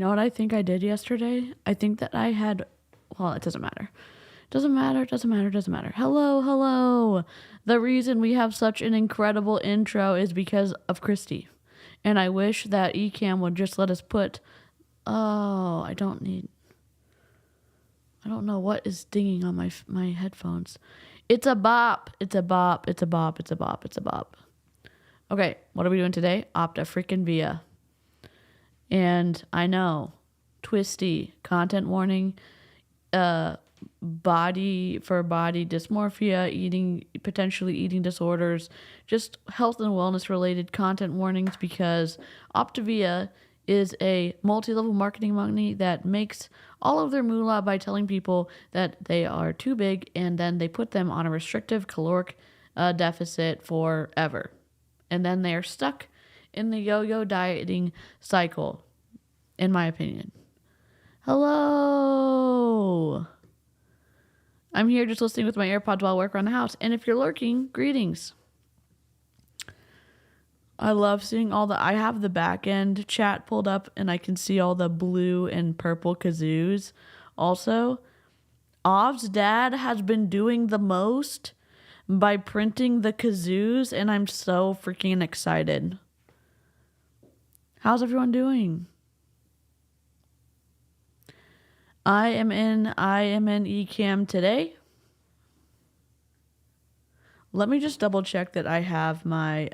know what I think I did yesterday? I think that I had, well, it doesn't matter. Doesn't matter. Hello. The reason we have such an incredible intro is because of Christy. And I wish that eCam would just let us put, I don't know what is dinging on my headphones. It's a bop. Okay, what are we doing today? Optavia. And I know, twisty, content warning, body dysmorphia, potentially eating disorders, just health and wellness related content warnings, because Optavia is a multi-level marketing company that makes all of their moolah by telling people that they are too big, and then they put them on a restrictive caloric deficit forever. And then they are stuck in the yo-yo dieting cycle, in my opinion. Hello. I'm here just listening with my AirPods while I work around the house. And if you're lurking, greetings. I love seeing I have the back end chat pulled up and I can see all the blue and purple kazoos. Also, 𝐓𝐇𝐎𝐔𝐆 dad has been doing the most by printing the kazoos, and I'm so freaking excited. How's everyone doing? I am in eCam today. Let me just double check that I have my,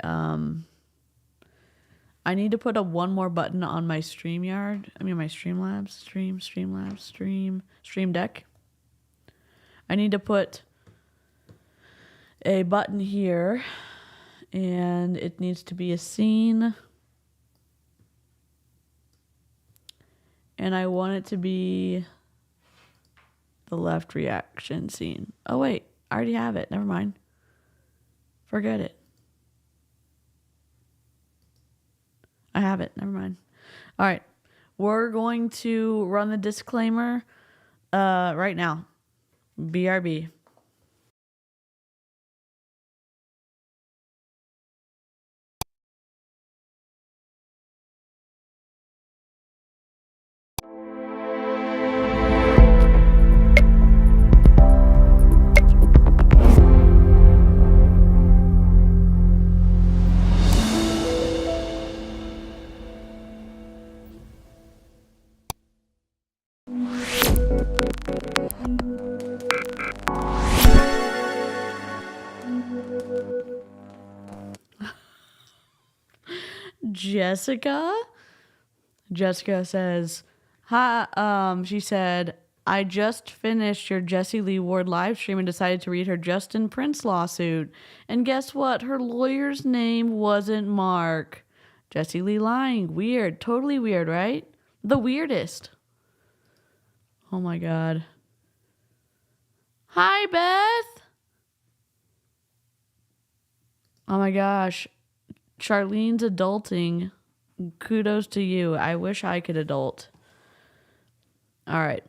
I need to put one more button on my Stream Deck. I need to put a button here, and it needs to be a scene. And I want it to be the left reaction scene. Oh, wait. I already have it. Never mind. Forget it. I have it. Never mind. All right. We're going to run the disclaimer right now. BRB. Jessica says, hi, she said, I just finished your Jessie Lee Ward live stream and decided to read her Justin Prince lawsuit. And guess what? Her lawyer's name wasn't Mark. Jessie Lee lying. Weird. Totally weird, right? The weirdest. Oh my God. Hi, Beth. Oh my gosh. Charlene's adulting. Kudos to you. I wish I could adult. All right.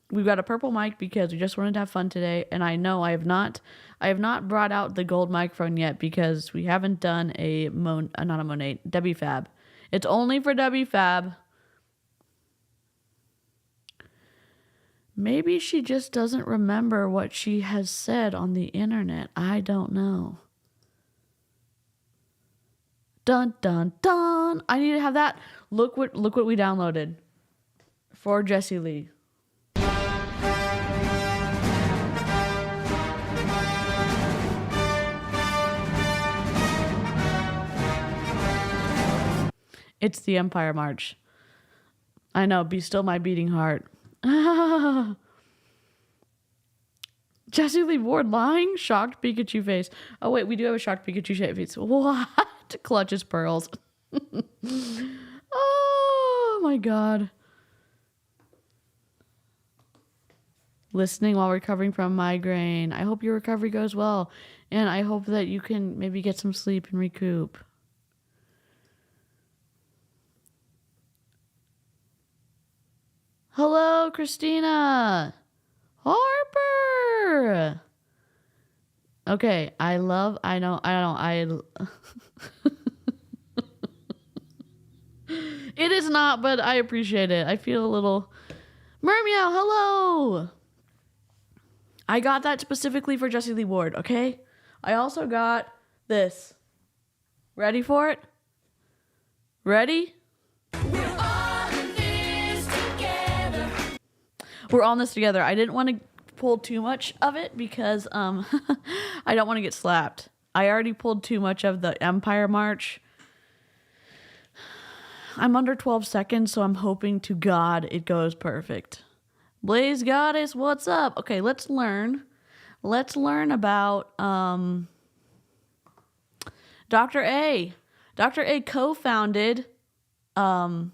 We've got a purple mic because we just wanted to have fun today. And I know I have not brought out the gold microphone yet because we haven't done not a Monate, WFAB. It's only for WFAB. Maybe she just doesn't remember what she has said on the internet. I don't know. Dun, dun, dun. I need to have that. Look what we downloaded for Jessie Lee. It's the Empire March. I know, be still my beating heart. Jessie Lee Ward lying? Shocked Pikachu face. Oh wait, we do have a shocked Pikachu face. What? Clutches pearls. Oh my God. Listening while recovering from migraine. I hope your recovery goes well. And I hope that you can maybe get some sleep and recoup. Hello, Christina. Harper. Okay, I know. It is not, but I appreciate it. I feel a little... Mermeow, hello! I got that specifically for Jessie Lee Ward, okay? I also got this. Ready for it? Ready? We're all in this together. I didn't want to pull too much of it because I don't want to get slapped. I already pulled too much of the Empire March. I'm under 12 seconds, so I'm hoping to God it goes perfect. Blaze Goddess, what's up? Okay, let's learn. Let's learn about Dr. A. Dr. A co-founded Optavia.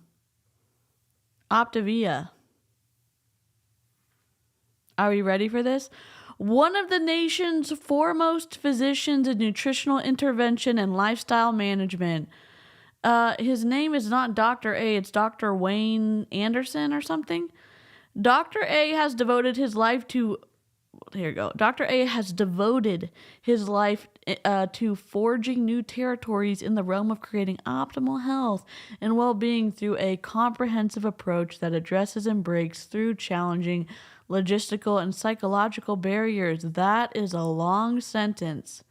Are we ready for this? One of the nation's foremost physicians in nutritional intervention and lifestyle management. His name is not Dr. A, it's Dr. Wayne Anderson or something. Dr. A has devoted his life to... Here you go. Dr. A has devoted his life to forging new territories in the realm of creating optimal health and well-being through a comprehensive approach that addresses and breaks through challenging logistical and psychological barriers. That is a long sentence.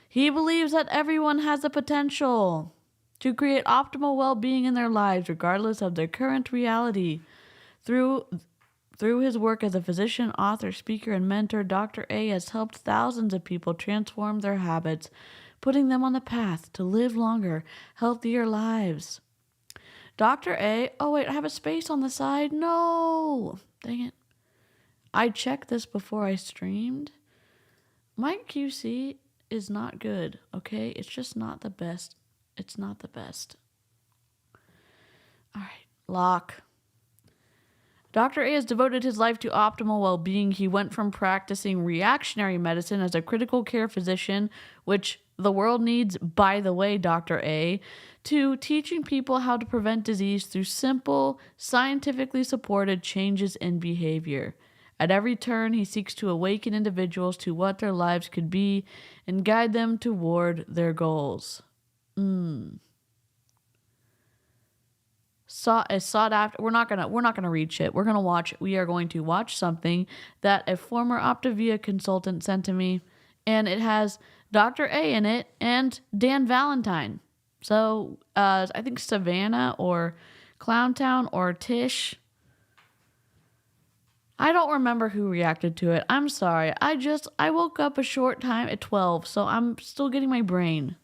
He believes that everyone has the potential to create optimal well-being in their lives, regardless of their current reality. Through his work as a physician, author, speaker, and mentor, Dr. A has helped thousands of people transform their habits, putting them on the path to live longer, healthier lives. Dr. A... Oh, wait, I have a space on the side. No! Dang it. I checked this before I streamed. My QC is not good, okay? It's just not the best. It's not the best. All right, lock. Dr. A has devoted his life to optimal well-being. He went from practicing reactionary medicine as a critical care physician, which the world needs, by the way, Dr. A, to teaching people how to prevent disease through simple, scientifically supported changes in behavior. At every turn, he seeks to awaken individuals to what their lives could be and guide them toward their goals. Sought after. We're not gonna read shit. We are going to watch something that a former Optavia consultant sent to me, and it has Dr. A in it and Dan Valentine. So I think Savannah or Clowntown or Tish. I don't remember who reacted to it. I'm sorry. I woke up a short time at 12, so I'm still getting my brain.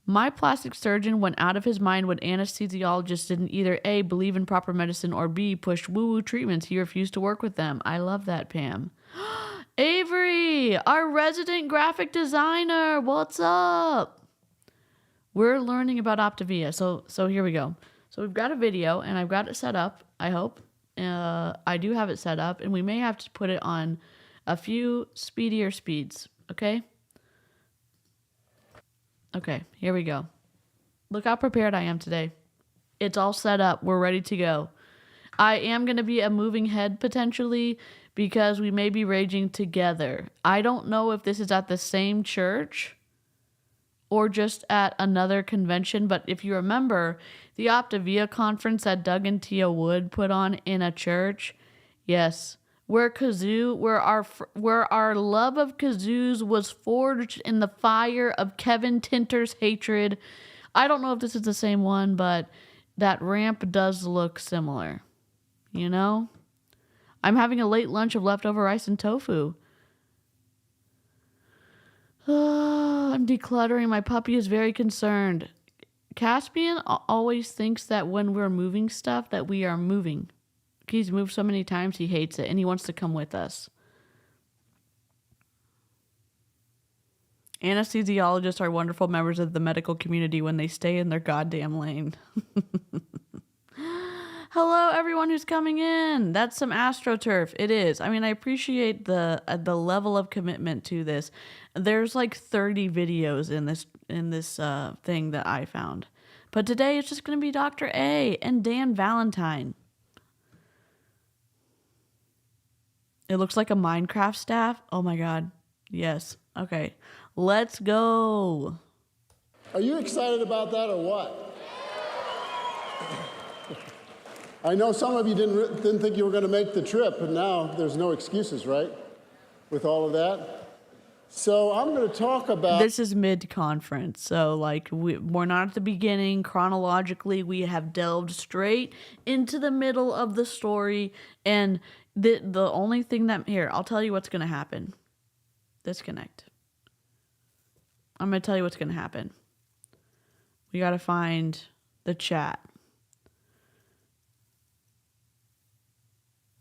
My plastic surgeon went out of his mind when anesthesiologists didn't either A, believe in proper medicine, or B, push woo-woo treatments. He refused to work with them. I love that, Pam. Avery, our resident graphic designer. What's up? We're learning about Optavia. So here we go. So we've got a video, and I've got it set up, I hope. I do have it set up, and we may have to put it on a few speedier speeds, okay? Okay, here we go. Look how prepared I am today. It's all set up. We're ready to go. I am going to be a moving head potentially because we may be raging together. I don't know if this is at the same church or just at another convention, but if you remember the Optavia conference that Doug and Tia Wood put on in a church, yes, where our love of kazoos was forged in the fire of Kevin Tinter's hatred. I don't know if this is the same one, but that ramp does look similar. You know? I'm having a late lunch of leftover rice and tofu. I'm decluttering. My puppy is very concerned. Caspian always thinks that when we're moving stuff that we are moving. He's moved so many times he hates it and he wants to come with us. Anesthesiologists are wonderful members of the medical community when they stay in their goddamn lane. Hello, everyone who's coming in. That's some AstroTurf. It is. I mean, I appreciate the level of commitment to this. There's like 30 videos in this thing that I found. But today it's just going to be Dr. A and Dan Valentine. It looks like a Minecraft staff. Oh my god. Yes. Okay. Let's go. Are you excited about that or what? I know some of you didn't think you were going to make the trip, but now there's no excuses, right? With all of that. So I'm going to talk about... This is mid-conference, so like we're not at the beginning. Chronologically, we have delved straight into the middle of the story, and the only thing that... Here, I'll tell you what's going to happen. Disconnect. I'm going to tell you what's going to happen. We got to find the chat.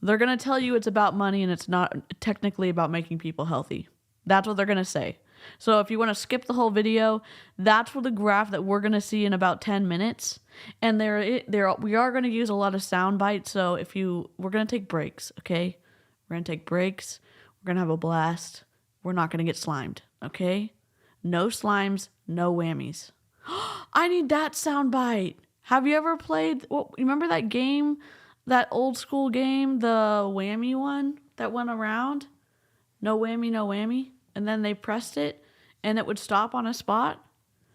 They're going to tell you it's about money and it's not technically about making people healthy. That's what they're going to say. So if you want to skip the whole video, that's what the graph that we're going to see in about 10 minutes. And we are going to use a lot of sound bites. So we're going to take breaks, okay? We're going to take breaks. We're going to have a blast. We're not going to get slimed, okay? No slimes, no whammies. I need that sound bite. Have you ever played, remember that game, that old school game, the whammy one that went around? No whammy, no whammy. And then they pressed it and it would stop on a spot.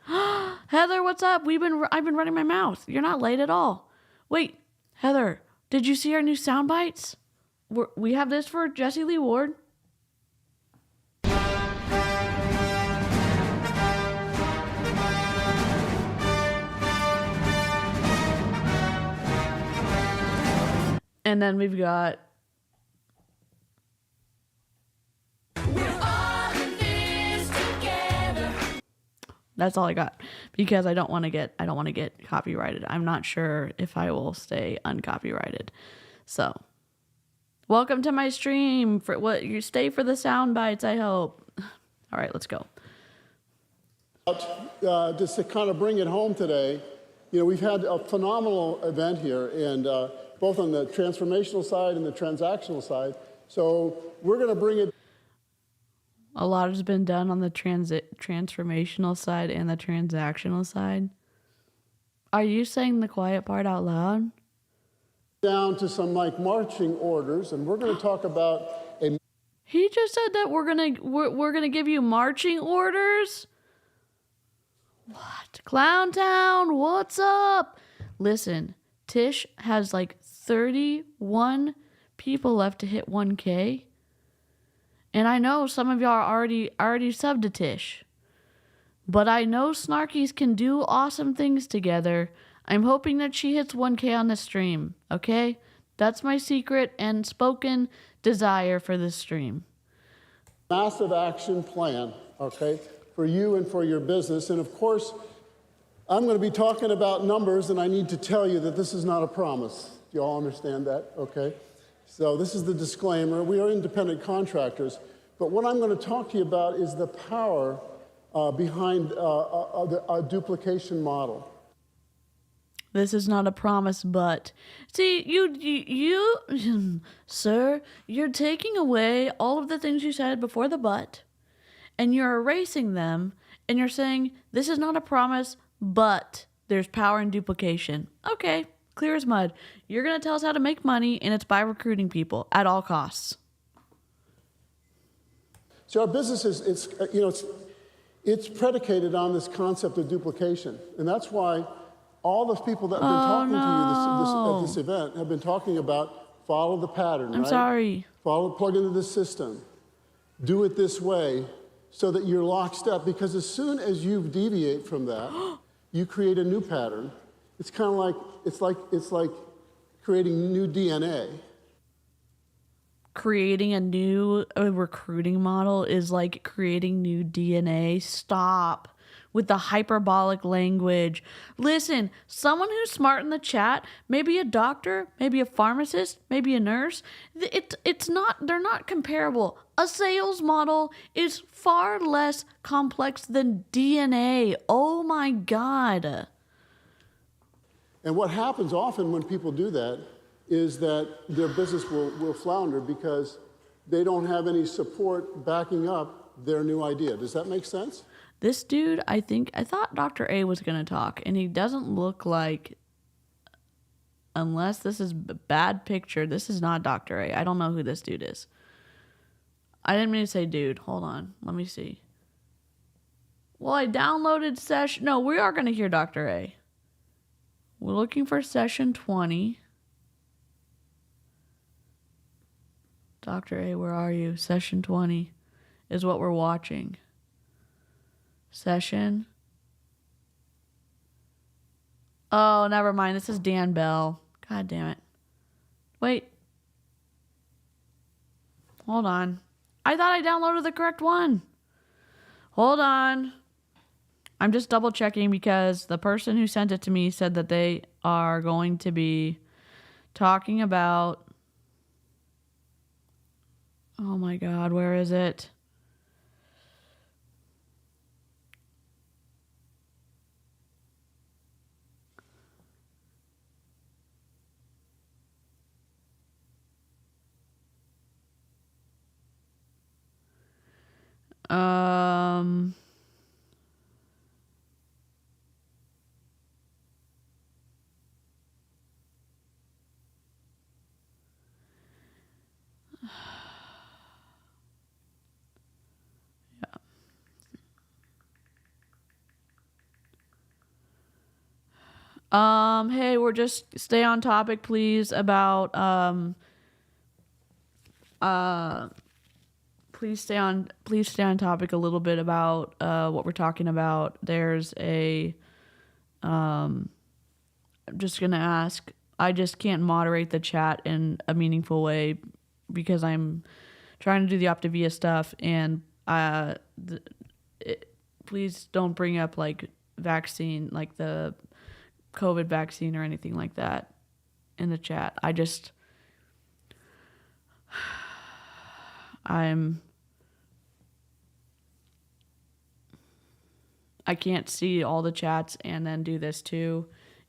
Heather, what's up? I've been running my mouth. You're not late at all. Wait, Heather, did you see our new sound bites? We have this for Jessie Lee Ward. And then we've got... That's all I got because I don't want to get copyrighted. I'm not sure if I will stay uncopyrighted. So, welcome to my stream. You stay for the sound bites, I hope. All right, let's go. Just to kind of bring it home today, we've had a phenomenal event here, and both on the transformational side and the transactional side. So we're going to bring it. A lot has been done on the transformational side and the transactional side. Are you saying the quiet part out loud? Down to some marching orders, and we're going to talk about a... He just said that we're gonna give you marching orders? What? Clowntown, what's up? Listen, Tish has 31 people left to hit 1K. And I know some of y'all are already subbed to Tish. But I know Snarkies can do awesome things together. I'm hoping that she hits 1K on the stream, okay? That's my secret and spoken desire for this stream. Massive action plan, okay, for you and for your business. And of course, I'm going to be talking about numbers, and I need to tell you that this is not a promise. Do you all understand that? Okay. So this is the disclaimer. We are independent contractors, but what I'm going to talk to you about is the power behind a duplication model. This is not a promise, but see, you, sir, you're taking away all of the things you said before the but, and you're erasing them, and you're saying this is not a promise, but there's power in duplication. Okay. Clear as mud. You're going to tell us how to make money, and it's by recruiting people at all costs. So our business it's predicated on this concept of duplication. And that's why all those people that have been talking to you at this event have been talking about follow the pattern, I'm sorry. Plug into the system. Do it this way so that you're lockstep. Because as soon as you deviate from that, you create a new pattern. It's kind of like creating new DNA. Creating a new recruiting model is like creating new DNA. Stop with the hyperbolic language. Listen, someone who's smart in the chat, maybe a doctor, maybe a pharmacist, maybe a nurse, they're not comparable. A sales model is far less complex than DNA. Oh my God. And what happens often when people do that is that their business will flounder because they don't have any support backing up their new idea. Does that make sense? This dude, I thought Dr. A was going to talk, and he doesn't look like, unless this is a bad picture, this is not Dr. A. I don't know who this dude is. I didn't mean to say dude. Hold on. Let me see. Well, I downloaded session. No, we are going to hear Dr. A. We're looking for session 20. Dr. A, where are you? Session 20 is what we're watching. Session. Oh, never mind. This is Dan Bell. God damn it. Wait. Hold on. I thought I downloaded the correct one. Hold on. I'm just double checking because the person who sent it to me said that they are going to be talking about... Oh my God, where is it? Um... Hey, we're just stay on topic, please, about please stay on topic a little bit about what we're talking about. There's a I'm just gonna ask. I just can't moderate the chat in a meaningful way because I'm trying to do the Optavia stuff, and please don't bring up like vaccine, like the COVID vaccine or anything like that in the chat. I can't see all the chats and then do this too.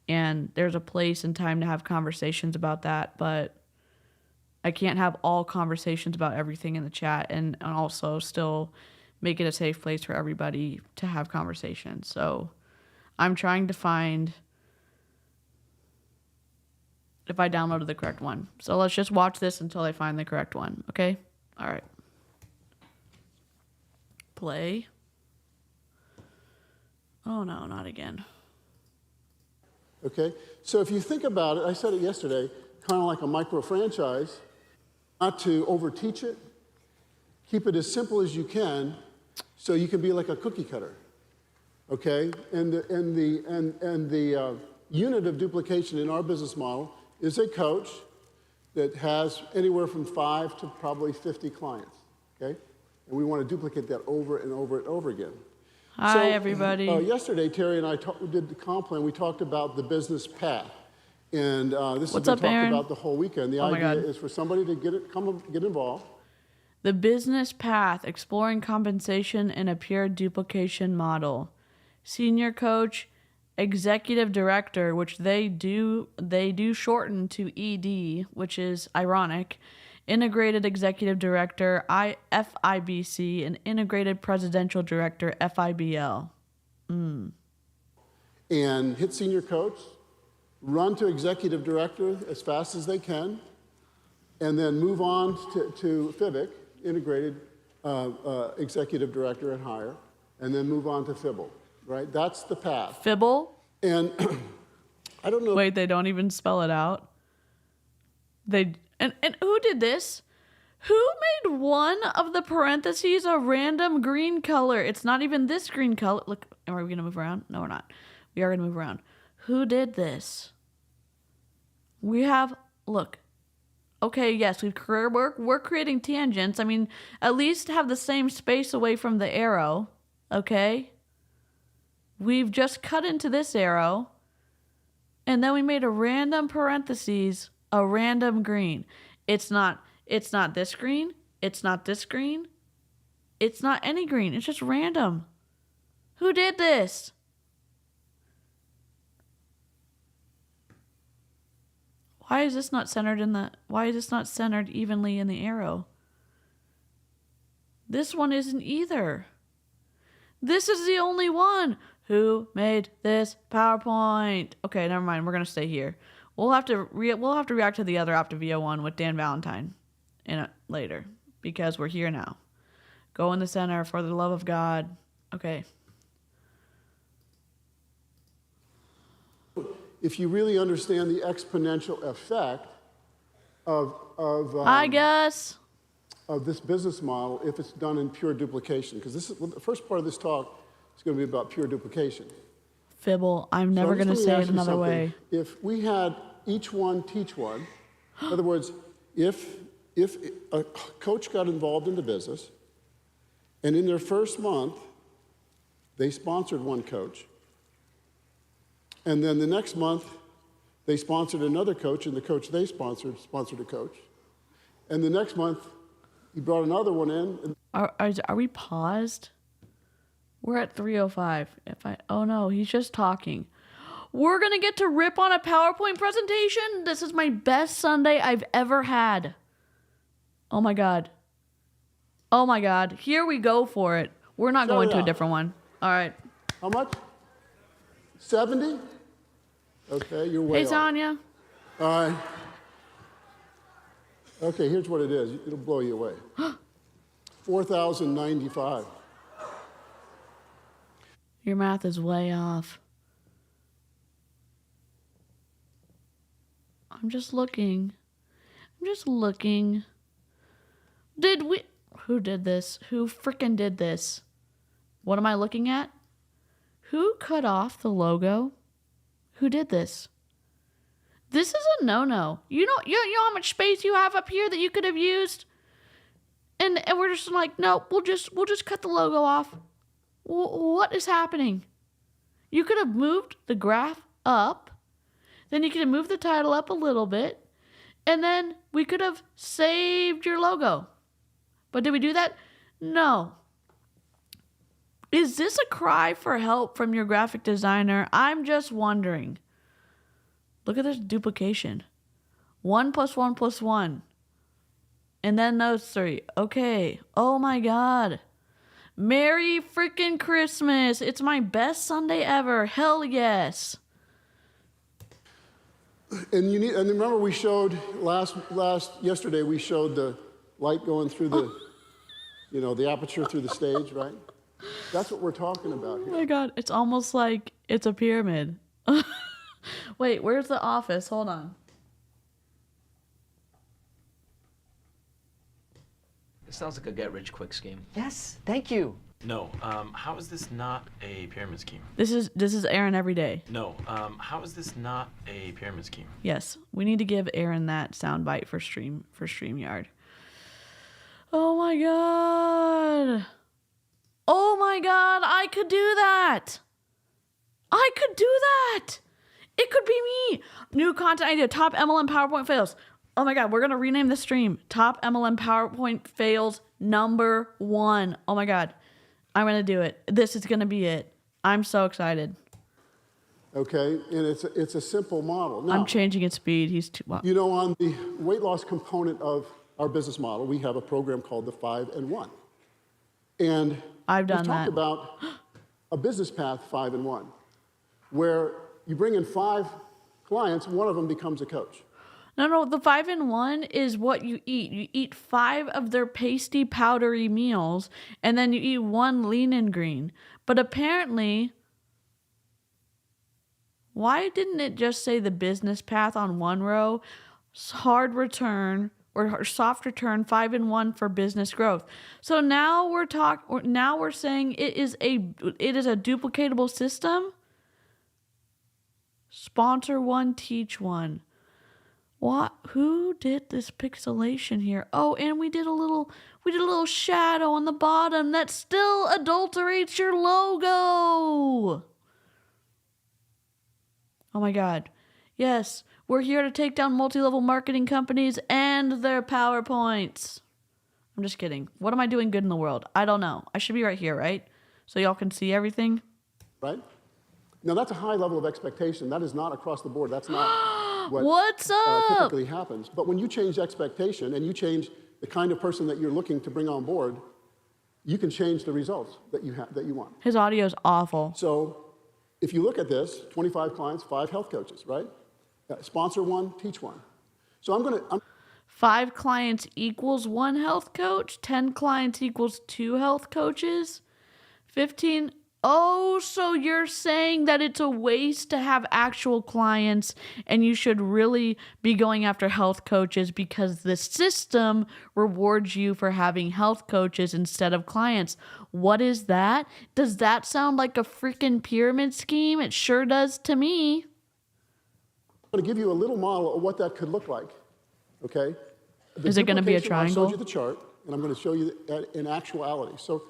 And there's a place and time to have conversations about that, but I can't have all conversations about everything in the chat and also still make it a safe place for everybody to have conversations. So I'm trying to find if I downloaded the correct one. So let's just watch this until I find the correct one. Okay? All right. Play. Oh, no, not again. Okay? So if you think about it, I said it yesterday, kind of like a micro franchise, not to overteach it, keep it as simple as you can so you can be like a cookie cutter. Okay? And the unit of duplication in our business model is a coach that has anywhere from 5 to probably 50 clients, okay? And we want to duplicate that over and over and over again. Hi, everybody. Yesterday, Terry and I did the comp plan. We talked about the business path. And this has been talked about the whole weekend. The idea is for somebody to get involved. The business path, exploring compensation in a pure duplication model. Senior coach, executive director, which they do shorten to ED, which is ironic. Integrated executive director, FIBC, and integrated presidential director, FIBL. And hit senior coach, run to executive director as fast as they can, and then move on to FIBIC, integrated executive director and higher, and then move on to FIBL. Right? That's the path. FIBL? And I don't know. Wait, they don't even spell it out. And who did this? Who made one of the parentheses a random green color? It's not even this green color. Look, are we going to move around? No, we're not. We are going to move around. Who did this? Look. Okay, yes, we're creating tangents. I mean, at least have the same space away from the arrow. Okay? We've just cut into this arrow, and then we made a random parentheses, a random green. It's not this green. It's not this green. It's not any green. It's just random. Who did this? Why is this not centered evenly in the arrow? This one isn't either. This is the only one. Who made this PowerPoint? Okay, never mind. We're gonna stay here. We'll have to react to the other Optavia one with Dan Valentine later because we're here now. Go in the center for the love of God. Okay. if you really understand the exponential effect of I guess. of this business model if it's done in pure duplication. Because this is the first part of this talk is going to be about pure duplication. Fibble. I'm never going to say it another way. If we had each one teach one, in other words, if a coach got involved in the business, and in their first month, they sponsored one coach, and then the next month, they sponsored another coach, and the coach they sponsored a coach, and the next month, he brought another one in. Are we paused? We're at 3:05. Oh no, he's just talking. We're gonna get to rip on a PowerPoint presentation. This is my best Sunday I've ever had. Oh my God. Oh my God. Here we go for it. We're not going to a different one. All right. How much? 70? Okay, you're way Hey, off. Tanya. All right. Okay, here's what it is. It'll blow you away. 4,095. Your math is way off. I'm just looking. Who did this? Who frickin' did this? What am I looking at? Who cut off the logo? Who did this? This is a no-no. You know how much space you have up here that you could have used? And we're just like, no, we'll just cut the logo off. What is happening? You could have moved the graph up. Then you could have moved the title up a little bit. And then we could have saved your logo. But did we do that? No. Is this a cry for help from your graphic designer? I'm just wondering. Look at this duplication. 1 + 1 + 1. And then those 3. Okay. Oh my God. Merry freaking Christmas. It's my best Sunday ever. Hell yes. And remember we showed yesterday we showed the light going through the aperture through the stage, right? That's what we're talking about here. Oh my God. It's almost like it's a pyramid. Wait, where's the office? Hold on. It sounds like a get-rich-quick scheme. Yes, thank you. No. How is this not a pyramid scheme? This is Aaron every day. No. How is this not a pyramid scheme? Yes, we need to give Aaron that soundbite for StreamYard. Oh my God. Oh my God, I could do that. I could do that. It could be me. New content idea, top MLM PowerPoint fails. Oh my God, we're going to rename the stream. Top MLM PowerPoint fails #1. Oh my God, I'm going to do it. This is going to be it. I'm so excited. Okay, and it's a simple model. Now, I'm changing its speed. He's too... You know, on the weight loss component of our business model, we have a program called the 5 and 1. And I've done we that. talked about a business path 5 and 1, where you bring in 5 clients, one of them becomes a coach. No, the 5 and 1 is what you eat. You eat 5 of their pasty, powdery meals, and then you eat 1 lean and green. But apparently, why didn't it just say the business path on one row, hard return or soft return 5 and 1 for business growth? So now we're saying it is a duplicatable system. Sponsor 1, teach 1. What? Who did this pixelation here? Oh, and we did a little shadow on the bottom that still adulterates your logo. Oh my God. Yes, we're here to take down multi-level marketing companies and their PowerPoints. I'm just kidding. What am I doing good in the world? I don't know. I should be right here, right? So y'all can see everything. Right? Now, that's a high level of expectation. That is not across the board. That's not what What's up? Typically happens. But when you change expectation and you change the kind of person that you're looking to bring on board, you can change the results that you want. His audio is awful. So if you look at this, 25 clients, 5 health coaches, right? Sponsor 1, teach 1. So I'm 5 clients equals 1 health coach. 10 clients equals 2 health coaches. 15. Oh, so you're saying that it's a waste to have actual clients and you should really be going after health coaches because the system rewards you for having health coaches instead of clients. What is that? Does that sound like a freaking pyramid scheme? It sure does to me. I'm going to give you a little model of what that could look like, okay? Is it going to be a Duplication, triangle? I showed you the chart, and I'm going to show you that in actuality. So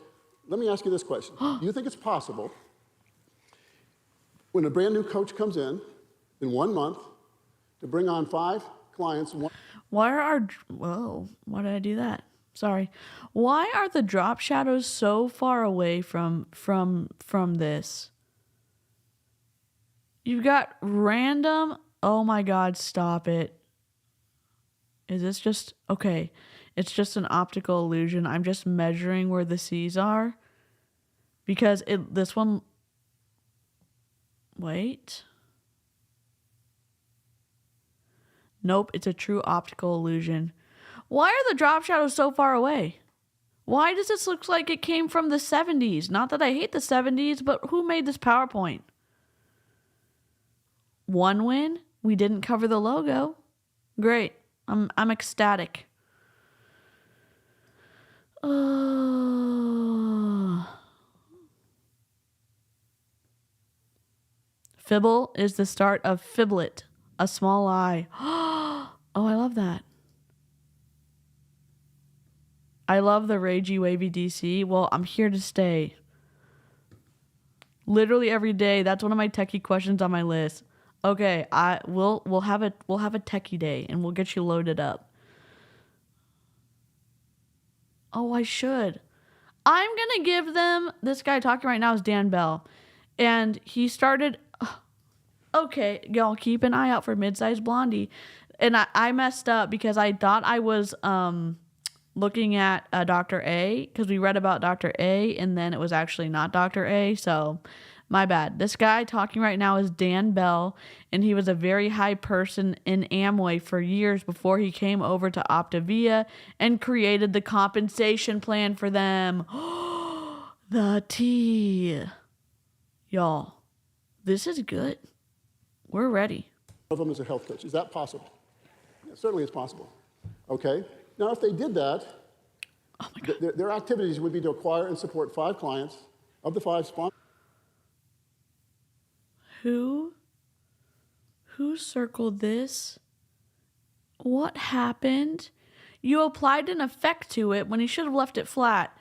let me ask you this question. Do you think it's possible when a brand new coach comes in 1 month to bring on 5 clients? Why did I do that? Sorry. Why are the drop shadows so far away from this? You've got random. Oh my God, stop it. Is this just okay? It's just an optical illusion. I'm just measuring where the C's are because this one. Wait. Nope, it's a true optical illusion. Why are the drop shadows so far away? Why does this look like it came from the 70s? Not that I hate the 70s, but who made this PowerPoint? One win? We didn't cover the logo. Great. I'm ecstatic. Fibble is the start of fiblet, a small eye. Oh, I love that. I love the ragey wavy DC. Well, I'm here to stay. Literally every day. That's one of my techie questions on my list. Okay, we'll have a techie day and we'll get you loaded up. Oh, I should. I'm gonna give them. This guy talking right now is Dan Bell, and he started. Okay, y'all keep an eye out for Mid-Sized Blondie, and I messed up because I thought I was looking at Dr. A because we read about Dr. A and then it was actually not Dr. A, so my bad. This guy talking right now is Dan Bell, and he was a very high person in Amway for years before he came over to Optavia and created the compensation plan for them. The tea. Y'all, this is good. We're ready. Of them as a health coach. Is that possible? Yeah, certainly it's possible. Okay. Now, if they did that, oh my God. Their activities would be to acquire and support 5 clients of the 5 sponsors. Who circled this? What happened? You applied an effect to it when you should have left it flat.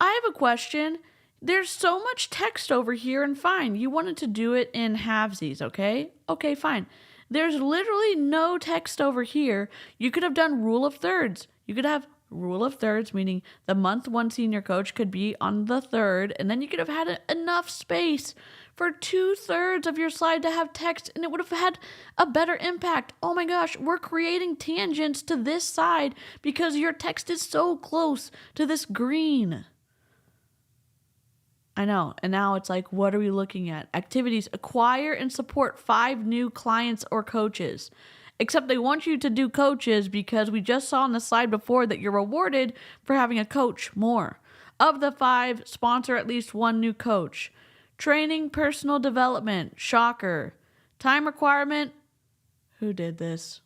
I have a question. There's so much text over here, and fine, you wanted to do it in halvesies, okay? Okay, fine. There's literally no text over here. You could have done rule of thirds. You could have rule of thirds, meaning the month 1 senior coach could be on the 3rd, and then you could have had enough space for 2/3 of your slide to have text, and it would have had a better impact. Oh my gosh, we're creating tangents to this side because your text is so close to this green. I know. And now it's like, what are we looking at? Activities: acquire and support 5 new clients or coaches. Except they want you to do coaches because we just saw on the slide before that you're rewarded for having a coach more. Of the 5, sponsor at least 1 new coach. Training, personal development. Shocker. Time requirement. Who did this?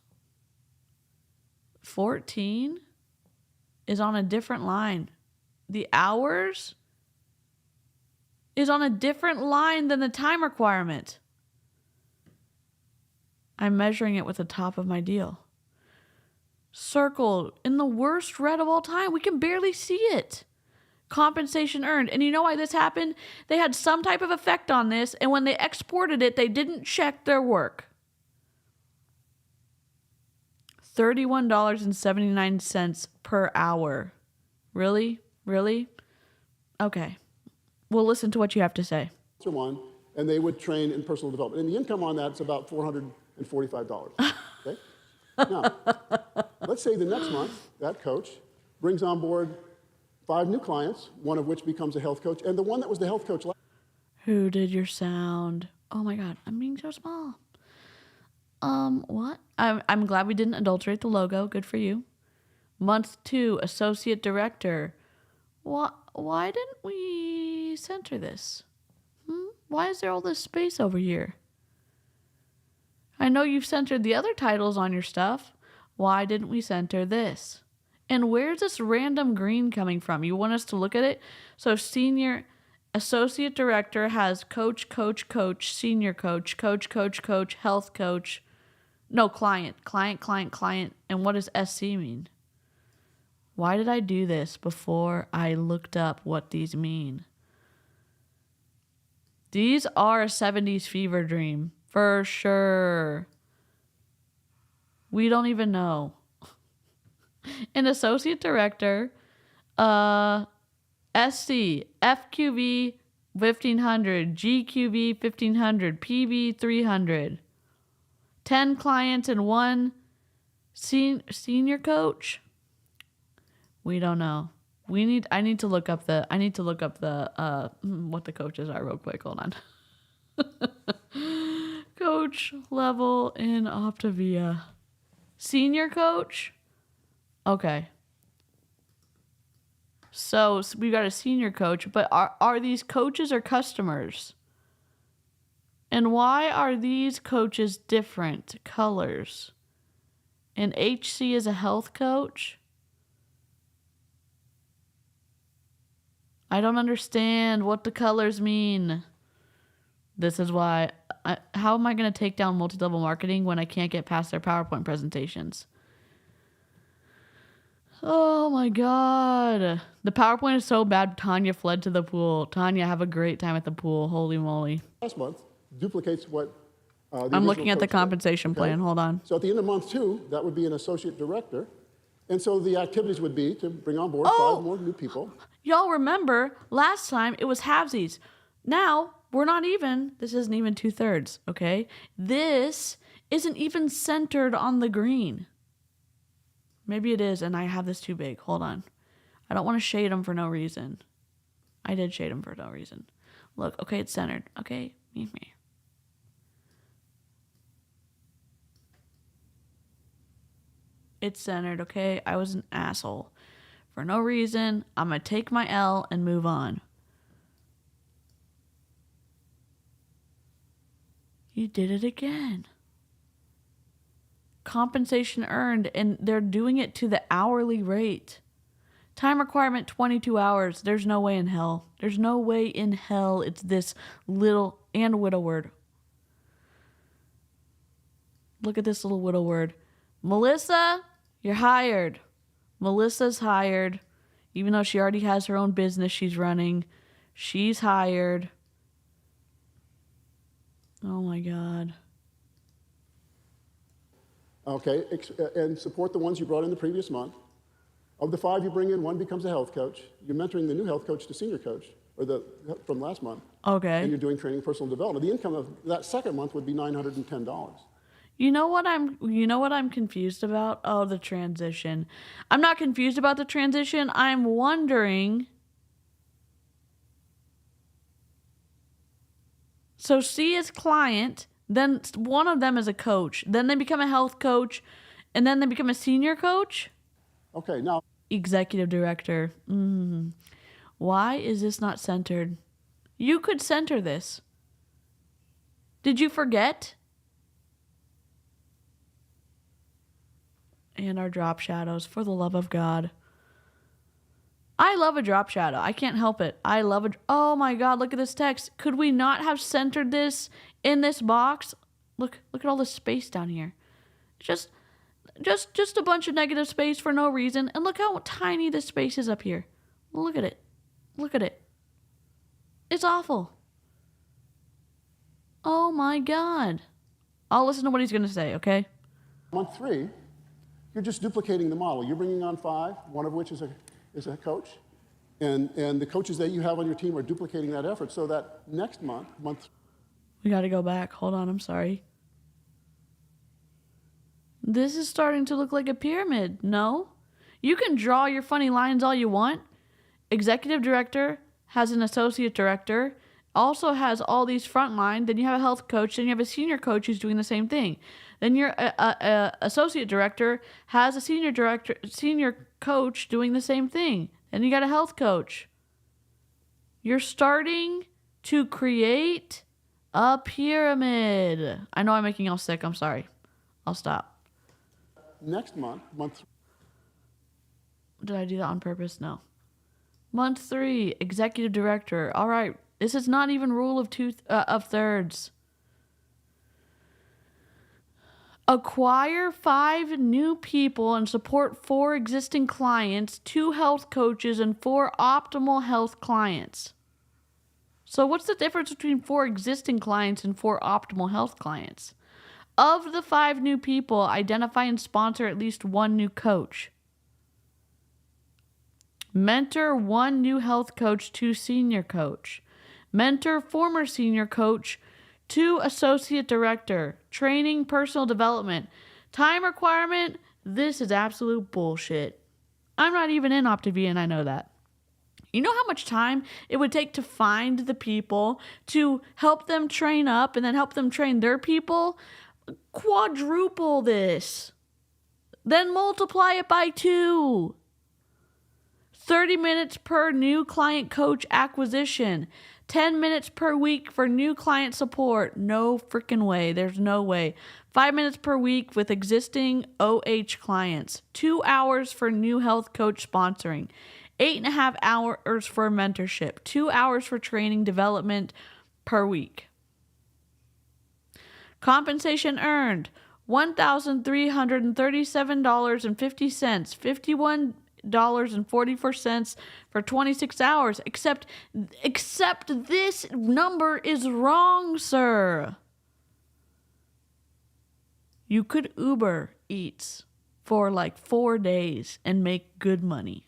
14 is on a different line. The hours is on a different line than the time requirement. I'm measuring it with the top of my deal. Circled in the worst red of all time. We can barely see it. Compensation earned. And you know why this happened? They had some type of effect on this, and when they exported it, they didn't check their work. $31.79 per hour. Really? Really? Okay. We'll listen to what you have to say. One, and they would train in personal development. And the income on that's about $445. Okay? Now, let's say the next month, that coach brings on board 5 new clients, one of which becomes a health coach, and the one that was the health coach. Who did your sound? Oh my God, I'm being so small. What? I'm glad we didn't adulterate the logo. Good for you. Month 2, associate director. Why didn't we center this? Why is there all this space over here? I know you've centered the other titles on your stuff. Why didn't we center this? And where's this random green coming from? You want us to look at it? So senior associate director has coach, coach, coach, senior coach, coach, coach, coach, health coach. No, client. And what does SC mean? Why did I do this before I looked up what these mean? These are a 70s fever dream. For sure. We don't even know. An associate director, SC, FQV 1500, GQV 1500, PV 300. 10 clients and 1 senior coach. We don't know. I need to look up the what the coaches are real quick. Hold on. Coach level in Optavia. Senior coach? Okay. So we got a senior coach, but are these coaches or customers? And why are these coaches different colors? And HC is a health coach? I don't understand what the colors mean. This is why. How am I going to take down multi-level marketing when I can't get past their PowerPoint presentations? Oh my God. The PowerPoint is so bad, Tanya fled to the pool. Tanya, have a great time at the pool. Holy moly. Last month duplicates what I'm looking at the compensation plan. Hold on. So at the end of month 2, that would be an associate director. And so the activities would be to bring on board 5 more new people. Y'all remember last time it was halvesies. Now we're not even. This isn't even 2/3. Okay. This isn't even centered on the green. Maybe it is, and I have this too big. Hold on. I don't want to shade them for no reason. I did shade them for no reason. Look, okay, it's centered. Okay, me. It's centered, okay? I was an asshole. For no reason, I'm going to take my L and move on. You did it again. Compensation earned, and they're doing it to the hourly rate. Time requirement 22 hours. There's no way in hell. There's no way in hell it's this little and widow word. Look at this little widow word. Melissa, you're hired. Melissa's hired. Even though she already has her own business she's running, she's hired. Oh my God. Okay, and support the ones you brought in the previous month. Of the 5 you bring in, 1 becomes a health coach. You're mentoring the new health coach to senior coach, or from last month. Okay. And you're doing training and personal development. The income of that second month would be $910. You know what I'm confused about? Oh, the transition. I'm not confused about the transition. I'm wondering. So C is client, then one of them is a coach, then they become a health coach, and then they become a senior coach? Okay, now. Executive director. Why is this not centered? You could center this. Did you forget? And our drop shadows, for the love of God. I love a drop shadow. I can't help it. I love it. Oh my God, look at this text. Could we not have centered this in this box? Look at all this space down here. Just a bunch of negative space for no reason. And look how tiny this space is up here. Look at it. Look at it. It's awful. Oh my God. I'll listen to what he's going to say, okay? Month 3, you're just duplicating the model. You're bringing on 5, one of which is a coach. And the coaches that you have on your team are duplicating that effort. So that next month. We got to go back. Hold on. I'm sorry. This is starting to look like a pyramid. No? You can draw your funny lines all you want. Executive director has an associate director, also has all these front line. Then you have a health coach. Then you have a senior coach who's doing the same thing. Then your associate director has a senior coach doing the same thing. Then you got a health coach. You're starting to create a pyramid. I know I'm making y'all sick. I'm sorry. I'll stop. Next month, Did I do that on purpose? No. Month 3, executive director. All right. This is not even rule of thirds. Acquire 5 new people and support 4 existing clients, 2 health coaches, and 4 optimal health clients. So what's the difference between 4 existing clients and 4 optimal health clients? Of the 5 new people, identify and sponsor at least 1 new coach. Mentor 1 new health coach, 2 senior coach. Mentor former senior coach, 2 associate director. Training, personal development. Time requirement, this is absolute bullshit. I'm not even in Optavia and I know that. You know how much time it would take to find the people, to help them train up and then help them train their people? Quadruple this. Then multiply it by 2. 30 minutes per new client coach acquisition. 10 minutes per week for new client support. No freaking way. There's no way. 5 minutes per week with existing OH clients. 2 hours for new health coach sponsoring. 8.5 hours for mentorship. 2 hours for training development per week. Compensation earned $1,337.50. $51.44 for 26 hours. Except this number is wrong, sir. You could Uber Eats for like 4 days and make good money.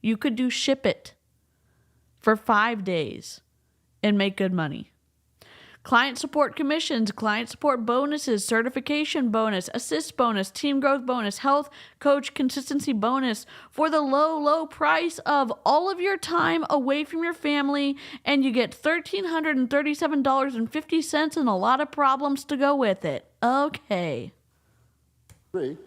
You could do Ship It for 5 days and make good money. Client support commissions, client support bonuses, certification bonus, assist bonus, team growth bonus, health coach consistency bonus for the low price of all of your time away from your family, and you get $1,337.50 and a lot of problems to go with it. Okay. the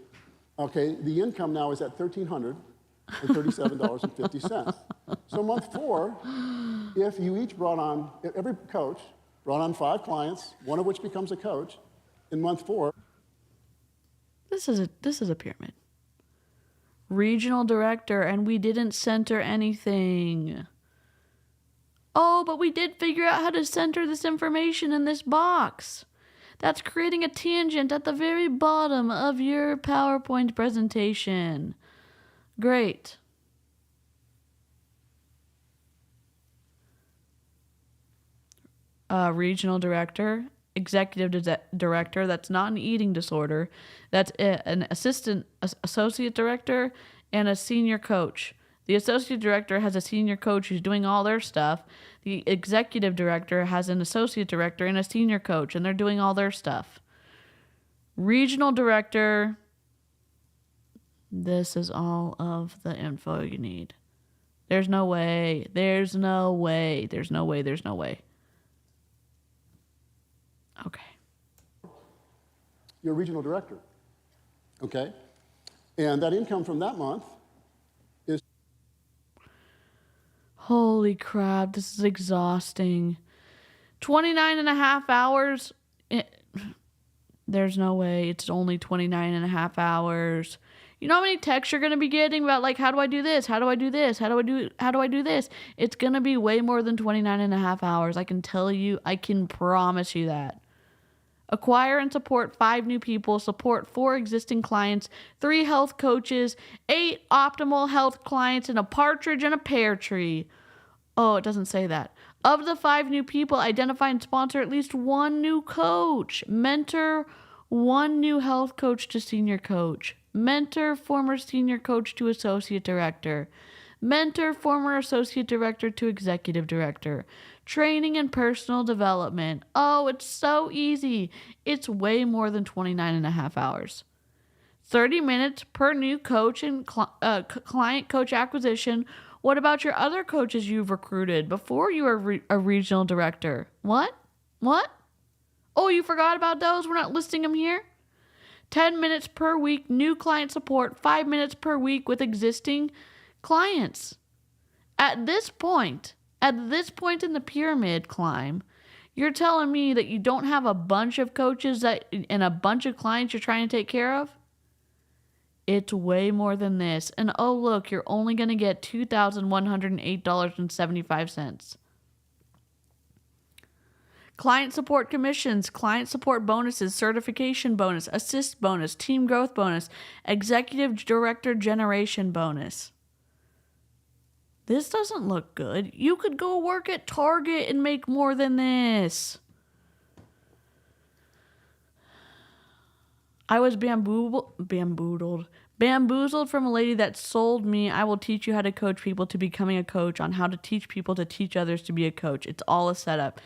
income now is at $1,337.50. So month 4, if you each every coach brought on 5 clients, one of which becomes a coach, in month 4. This is a pyramid. Regional director, and we didn't center anything. Oh, but we did figure out how to center this information in this box. That's creating a tangent at the very bottom of your PowerPoint presentation. Great. Regional director, executive director, that's not an eating disorder. That's an associate director, and a senior coach. The associate director has a senior coach who's doing all their stuff. The executive director has an associate director and a senior coach, and they're doing all their stuff. Regional director, this is all of the info you need. There's no way. Okay. You're a regional director, okay? And that income from that month is... Holy crap, this is exhausting. 29 and a half hours. There's no way it's only 29 and a half hours. You know how many texts you're going to be getting about, like, how do I do this? How do I do this? How do I do this? It's going to be way more than 29 and a half hours. I can tell you, I can promise you that. Acquire and support 5 new people, support 4 existing clients, 3 health coaches, 8 optimal health clients, and a partridge in a pear tree. Oh, it doesn't say that. Of the 5 new people, identify and sponsor at least 1 new coach. Mentor 1 new health coach to senior coach. Mentor former senior coach to associate director. Mentor former associate director to executive director. Training and personal development. Oh, it's so easy. It's way more than 29 and a half hours. 30 minutes per new coach and client coach acquisition. What about your other coaches you've recruited before you were a regional director? What? Oh, you forgot about those? We're not listing them here? 10 minutes per week, new client support. 5 minutes per week with existing clients. At this point in the pyramid climb, You're telling me that you don't have a bunch of coaches and a bunch of clients you're trying to take care of? It's way more than this. And oh, look, you're only going to get $2,108.75. Client support commissions, client support bonuses, certification bonus, assist bonus, team growth bonus, executive director generation bonus. This doesn't look good. You could go work at Target and make more than this. I was bamboozled from a lady that sold me, I will teach you how to coach people to becoming a coach, on how to teach people to teach others to be a coach. It's all a setup.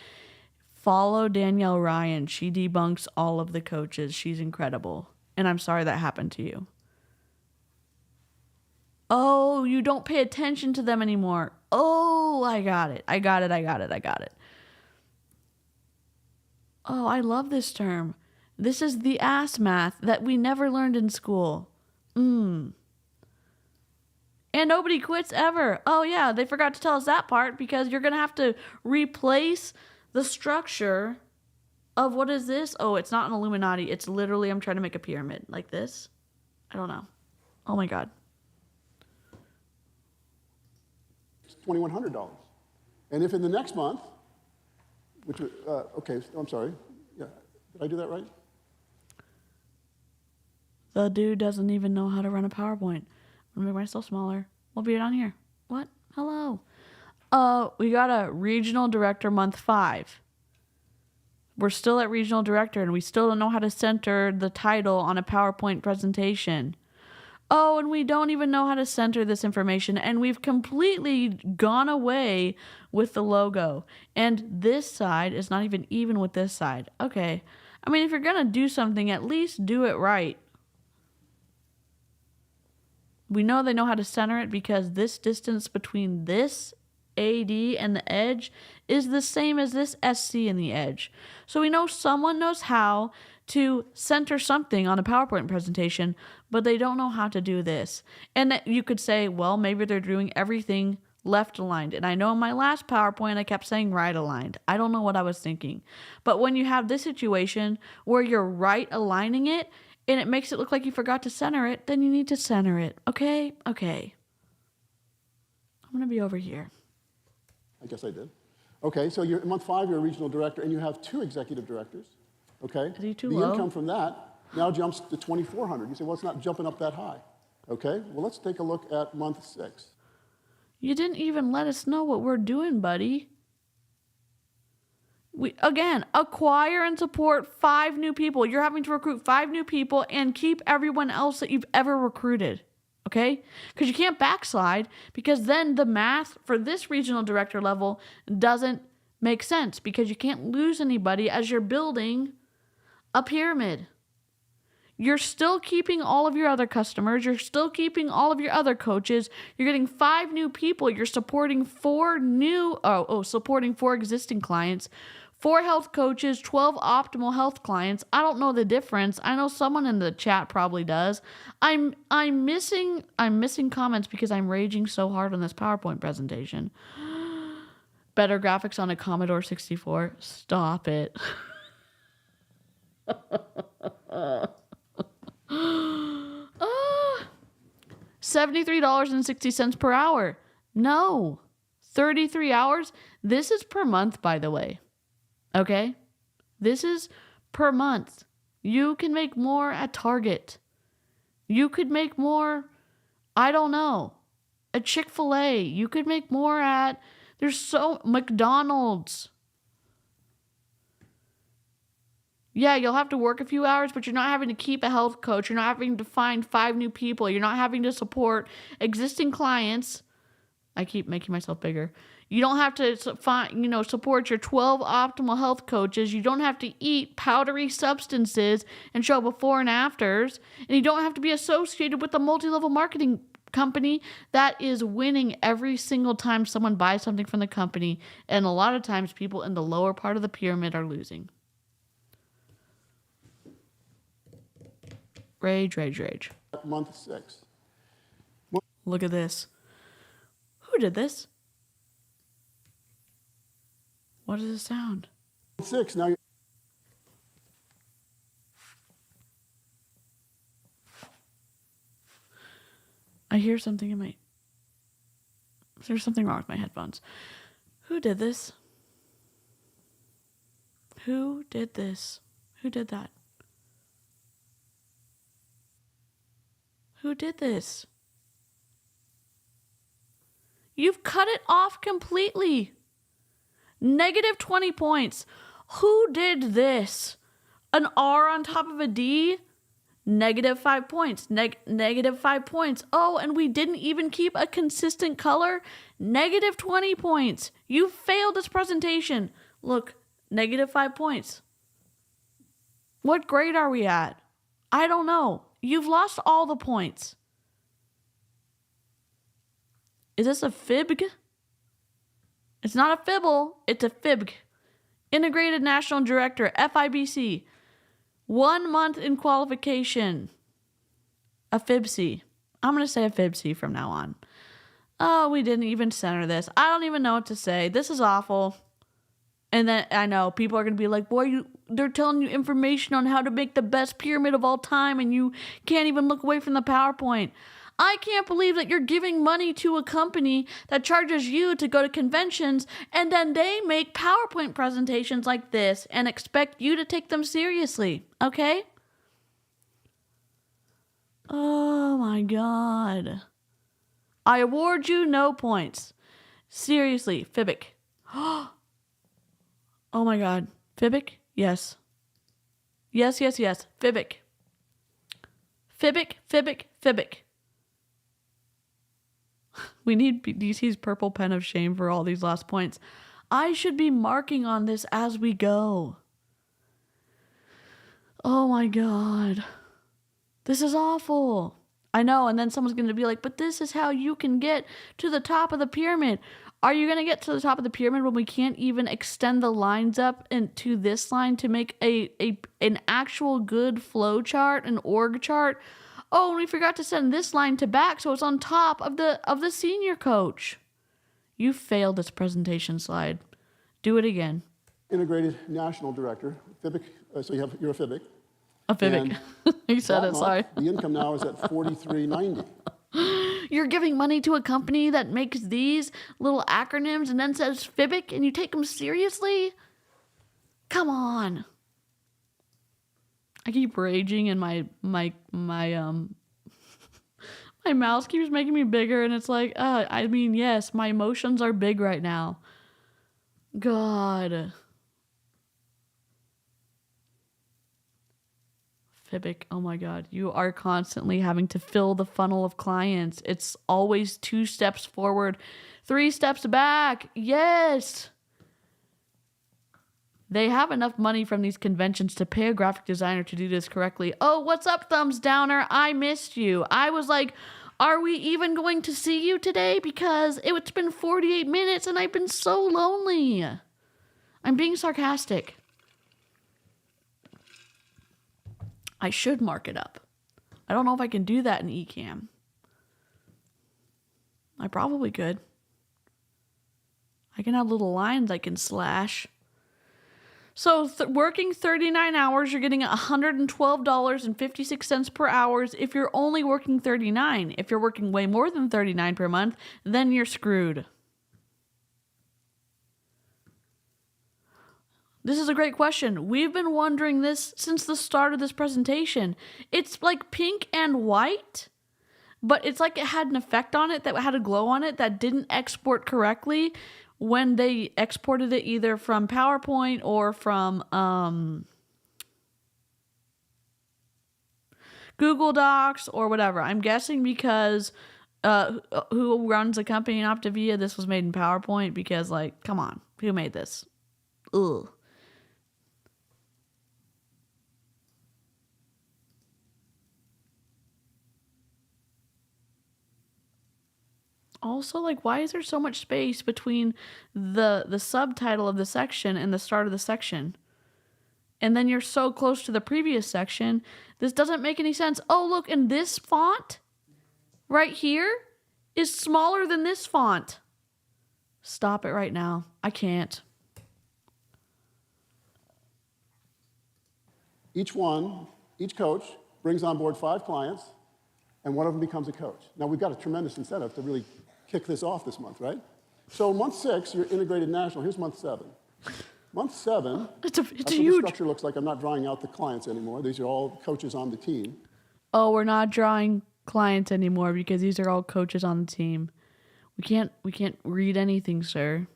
Follow Danielle Ryan. She debunks all of the coaches. She's incredible. And I'm sorry that happened to you. Oh, you don't pay attention to them anymore. Oh, I got it. Oh, I love this term. This is the ass math that we never learned in school. And nobody quits ever. Oh, yeah, they forgot to tell us that part because you're going to have to replace the structure of what is this? Oh, it's not an Illuminati. It's literally, I'm trying to make a pyramid like this. I don't know. Oh, my God. It's $2,100. And if in the next month, which, okay, I'm sorry. Yeah, did I do that right? The dude doesn't even know how to run a PowerPoint. I'm going to make myself smaller. We'll be down here. What? Hello. We got a regional director month 5. We're still at regional director and we still don't know how to center the title on a PowerPoint presentation. Oh, and we don't even know how to center this information, and we've completely gone away with the logo. And this side is not even with this side. Okay. I mean, if you're going to do something, at least do it right. We know they know how to center it because this distance between this AD and the edge is the same as this SC and the edge. So we know someone knows how to center something on a PowerPoint presentation, but they don't know how to do this. And you could say, well, maybe they're doing everything left aligned. And I know in my last PowerPoint, I kept saying right aligned. I don't know what I was thinking. But when you have this situation where you're right aligning it and it makes it look like you forgot to center it, then you need to center it. Okay? Okay. I'm going to be over here. I guess I did. Okay, so you're, month 5, you're a regional director, and you have 2 executive directors. Okay? Is he too the low? income from that now jumps to $2,400. You say, well, it's not jumping up that high. Okay, well, let's take a look at month 6. You didn't even let us know what we're doing, buddy. We, again, acquire and support 5 new people. You're having to recruit 5 new people and keep everyone else that you've ever recruited. Okay? Because you can't backslide, because then the math for this regional director level doesn't make sense, because you can't lose anybody as you're building a pyramid. You're still keeping all of your other customers. You're still keeping all of your other coaches. You're getting 5 new people. You're supporting 4 existing clients, 4 health coaches, 12 optimal health clients. I don't know the difference. I know someone in the chat probably does. I'm missing comments because I'm raging so hard on this PowerPoint presentation. Better graphics on a Commodore 64. Stop it. $73.60 per hour. No. 33 hours. This is per month, by the way. Okay? This is per month. You can make more at Target. You could make more, I don't know, at Chick-fil-A. You could make more at, McDonald's. Yeah, you'll have to work a few hours, but you're not having to keep a health coach. You're not having to find 5 new people. You're not having to support existing clients. I keep making myself bigger. You don't have to support your 12 optimal health coaches. You don't have to eat powdery substances and show before and afters. And you don't have to be associated with a multi-level marketing company that is winning every single time someone buys something from the company. And a lot of times people in the lower part of the pyramid are losing. Rage. Month 6. Look at this. Who did this? What does it sound? 6. Now, I hear something in my... There's something wrong with my headphones. Who did this? Who did this? Who did that? Who did this? You've cut it off completely. Negative 20 points. Who did this? An R on top of a D? Negative 5 points. Negative 5 points. Oh, and we didn't even keep a consistent color? Negative 20 points. You failed this presentation. Look, negative 5 points. What grade are we at? I don't know. You've lost all the points. Is this a FIBG? It's not a FIBBLE, it's a FIBG. Integrated National Director, FIBC. 1 month in qualification. A FIBC. I'm going to say a FIBC from now on. Oh, we didn't even center this. I don't even know what to say. This is awful. And then I know people are going to be like, boy, they're telling you information on how to make the best pyramid of all time and you can't even look away from the PowerPoint. I can't believe that you're giving money to a company that charges you to go to conventions and then they make PowerPoint presentations like this and expect you to take them seriously, okay? Oh my God. I award you no points. Seriously, FIBIC. Oh my God. FIBIC? Yes. Yes. FIBIC. FIBIC. We need DC's purple pen of shame for all these last points. I should be marking on this as we go. Oh my God. This is awful. I know, and then someone's going to be like, but this is how you can get to the top of the pyramid. Are you going to get to the top of the pyramid when we can't even extend the lines up into this line to make an actual good flow chart, an org chart? Oh, and we forgot to send this line to back so it's on top of the senior coach. You failed this presentation slide. Do it again. Integrated National Director, FIBIC. So you're a FIBIC. A FIBIC. You said it, sorry. The income now is at $43.90. You're giving money to a company that makes these little acronyms and then says FIBIC and you take them seriously? Come on. I keep raging and my mouse keeps making me bigger and it's like, I mean, yes, my emotions are big right now. God. FIBIC, oh my God, you are constantly having to fill the funnel of clients. It's always 2 steps forward, 3 steps back. Yes. They have enough money from these conventions to pay a graphic designer to do this correctly. Oh, what's up, thumbs downer? I missed you. I was like, are we even going to see you today? Because it's been 48 minutes and I've been so lonely. I'm being sarcastic. I should mark it up. I don't know if I can do that in eCam. I probably could. I can have little lines I can slash. So working 39 hours, you're getting $112.56 per hour if you're only working 39. If you're working way more than 39 per month, then you're screwed. This is a great question. We've been wondering this since the start of this presentation. It's like pink and white, but it's like it had an effect on it that had a glow on it that didn't export correctly when they exported it either from PowerPoint or from Google Docs or whatever. I'm guessing because who runs a company in Optavia, this was made in PowerPoint because, like, come on, who made this? Ugh. Also, like, why is there so much space between the subtitle of the section and the start of the section? And then you're so close to the previous section. This doesn't make any sense. Oh, look, and this font right here is smaller than this font. Stop it right now. I can't. Each coach brings on board 5 clients, and one of them becomes a coach. Now, we've got a tremendous incentive to really kick this off this month, right? So month 6, you're integrated national. Here's month 7. Month 7, It's that's what huge. the structure looks like. I'm not drawing out the clients anymore. These are all coaches on the team. Oh, we're not drawing clients anymore because these are all coaches on the team. We can't read anything, sir.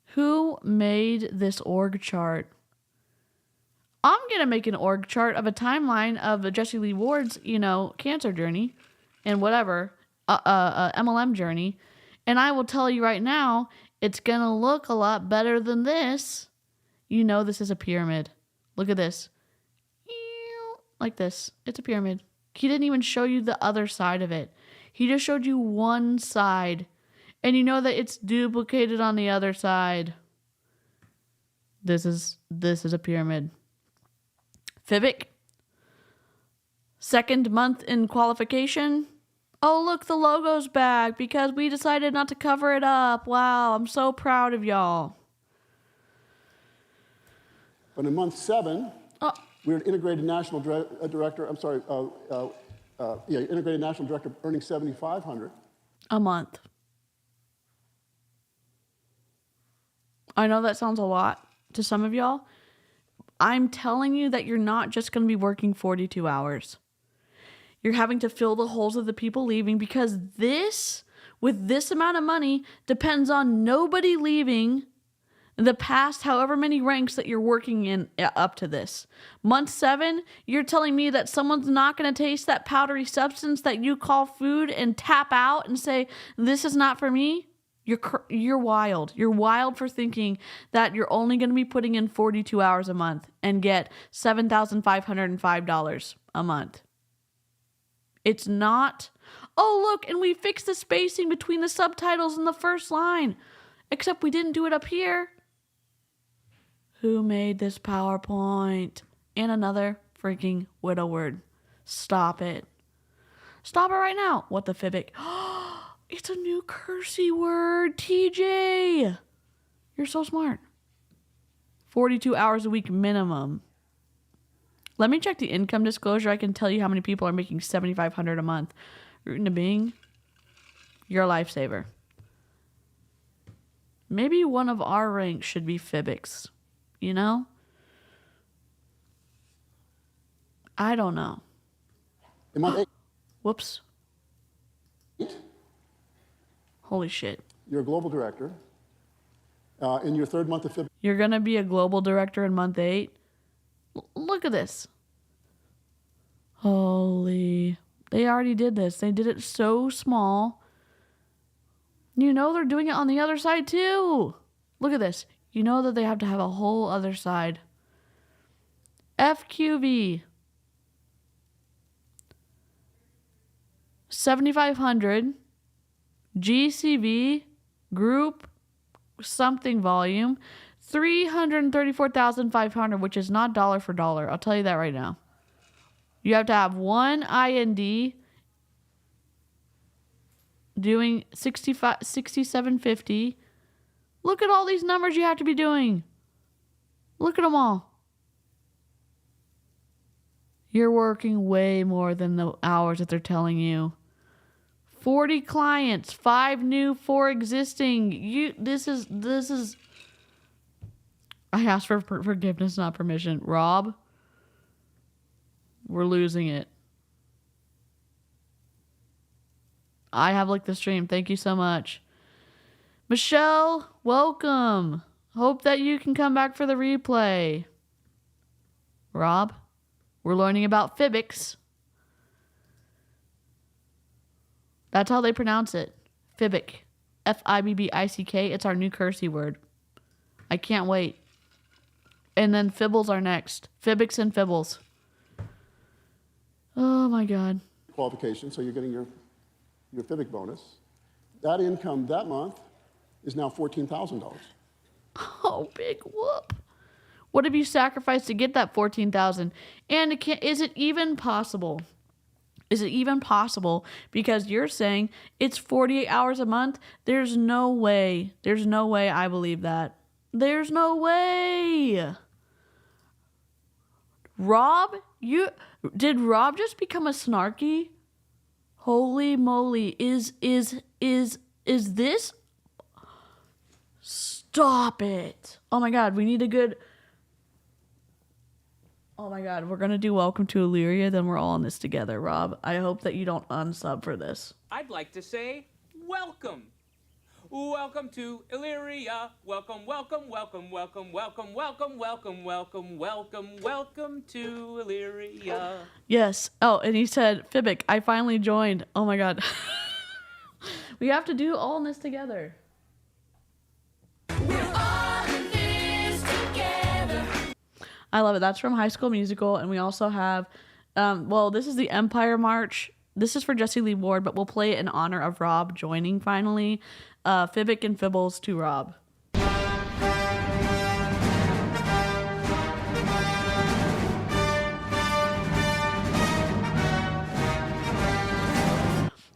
Who made this org chart? I'm going to make an org chart of a timeline of Jesse Lee Ward's, cancer journey and whatever, MLM journey. And I will tell you right now, it's going to look a lot better than this. This is a pyramid. Look at this. Like this. It's a pyramid. He didn't even show you the other side of it. He just showed you one side. And you know that it's duplicated on the other side. This is a pyramid. 𝐓𝐇𝐎𝐒𝐃. Second month in qualification. Oh, look, the logo's back because we decided not to cover it up. Wow, I'm so proud of y'all. But in month 7, we're an integrated national director. I'm sorry, integrated national director earning $7,500 a month. I know that sounds a lot to some of y'all. I'm telling you that you're not just going to be working 42 hours. You're having to fill the holes of the people leaving because with this amount of money, depends on nobody leaving the past however many ranks that you're working in up to this. Month 7, you're telling me that someone's not going to taste that powdery substance that you call food and tap out and say, this is not for me? You're wild. You're wild for thinking that you're only going to be putting in 42 hours a month and get $7,505 a month. It's not, oh, look, and we fixed the spacing between the subtitles in the first line. Except we didn't do it up here. Who made this PowerPoint? And another freaking widow word. Stop it. Stop it right now. What the 𝐓𝐶? It's a new cursey word. TJ. You're so smart. 42 hours a week minimum. Let me check the income disclosure. I can tell you how many people are making $7,500 a month. Rootin' to Bing, you're a lifesaver. Maybe one of our ranks should be 𝐓𝐶. I don't know. In month 8, Whoops. Holy shit. you're a global director. In your 3rd month of 𝐓𝐶, You're going to be a global director in month 8. Look at this. Holy. They already did this. They did it so small. They're doing it on the other side too. Look at this. You know that they have to have a whole other side. FQV. 7,500. GCV. Group. Something volume. 334,500, which is not dollar for dollar. I'll tell you that right now. You have to have one IND doing 6750. Look at all these numbers you have to be doing. Look at them all. You're working way more than the hours that they're telling you. 40 clients, 5 new, 4 existing. This is I asked for forgiveness, not permission. Rob, we're losing it. I have liked the stream. Thank you so much. Michelle, welcome. Hope that you can come back for the replay. Rob, we're learning about 𝐓𝐶. That's how they pronounce it. 𝐓𝐶. 𝐓𝐈𝐏𝐵ICK. It's our new cursey word. I can't wait. And then Fibbles are next. 𝐓𝐶 and Fibbles. Oh my God. qualification, so you're getting your 𝐓𝐶 bonus. That income that month is now $14,000. Oh, big whoop. What have you sacrificed to get that $14,000? And is it even possible? Is it even possible? Because you're saying it's 48 hours a month. There's no way. There's no way I believe that. There's no way. Rob, did Rob just become a snarky? Holy moly. Is this? Stop it. Oh my God, we need a good... Oh my God, we're going to do Welcome to Illyria, then we're all in this together, Rob. I hope that you don't unsub for this. I'd like to say welcome. Welcome to Illyria. Welcome, welcome, welcome, welcome, welcome, welcome, welcome, welcome, welcome, welcome to Illyria. Yes. Oh, and he said, Fibic, I finally joined. Oh my God. We have to do all in this together. We're all in this together. I love it. That's from High School Musical. And we also have, this is the Empire March. This is for Jesse Lee Ward, but we'll play it in honor of Rob joining finally. Fibic and Fibbles to Rob.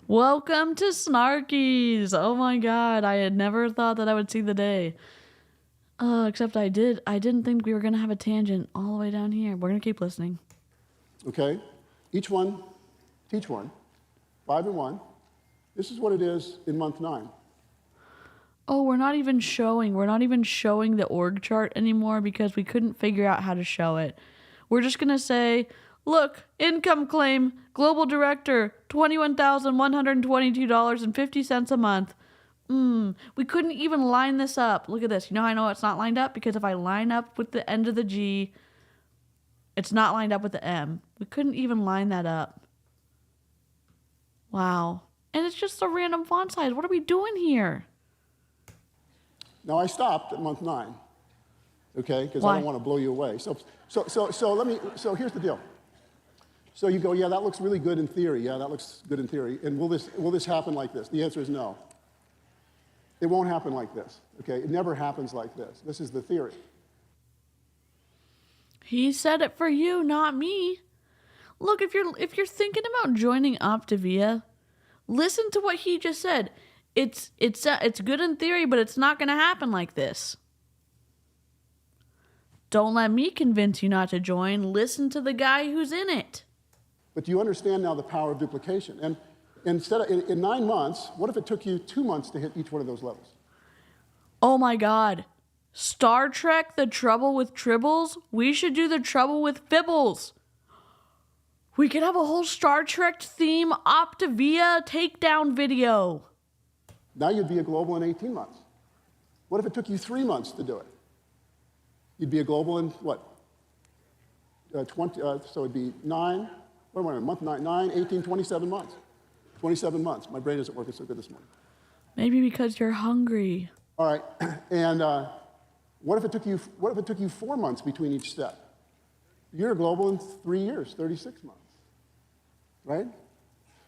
Welcome to Snarkies. Oh my God. I had never thought that I would see the day. Except I did. I didn't think we were going to have a tangent all the way down here. We're going to keep listening. Okay? Each one, teach one, 5 and 1. This is what it is in month 9. Oh, we're not even showing the org chart anymore because we couldn't figure out how to show it. We're just going to say, look, income claim, global director, $21,122.50 a month. We couldn't even line this up. Look at this. You know how I know it's not lined up? Because if I line up with the end of the G, it's not lined up with the M. We couldn't even line that up. Wow. And it's just a random font size. What are we doing here? Now, I stopped at month 9, okay, because Why? I don't want to blow you away. So here's the deal. So you go, yeah, that looks really good in theory. Yeah, that looks good in theory. And will this happen like this? The answer is no. It won't happen like this, okay? It never happens like this. This is the theory. He said it for you, not me. Look, if you're thinking about joining Optavia, listen to what he just said. It's good in theory, but it's not going to happen like this. Don't let me convince you not to join. Listen to the guy who's in it. But do you understand now the power of duplication? And instead of, in 9 months, what if it took you 2 months to hit each one of those levels? Oh my God. Star Trek, The Trouble with Tribbles? We should do The Trouble with Fibbles. We could have a whole Star Trek theme Optavia takedown video. Now you'd be a global in 18 months. What if it took you 3 months to do it? You'd be a global in what? 20, so it'd be 9, what am I, month 9, 18, 27 months. 27 months. My brain isn't working so good this morning. Maybe because you're hungry. All right, and what if it took you 4 months between each step? You're a global in 3 years, 36 months, right?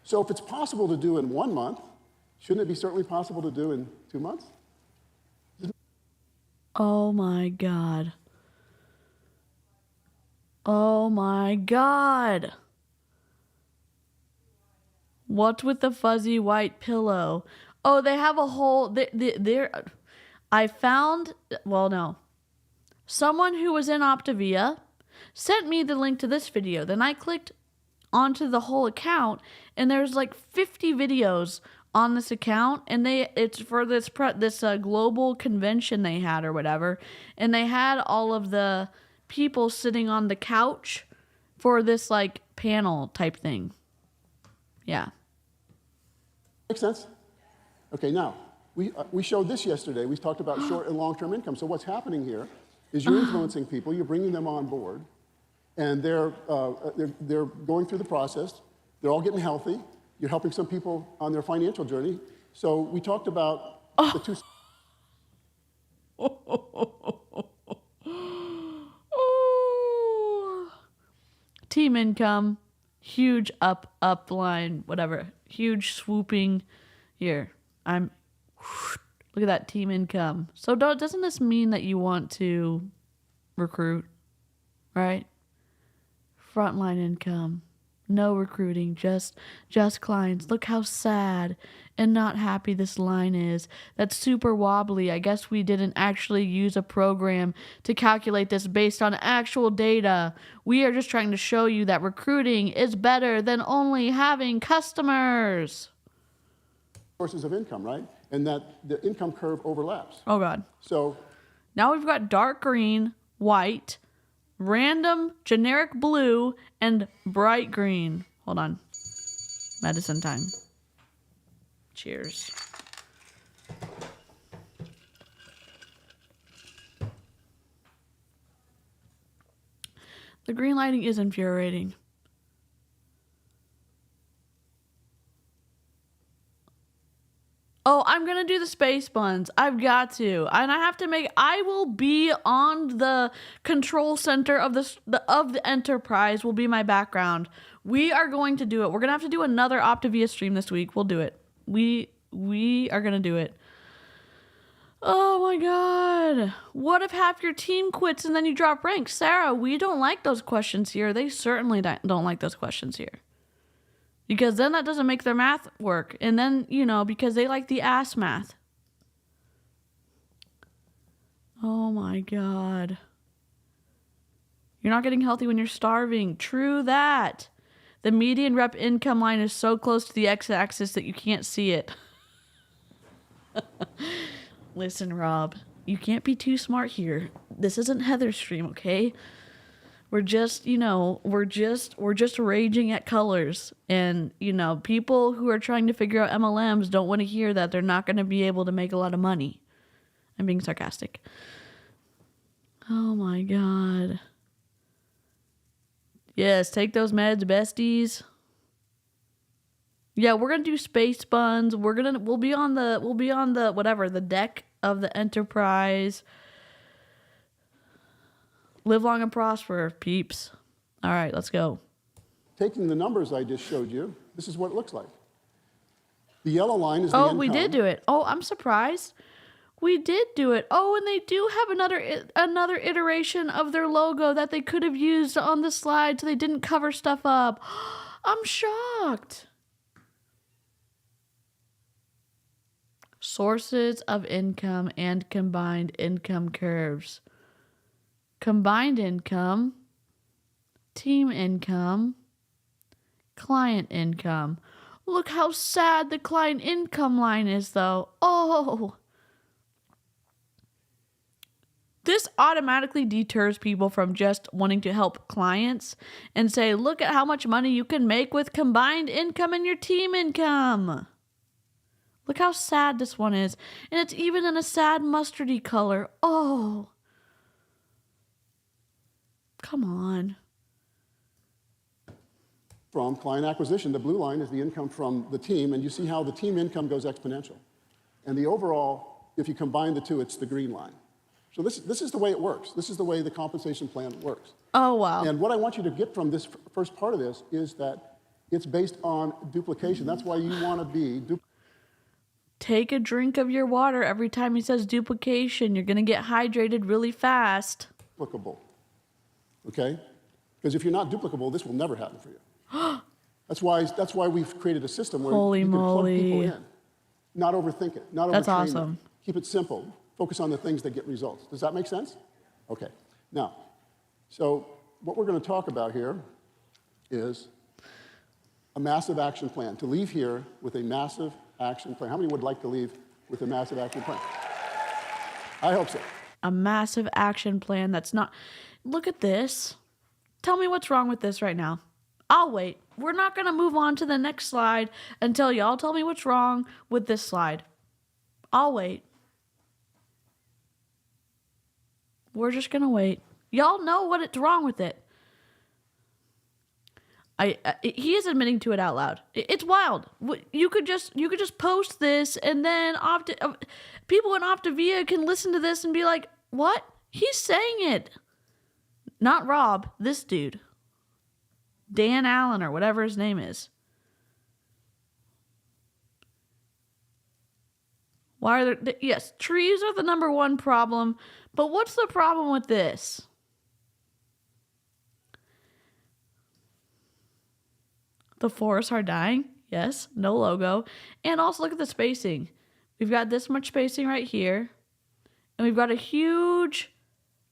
So if it's possible to do in 1 month, shouldn't it be certainly possible to do in 2 months? Oh my God. Oh my God. What's with the fuzzy white pillow? Oh, they have a whole... I found... Well, no. Someone who was in Optavia sent me the link to this video. Then I clicked onto the whole account, and there's like 50 videos on this account, and it's for this global convention they had or whatever, and they had all of the people sitting on the couch for this like panel type thing. Yeah. Makes sense? Okay, now, we showed this yesterday. We talked about short and long-term income. So what's happening here is you're influencing people, you're bringing them on board, and they're going through the process. They're all getting healthy. You're helping some people on their financial journey. So we talked about the two... Team income, huge up line, whatever, huge swooping. Here, look at that team income. So doesn't this mean that you want to recruit, right? Frontline income, no recruiting, just clients. Look how sad. and not happy this line is. That's super wobbly. I guess we didn't actually use a program to calculate this based on actual data. We are just trying to show you that recruiting is better than only having customers. Sources of income, right? And that the income curve overlaps. Oh, God. So Now we've got dark green, white, random, generic blue, and bright green. Hold on. Medicine time. Cheers. The green lighting is infuriating. Oh, I'm going to do the space buns. I've got to. And I will be on the control center of the enterprise will be my background. We are going to do it. We're going to have to do another Optavia stream this week. We'll do it. We are going to do it. Oh my God. What if half your team quits and then you drop rank? Sarah, we don't like those questions here. They certainly don't like those questions here. Because then that doesn't make their math work. And then, because they like the ass math. Oh my God. You're not getting healthy when you're starving. True that. The median rep income line is so close to the x-axis that you can't see it. Listen, Rob, you can't be too smart here. This isn't Heather's stream, okay? We're just, we're just raging at colors. And, people who are trying to figure out MLMs don't want to hear that they're not going to be able to make a lot of money. I'm being sarcastic. Oh my God. Yes, take those meds, besties. Yeah, we're gonna do space buns. We'll be on the whatever, the deck of the Enterprise. Live long and prosper, peeps. All right, let's go. taking the numbers I just showed you, this is what it looks like. The yellow line is the income. Oh, we did do it. Oh, I'm surprised. We did do it. Oh, and they do have another iteration of their logo that they could have used on the slide so they didn't cover stuff up. I'm shocked. Sources of income and combined income curves. Combined income, team income, client income. Look how sad the client income line is, though. Oh. This automatically deters people from just wanting to help clients and say, look at how much money you can make with combined income and your team income. Look how sad this one is. And it's even in a sad mustardy color. Oh. Come on. From client acquisition, the blue line is the income from the team, and you see how the team income goes exponential. And the overall, if you combine the two, it's the green line. So this is the way it works. This is the way the compensation plan works. Oh, wow. And what I want you to get from this first part of this is that it's based on duplication. That's why you want to be Take a drink of your water every time he says duplication. You're going to get hydrated really fast. duplicable. Okay? Because if you're not duplicable, this will never happen for you. That's why we've created a system where Holy you can plug people moly. in. Not overthink it. Not overtrain That's it. awesome. Keep it simple. Focus on the things that get results. Does that make sense? Okay. Now, so what we're going to talk about here is a massive action plan. To leave here with a massive action plan. How many would like to leave with a massive action plan? I hope so. A massive action plan that's not... Look at this. Tell me what's wrong with this right now. I'll wait. We're not going to move on to the next slide until y'all tell me what's wrong with this slide. I'll wait. We're just going to wait. Y'all know what's wrong with it. He is admitting to it out loud. It's wild. You could just post this, and then people in Optavia can listen to this and be like, "What? He's saying it." Not Rob. This dude, Dan Allen or whatever his name is. Why are there? Yes, trees are the number one problem. But what's the problem with this? The forests are dying? Yes, no logo. And also look at the spacing. We've got this much spacing right here. And we've got a huge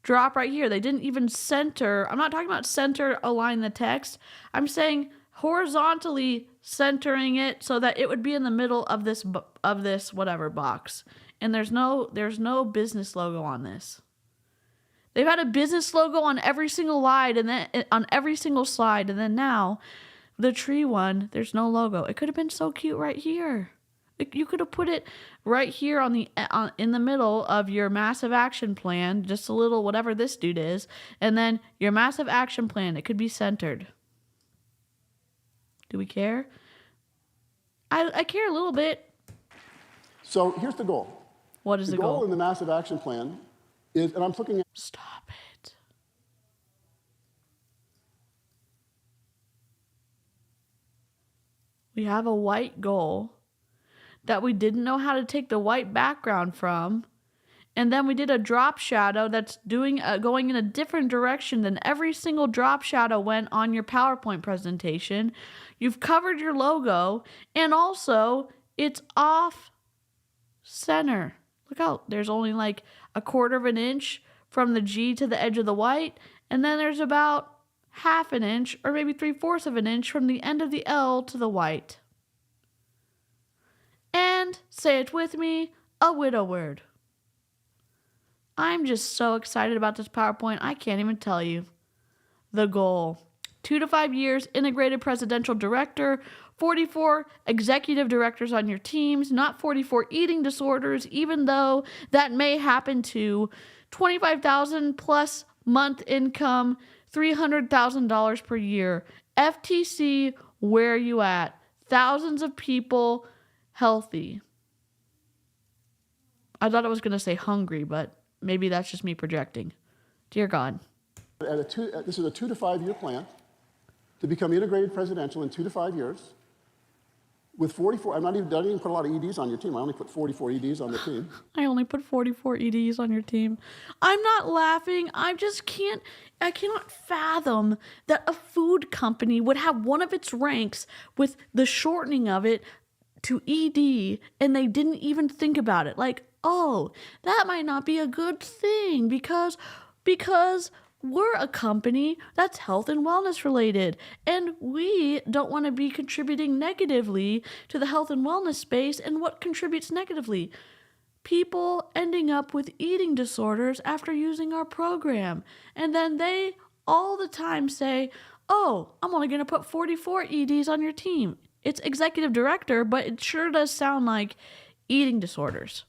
drop right here. They didn't even center. I'm not talking about center align the text. I'm saying horizontally centering it so that it would be in the middle of this whatever box. And there's no business logo on this. They've had a business logo on every single slide and then now the tree one, there's no logo. It could have been so cute right here. You could have put it right here in the middle of your massive action plan, just a little whatever this dude is, and then your massive action plan. It could be centered. Do we care? I care a little bit. So here's the goal. What is the goal? The goal in the massive action plan is, and I'm looking at. Stop it. We have a white goal that we didn't know how to take the white background from. And then we did a drop shadow that's going in a different direction than every single drop shadow went on your PowerPoint presentation. You've covered your logo, and also it's off center. Look out, there's only like a 1/4 inch from the G to the edge of the white, and then there's about 1/2 inch or maybe 3/4 inch from the end of the L to the white. And, say it with me, a widow word. I'm just so excited about this PowerPoint, I can't even tell you. The goal: 2 to 5 years, integrated presidential director, 44 executive directors on your teams, not 44 eating disorders, even though that may happen to 25,000 plus month income, $300,000 per year. FTC, where you at? Thousands of people healthy. I thought I was going to say hungry, but maybe that's just me projecting. Dear God. This is a 2 to 5 year plan to become integrated presidential in 2 to 5 years. With 44, I didn't even put a lot of EDs on your team. I only put 44 EDs on the team. I only put 44 EDs on your team. I'm not laughing. I cannot fathom that a food company would have one of its ranks with the shortening of it to ED, and they didn't even think about it. Like, oh, that might not be a good thing because we're a company that's health and wellness related, and we don't want to be contributing negatively to the health and wellness space. And what contributes negatively? People ending up with eating disorders after using our program. And then they all the time say, oh, I'm only going to put 44 EDs on your team. It's executive director, but it sure does sound like eating disorders,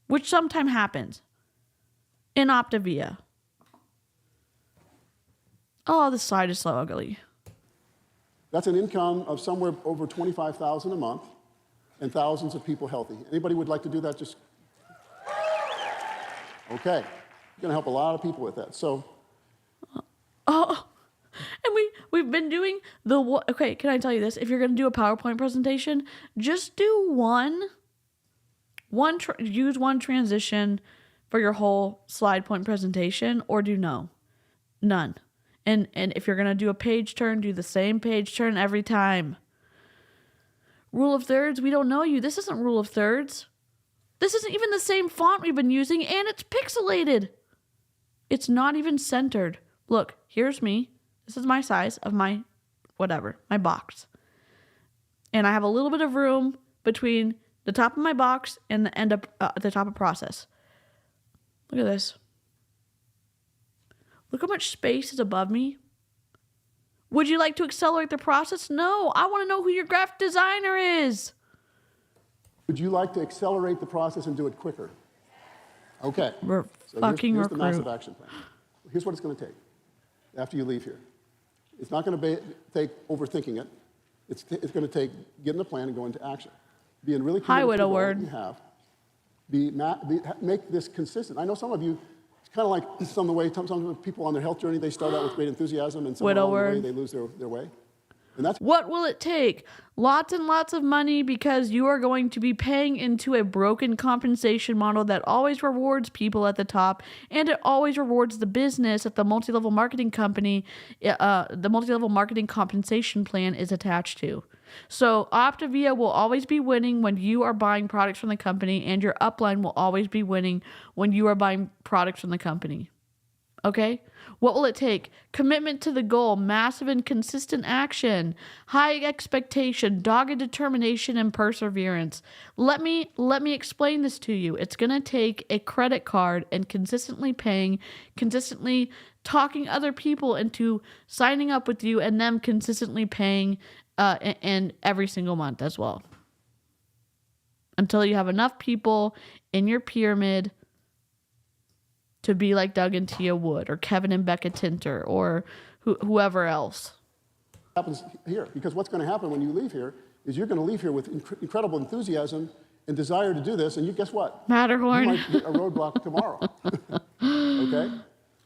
which sometimes happens in Optavia. Oh, this slide is so ugly. That's an income of somewhere over $25,000 a month and thousands of people healthy. Anybody would like to do that? Just okay. You're going to help a lot of people with that. So, and we've been doing okay, can I tell you this? If you're going to do a PowerPoint presentation, just do use one transition for your whole slide point presentation, or do none. And if you're going to do a page turn, do the same page turn every time. Rule of thirds, we don't know you. This isn't rule of thirds. This isn't even the same font we've been using, and it's pixelated. It's not even centered. Look, here's me. This is my size of my box. And I have a little bit of room between the top of my box and the end at the top of process. Look at this. Look how much space is above me. Would you like to accelerate the process? No, I want to know who your graphic designer is. would you like to accelerate the process and do it quicker? Okay. We're So fucking here's the recruit. massive action plan. Here's what it's going to take after you leave here. It's not going to take overthinking it. It's going to take getting the plan and going into action. Being really Hi, committed to the widow goal that word. you have. Make this consistent. I know some of you, it's kind of like some of the way some people on their health journey, they start out with great enthusiasm and somewhere Widow along the way word. they lose their way. And that's What will it take? Lots and lots of money, because you are going to be paying into a broken compensation model that always rewards people at the top, and it always rewards the business that the multi-level marketing company, the multi-level marketing compensation plan is attached to. So Optavia will always be winning when you are buying products from the company, and your upline will always be winning when you are buying products from the company. Okay? What will it take? Commitment to the goal, massive and consistent action, high expectation, dogged determination, and perseverance. Let me explain this to you. It's going to take a credit card and consistently paying, consistently talking other people into signing up with you, and them consistently paying and every single month as well. Until you have enough people in your pyramid to be like Doug and Tia Wood, or Kevin and Becca Tinter, or whoever else. Happens here, because what's going to happen when you leave here is you're going to leave here with incredible enthusiasm and desire to do this, and guess what? Matterhorn. You might hit a roadblock tomorrow. Okay?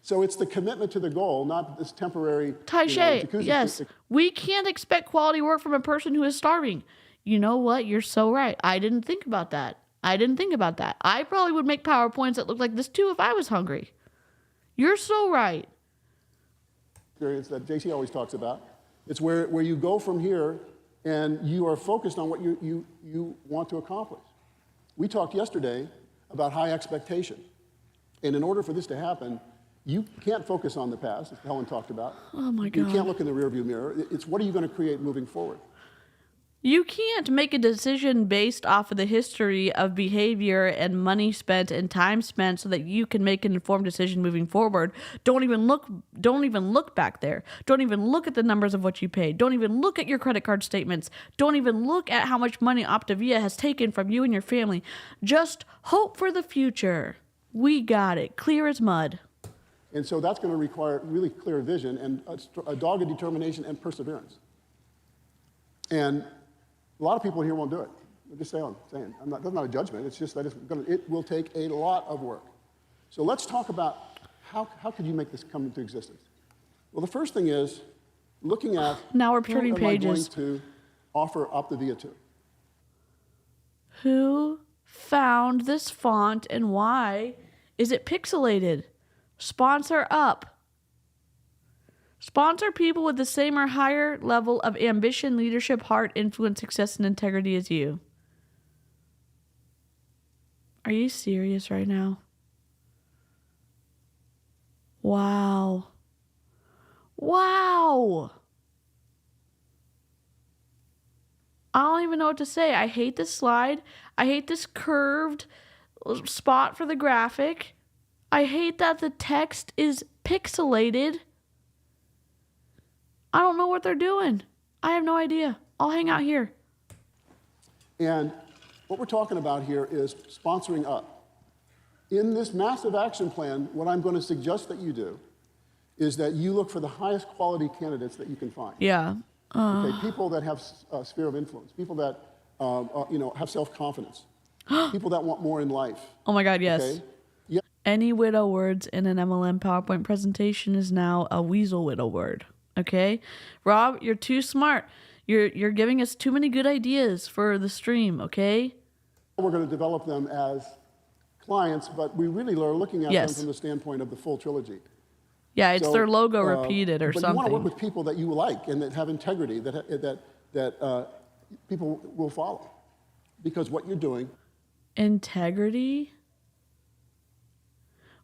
So it's the commitment to the goal, not this temporary Taishay, jacuzzi. yes. We can't expect quality work from a person who is starving. You know what? You're so right. I didn't think about that. I probably would make PowerPoints that look like this too if I was hungry. You're so right. Experience that JC always talks about. It's where you go from here and you are focused on what you want to accomplish. We talked yesterday about high expectation. And in order for this to happen, you can't focus on the past, as Helen talked about. Oh my God. You can't look in the rearview mirror. It's what are you going to create moving forward? You can't make a decision based off of the history of behavior and money spent and time spent so that you can make an informed decision moving forward. Don't even look back there. Don't even look at the numbers of what you paid. Don't even look at your credit card statements. Don't even look at how much money Optavia has taken from you and your family. Just hope for the future. We got it. Clear as mud. And so that's going to require really clear vision and a dogged determination and perseverance. And a lot of people here won't do it. I'm just saying. That's not a judgment. It's just that it will take a lot of work. So let's talk about how could you make this come into existence? Well, the first thing is looking at Now we're turning who am I pages. going to offer Optavia to? Who found this font and why is it pixelated? Sponsor up. Sponsor people with the same or higher level of ambition, leadership, heart, influence, success, and integrity as you. Are you serious right now? Wow. Wow. I don't even know what to say. I hate this slide. I hate this curved spot for the graphic. I hate that the text is pixelated. I don't know what they're doing. I have no idea. I'll hang out here. And what we're talking about here is sponsoring up. In this massive action plan, what I'm going to suggest that you do is that you look for the highest quality candidates that you can find. Yeah. Okay, people that have a sphere of influence, people that have self-confidence, people that want more in life. Oh my God, yes. Okay? Yeah. Any widow words in an MLM PowerPoint presentation is now a weasel widow word. Okay? Rob, you're too smart. You're giving us too many good ideas for the stream, okay? We're going to develop them as clients, but we really are looking at them from the standpoint of the full trilogy. Yeah, it's their logo repeated or but something. you want to work with people that you like and that have integrity, that people will follow. Because what you're doing... Integrity?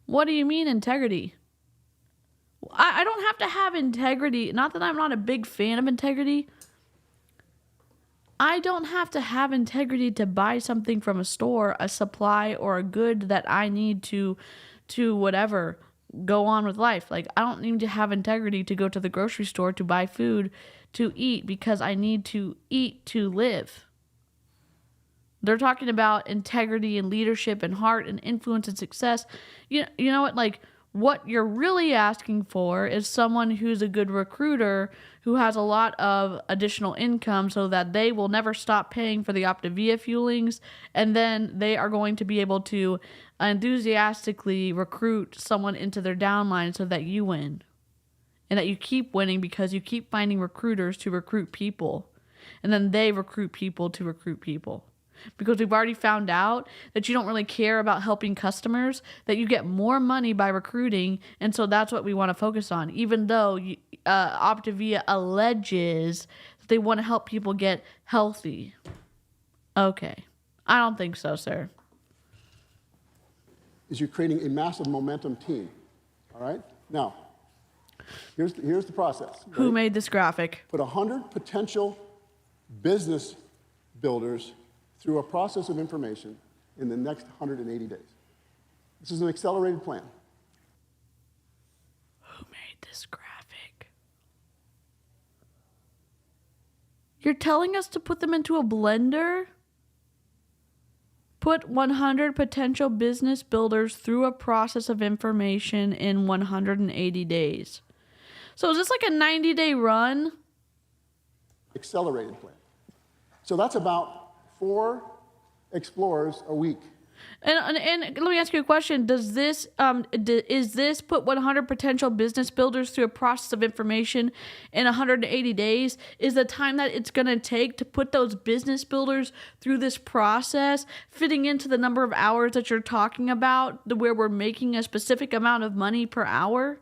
What do you mean integrity? I don't have to have integrity. Not that I'm not a big fan of integrity. I don't have to have integrity to buy something from a store, a supply, or a good that I need to whatever, go on with life. Like, I don't need to have integrity to go to the grocery store to buy food to eat because I need to eat to live. They're talking about integrity and leadership and heart and influence and success. You know what? Like, what you're really asking for is someone who's a good recruiter who has a lot of additional income so that they will never stop paying for the Optavia fuelings, and then they are going to be able to enthusiastically recruit someone into their downline so that you win. And that you keep winning because you keep finding recruiters to recruit people. And then they recruit people to recruit people. Because we've already found out that you don't really care about helping customers, that you get more money by recruiting, and so that's what we want to focus on. Even though Optavia alleges that they want to help people get healthy. Okay. I don't think so, sir. Is you're creating a massive momentum team. All right? Now, here's the process. Who Ready? made this graphic? Put 100 potential business builders through a process of information in the next 180 days. This is an accelerated plan. Who made this graphic? You're telling us to put them into a blender? Put 100 potential business builders through a process of information in 180 days. So is this like a 90-day run? Accelerated plan. So that's about 4 explorers a week. And let me ask you a question. Does this is this put 100 potential business builders through a process of information in 180 days? Is the time that it's going to take to put those business builders through this process fitting into the number of hours that you're talking about, where we're making a specific amount of money per hour?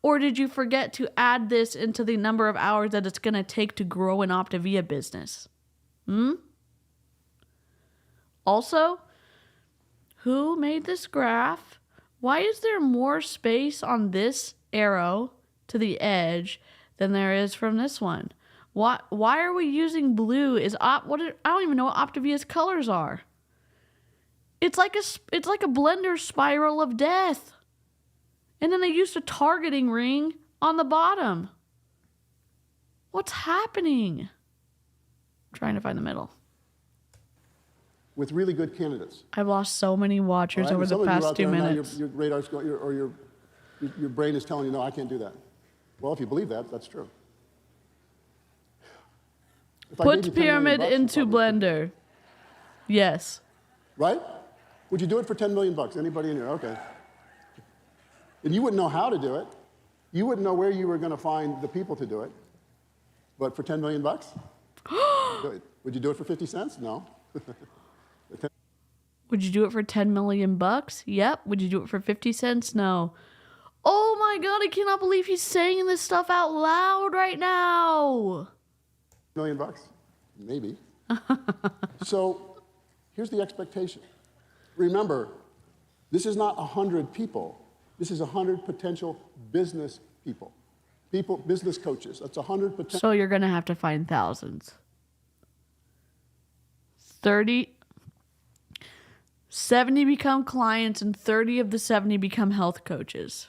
Or did you forget to add this into the number of hours that it's going to take to grow an Optavia business? Also, who made this graph? Why is there more space on this arrow to the edge than there is from this one? Why are we using blue? I don't even know what Optavia's colors are. It's like a blender spiral of death. And then they used a targeting ring on the bottom. What's happening? I'm trying to find the middle. With really good candidates. I've lost so many watchers over the past 2 minutes. Your radar's going, or your brain is telling you, no, I can't do that. Well, if you believe that, that's true. If I gave you Put $10 million pyramid bucks, into you probably blender. Yes. could. Right? Would you do it for $10 million? Anybody in here? Okay. And you wouldn't know how to do it. You wouldn't know where you were going to find the people to do it. But for $10 million? Do it. Would you do it for 50 cents? No. Would you do it for 10 million bucks? Yep. Would you do it for 50 cents? No. Oh my God, I cannot believe he's saying this stuff out loud right now. $1 million? Maybe. So here's the expectation. Remember, this is not 100 people. This is 100 potential business people. Business coaches. That's 100 potential. So you're going to have to find thousands. 70 become clients and 30 of the 70 become health coaches.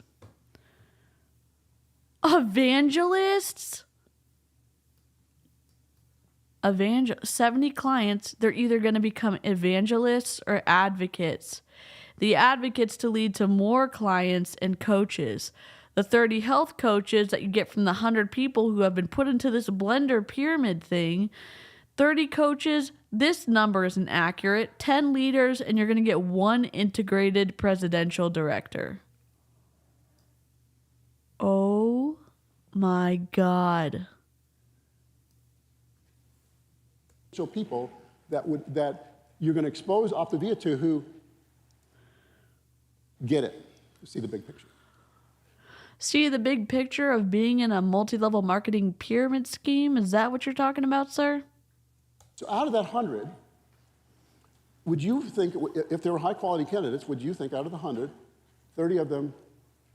Evangelists? 70 clients, they're either going to become evangelists or advocates. The advocates to lead to more clients and coaches. The 30 health coaches that you get from the 100 people who have been put into this blender pyramid thing. 30 coaches, this number isn't accurate. 10 leaders, and you're going to get 1 integrated presidential director. Oh my God. People that you're going to expose Optavia to who get it. See the big picture. See the big picture of being in a multi-level marketing pyramid scheme? Is that what you're talking about, sir? So out of that 100, would you think, if there were high-quality candidates, would you think out of the 100, 30 of them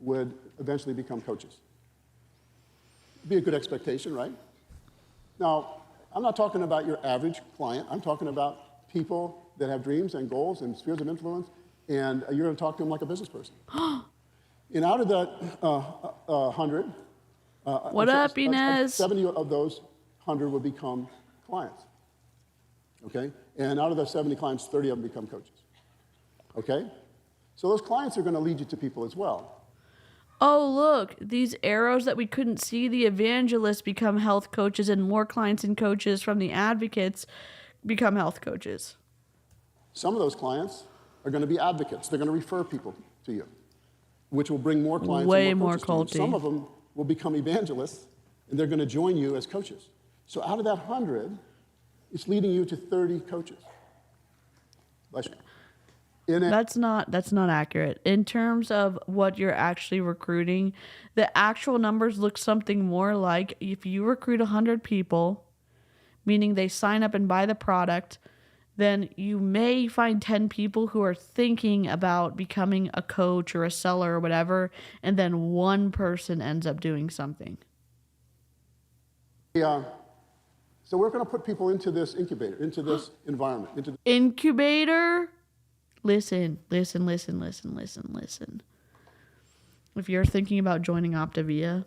would eventually become coaches? Be a good expectation, right? Now, I'm not talking about your average client. I'm talking about people that have dreams and goals and spheres of influence, and you're going to talk to them like a business person. And out of that 100, What up, Inez? 70 of those 100 will become clients. Okay? And out of those 70 clients, 30 of them become coaches. Okay? So those clients are going to lead you to people as well. Oh, look, these arrows that we couldn't see, the evangelists become health coaches, and more clients and coaches from the advocates become health coaches. Some of those clients are going to be advocates. They're going to refer people to you, which will bring more clients Way and more more coaches to you. culty. Some of them will become evangelists, and they're going to join you as coaches. So out of that 100, it's leading you to 30 coaches. Bless you. That's not accurate. In terms of what you're actually recruiting, the actual numbers look something more like if you recruit 100 people meaning they sign up and buy the product, then you may find 10 people who are thinking about becoming a coach or a seller or whatever, and then one person ends up doing something. Yeah. So we're going to put people into this incubator, into this environment. Incubator? Listen. If you're thinking about joining Optavia,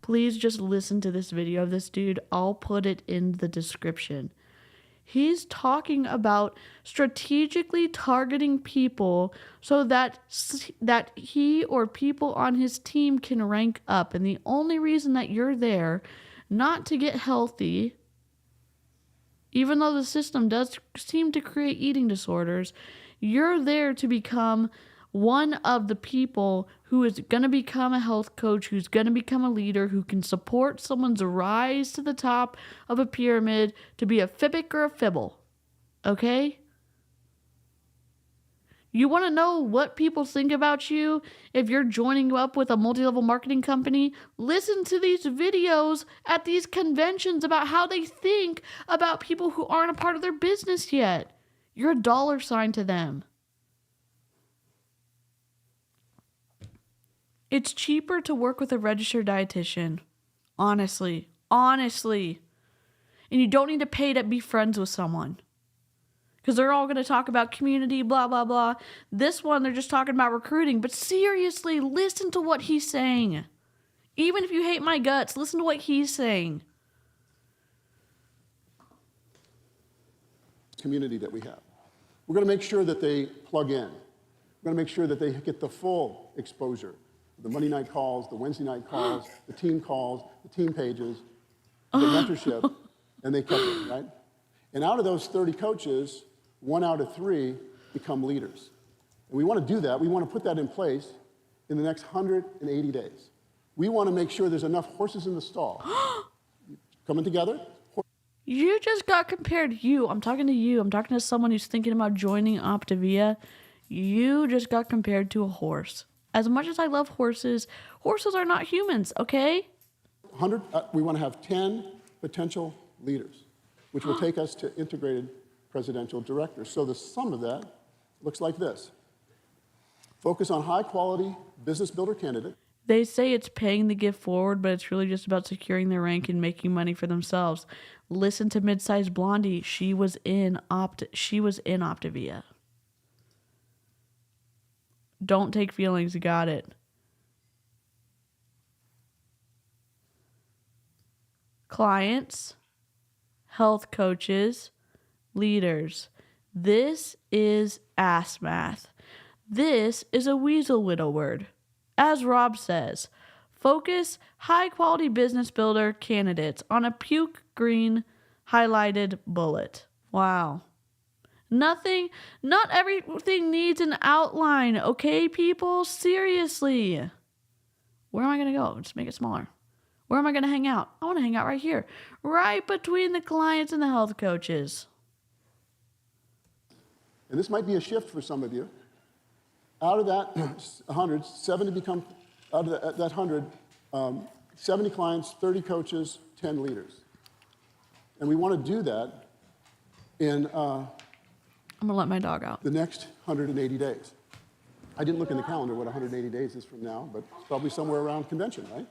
please just listen to this video of this dude. I'll put it in the description. He's talking about strategically targeting people so that he or people on his team can rank up. And the only reason that you're there, not to get healthy, even though the system does seem to create eating disorders, you're there to become one of the people who is going to become a health coach, who's going to become a leader, who can support someone's rise to the top of a pyramid to be a fibbic or a fibble. Okay? You want to know what people think about you if you're joining up with a multi-level marketing company? Listen to these videos at these conventions about how they think about people who aren't a part of their business yet. You're a dollar sign to them. It's cheaper to work with a registered dietitian. Honestly. And you don't need to pay to be friends with someone. Because they're all going to talk about community, blah, blah, blah. This one, they're just talking about recruiting. But seriously, listen to what he's saying. Even if you hate my guts, listen to what he's saying. Community that we have. We're going to make sure that they plug in. We're going to make sure that they get the full exposure. The Monday night calls, the Wednesday night calls, the team pages, the mentorship, and they catch it, right? And out of those 30 coaches, 1 out of 3 become leaders. And we want to do that. We want to put that in place in the next 180 days. We want to make sure there's enough horses in the stall. Coming together? You just got compared. I'm talking to you. I'm talking to someone who's thinking about joining Optavia. You just got compared to a horse. As much as I love horses, horses are not humans, okay? We want to have 10 potential leaders, which will take us to integrated presidential directors. So the sum of that looks like this. Focus on high-quality business builder candidate. They say it's paying the gift forward, but it's really just about securing their rank and making money for themselves. Listen to Mid-Sized Blondie. She was in Optavia. Don't take feelings, you got it. Clients, health coaches, leaders. This is ass math. This is a weasel whittle word. As Rob says, focus high-quality business builder candidates on a puke green highlighted bullet. Wow. Not everything needs an outline, okay, people? Seriously. Where am I going to go? Just make it smaller. Where am I going to hang out? I want to hang out right here. Right between the clients and the health coaches. And this might be a shift for some of you. Out of that 100, 70 become, out of that 100, 70 clients, 30 coaches, 10 leaders. And we want to do that in I'm going to let my dog out. the next 180 days. I didn't look in the calendar what 180 days is from now, but it's probably somewhere around convention, right?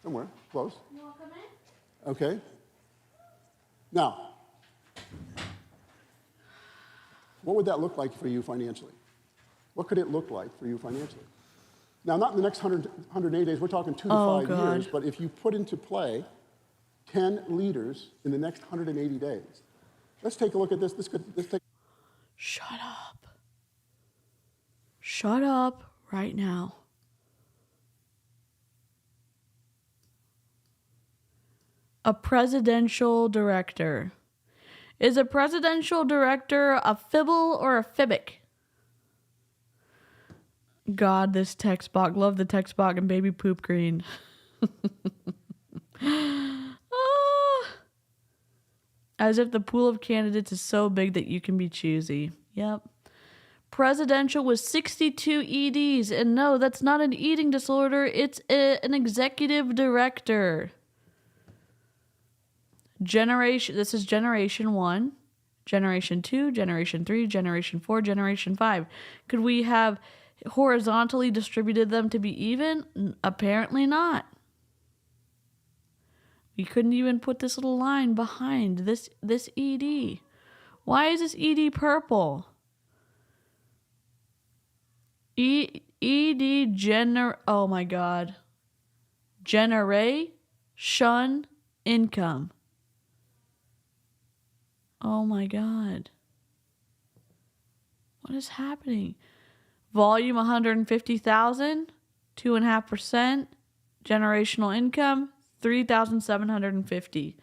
Somewhere, close. You want to come in? Okay. Now, what would that look like for you financially? What could it look like for you financially? Now, not in the next 180 days, we're talking 2 to 5 years, but if you put into play 10 leaders in the next 180 days, let's take a look at this. Shut up. Shut up right now. A presidential director. Is a presidential director a fibble or a fibbic? God, this text box. Love the text box and baby poop green. As if the pool of candidates is so big that you can be choosy. Yep. Presidential was 62 EDs. And no, that's not an eating disorder. It's an executive director. This is generation 1, generation 2, generation 3, generation 4, generation 5. Could we have horizontally distributed them to be even? Apparently not. We couldn't even put this little line behind this ED. Why is this ED purple? Oh my God. Generation income. Oh my God. What is happening? Volume 150,000, 2.5%. Generational income 3,750.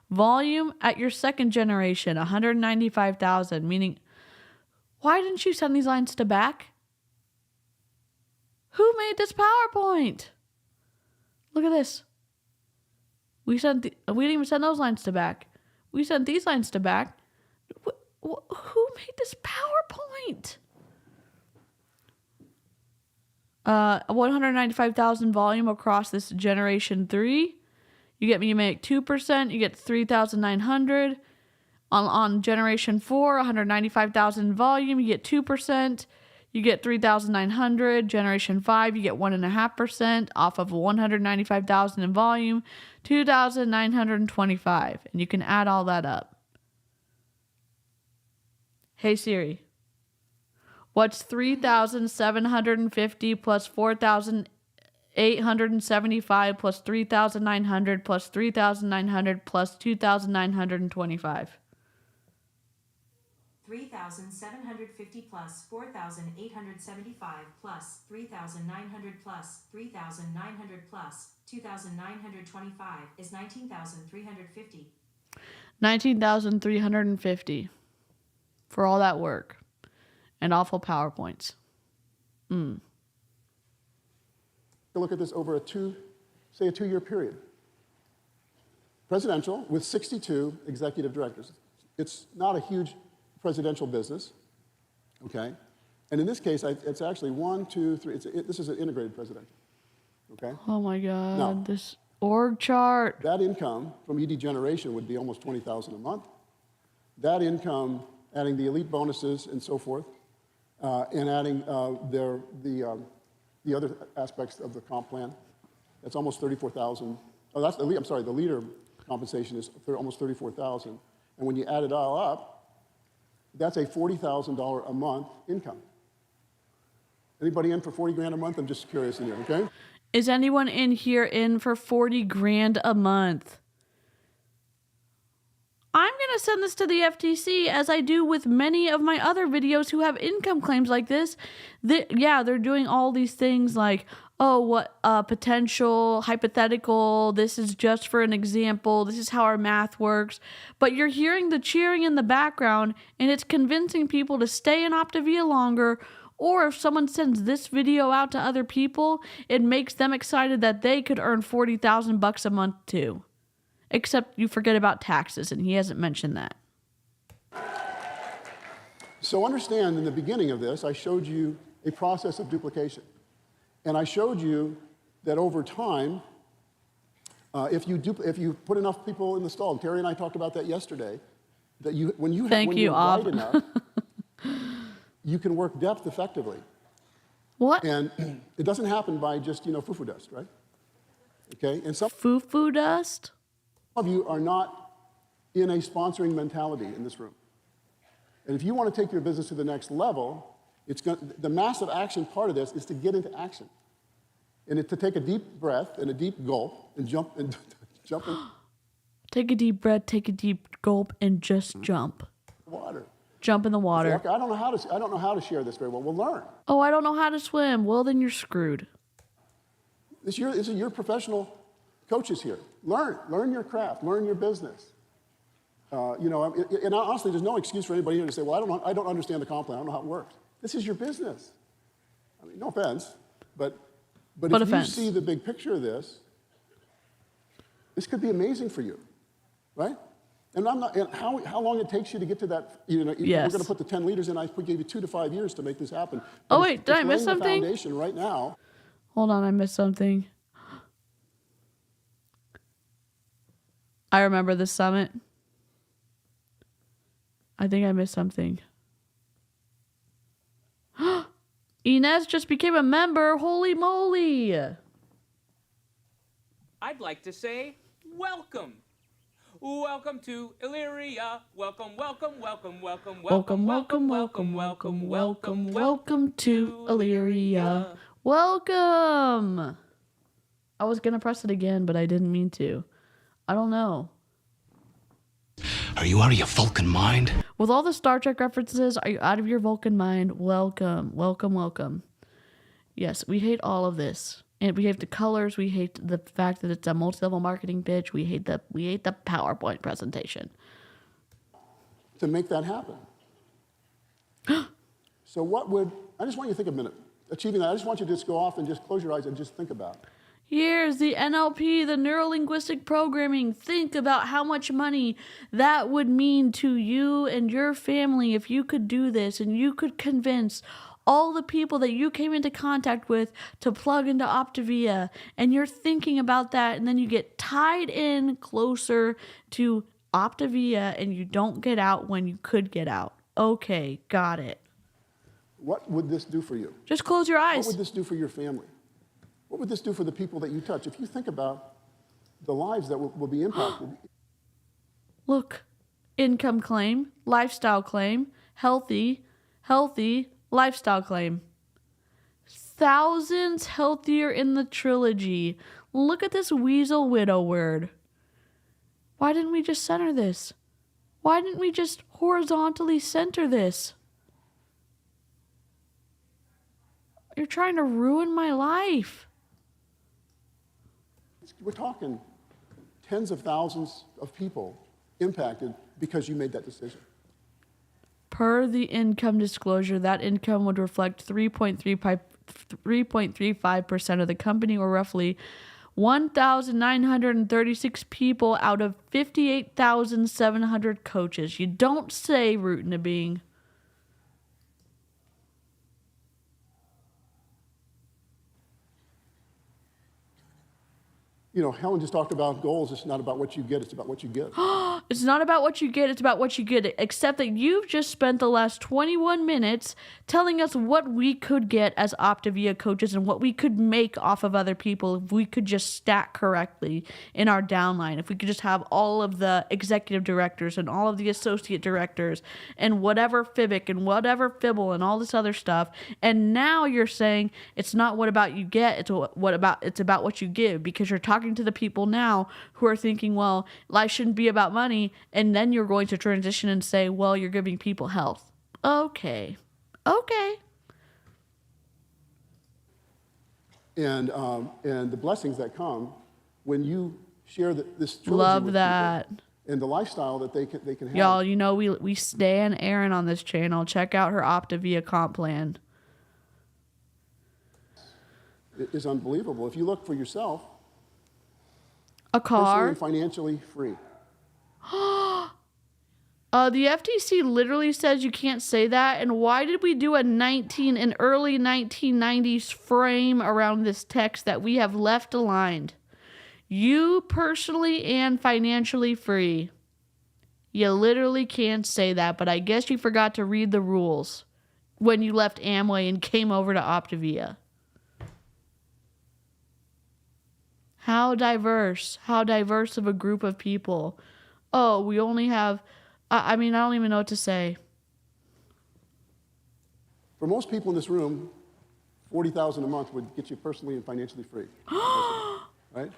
Volume at your second generation 195,000. Meaning, why didn't you send these lines to back? Who made this PowerPoint? Look at this. We didn't even send those lines to back. We sent these lines to back. Who made this PowerPoint? 195,000 volume across this generation 3. You make 2%. You get 3,900. On generation 4, 195,000 volume. You get 2%. You get 3,900. Generation 5, you get 1.5% off of 195,000 in volume, 2,925. And you can add all that up. Hey Siri, what's 3,750 plus 4,875 plus 3,900 plus 3,900 plus 2,925? 3,750 plus 4,875 plus 3,900 plus 3,900 plus 2,925 is 19,350. 19,350 for all that work and awful PowerPoints. Look at this over a 2-year period. Presidential with 62 executive directors. It's not a huge presidential business, okay? And in this case, it's actually 1, 2, 3. This is an integrated presidential, okay? Oh my God, Now, this org chart. that income from ED generation would be almost $20,000 a month. That income, adding the elite bonuses and so forth, and adding the other aspects of the comp plan, that's almost $34,000. Oh, that's the I'm sorry, the leader compensation is almost $34,000. And when you add it all up, that's a $40,000 a month income. Anybody in for 40 grand a month? I'm just curious in here, okay? Is anyone in here in for 40 grand a month? I'm going to send this to the FTC as I do with many of my other videos who have income claims like this. They're doing all these things like, oh, what potential, hypothetical, this is just for an example, this is how our math works. But you're hearing the cheering in the background and it's convincing people to stay in Optavia longer. Or if someone sends this video out to other people, it makes them excited that they could earn $40,000 a month too. Except you forget about taxes, and he hasn't mentioned that. So understand, in the beginning of this, I showed you a process of duplication. And I showed you that over time, if you put enough people in the stall, and Terry and I talked about that yesterday, that when you're wide enough, you can work depth effectively. What? And it doesn't happen by just, foo-foo dust, right? Okay? And some Foo-foo dust? of you are not in a sponsoring mentality in this room. And if you want to take your business to the next level, the massive action part of this is to get into action. And to take a deep breath and a deep gulp and jump in. Take a deep breath, take a deep gulp, and just jump. Water. Jump in the water. Okay, I don't know how to share this very well. We'll learn. Oh, I don't know how to swim. Well, then you're screwed. This is your professional coaches here. Learn your craft, learn your business. And honestly, there's no excuse for anybody here to say, well, I don't understand the comp plan. I don't know how it works. This is your business. I mean, no offense, but if you see the big picture of this could be amazing for you, right? And how long it takes you to get to that, Yes. We're going to put the 10 leaders in. I gave you 2 to 5 years to make this happen. Oh, wait, did I miss something? The foundation right now. Hold on, I missed something. I remember the summit. I think I missed something. Inez just became a member. Holy moly. I'd like to say welcome. Welcome to Illyria. Welcome, welcome, welcome, welcome, Welcome, welcome, welcome, welcome, welcome, welcome to Illyria. Welcome. I was going to press it again, but I didn't mean to. I don't know. Are you out of your Vulcan mind? With all the Star Trek references, are you out of your Vulcan mind? Welcome, welcome, welcome. Yes, we hate all of this. And we hate the colors. We hate the fact that it's a multi-level marketing pitch. We hate the PowerPoint presentation. To make that happen. So I just want you to think a minute. Achieving that, I just want you to just go off and just close your eyes and just think about it. Here's the NLP, the neuro-linguistic programming. Think about how much money that would mean to you and your family if you could do this and you could convince all the people that you came into contact with to plug into Optavia. And you're thinking about that, and then you get tied in closer to Optavia and you don't get out when you could get out. Okay, got it. What would this do for you? Just close your eyes. What would this do for your family? What would this do for the people that you touch? If you think about the lives that will be impacted. Look, income claim, lifestyle claim, healthy, lifestyle claim. Thousands healthier in the trilogy. Look at this weasel widow word. Why didn't we just center this? Why didn't we just horizontally center this? You're trying to ruin my life. We're talking tens of thousands of people impacted because you made that decision. Per the income disclosure, that income would reflect 3.35% of the company, or roughly 1,936 people out of 58,700 coaches. You don't say, root in a being. You know, Helen just talked about goals. It's not about what you get, it's about what you give. It's not about what you get, it's about what you get. Except that you've just spent the last 21 minutes telling us what we could get as Optavia coaches and what we could make off of other people if we could just stack correctly in our downline. If we could just have all of the executive directors and all of the associate directors and whatever FIBIC and whatever FIBBLE and all this other stuff. And now you're saying it's not what about you get, it's about what you give, because you're talking to the people now who are thinking, well, life shouldn't be about money, and then you're going to transition and say, well, you're giving people health. Okay. And the blessings that come when you share this trilogy Love with that. people and the lifestyle that they can have. Y'all, you know we stan Erin on this channel. Check out her Optavia comp plan. It is unbelievable. If you look for yourself, A personally car. and financially free. The FTC literally says you can't say that. And why did we do an early 1990s frame around this text that we have left aligned? You personally and financially free. You literally can't say that, but I guess you forgot to read the rules when you left Amway and came over to Optavia. How diverse of a group of people. Oh, we only have, I don't even know what to say. For most people in this room, $40,000 a month would get you personally and financially free. Right?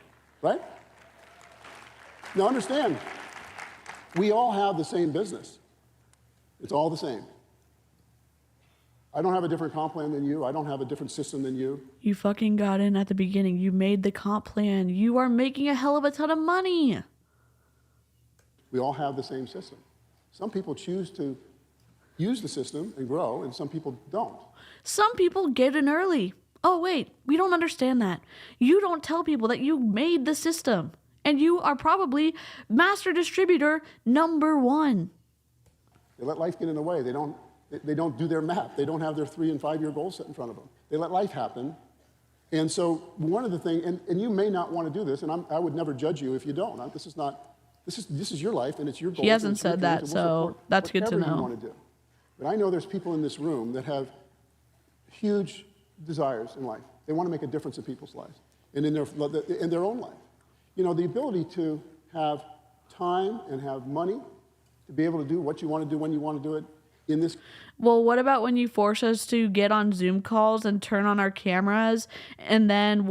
Now understand, we all have the same business. It's all the same. I don't have a different comp plan than you. I don't have a different system than you. You fucking got in at the beginning. You made the comp plan. You are making a hell of a ton of money. We all have the same system. Some people choose to use the system and grow, and some people don't. Some people get in early. Oh, wait, we don't understand that. You don't tell people that you made the system, and you are probably master distributor number 1. They let life get in the way. They don't do their math. They don't have their 3 and 5 year goals set in front of them. They let life happen. And so one of the things, and you may not want to do this, and I would never judge you if you don't. This is not This is your life, and it's your goals. He hasn't and it's your said dreams, that, and we'll so support that's good to whatever you know. want to do. But I know there's people in this room that have huge desires in life. They want to make a difference in people's lives and in their own life. You know, the ability to have time and have money to be able to do what you want to do when you want to do it in this. Well, what about when you force us to get on Zoom calls and turn on our cameras? And then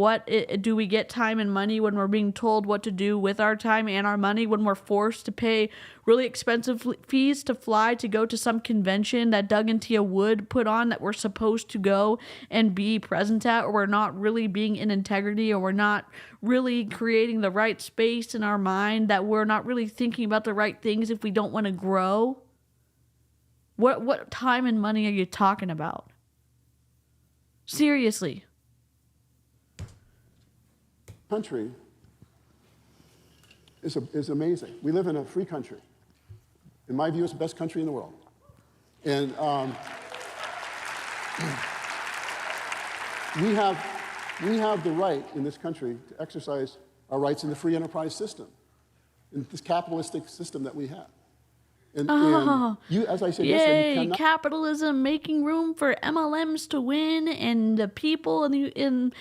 do we get time and money when we're being told what to do with our time and our money, when we're forced to pay really expensive fees to fly to go to some convention that Doug and Tia Wood put on that we're supposed to go and be present at, or we're not really being in integrity, or we're not really creating the right space in our mind, that we're not really thinking about the right things if we don't want to grow? What time and money are you talking about? Seriously. Country is amazing. We live in a free country. In my view, it's the best country in the world. And we have the right in this country to exercise our rights in the free enterprise system, in this capitalistic system that we have. And you, as I said yesterday, you Yay, cannot. capitalism making room for MLMs to win, and the people in the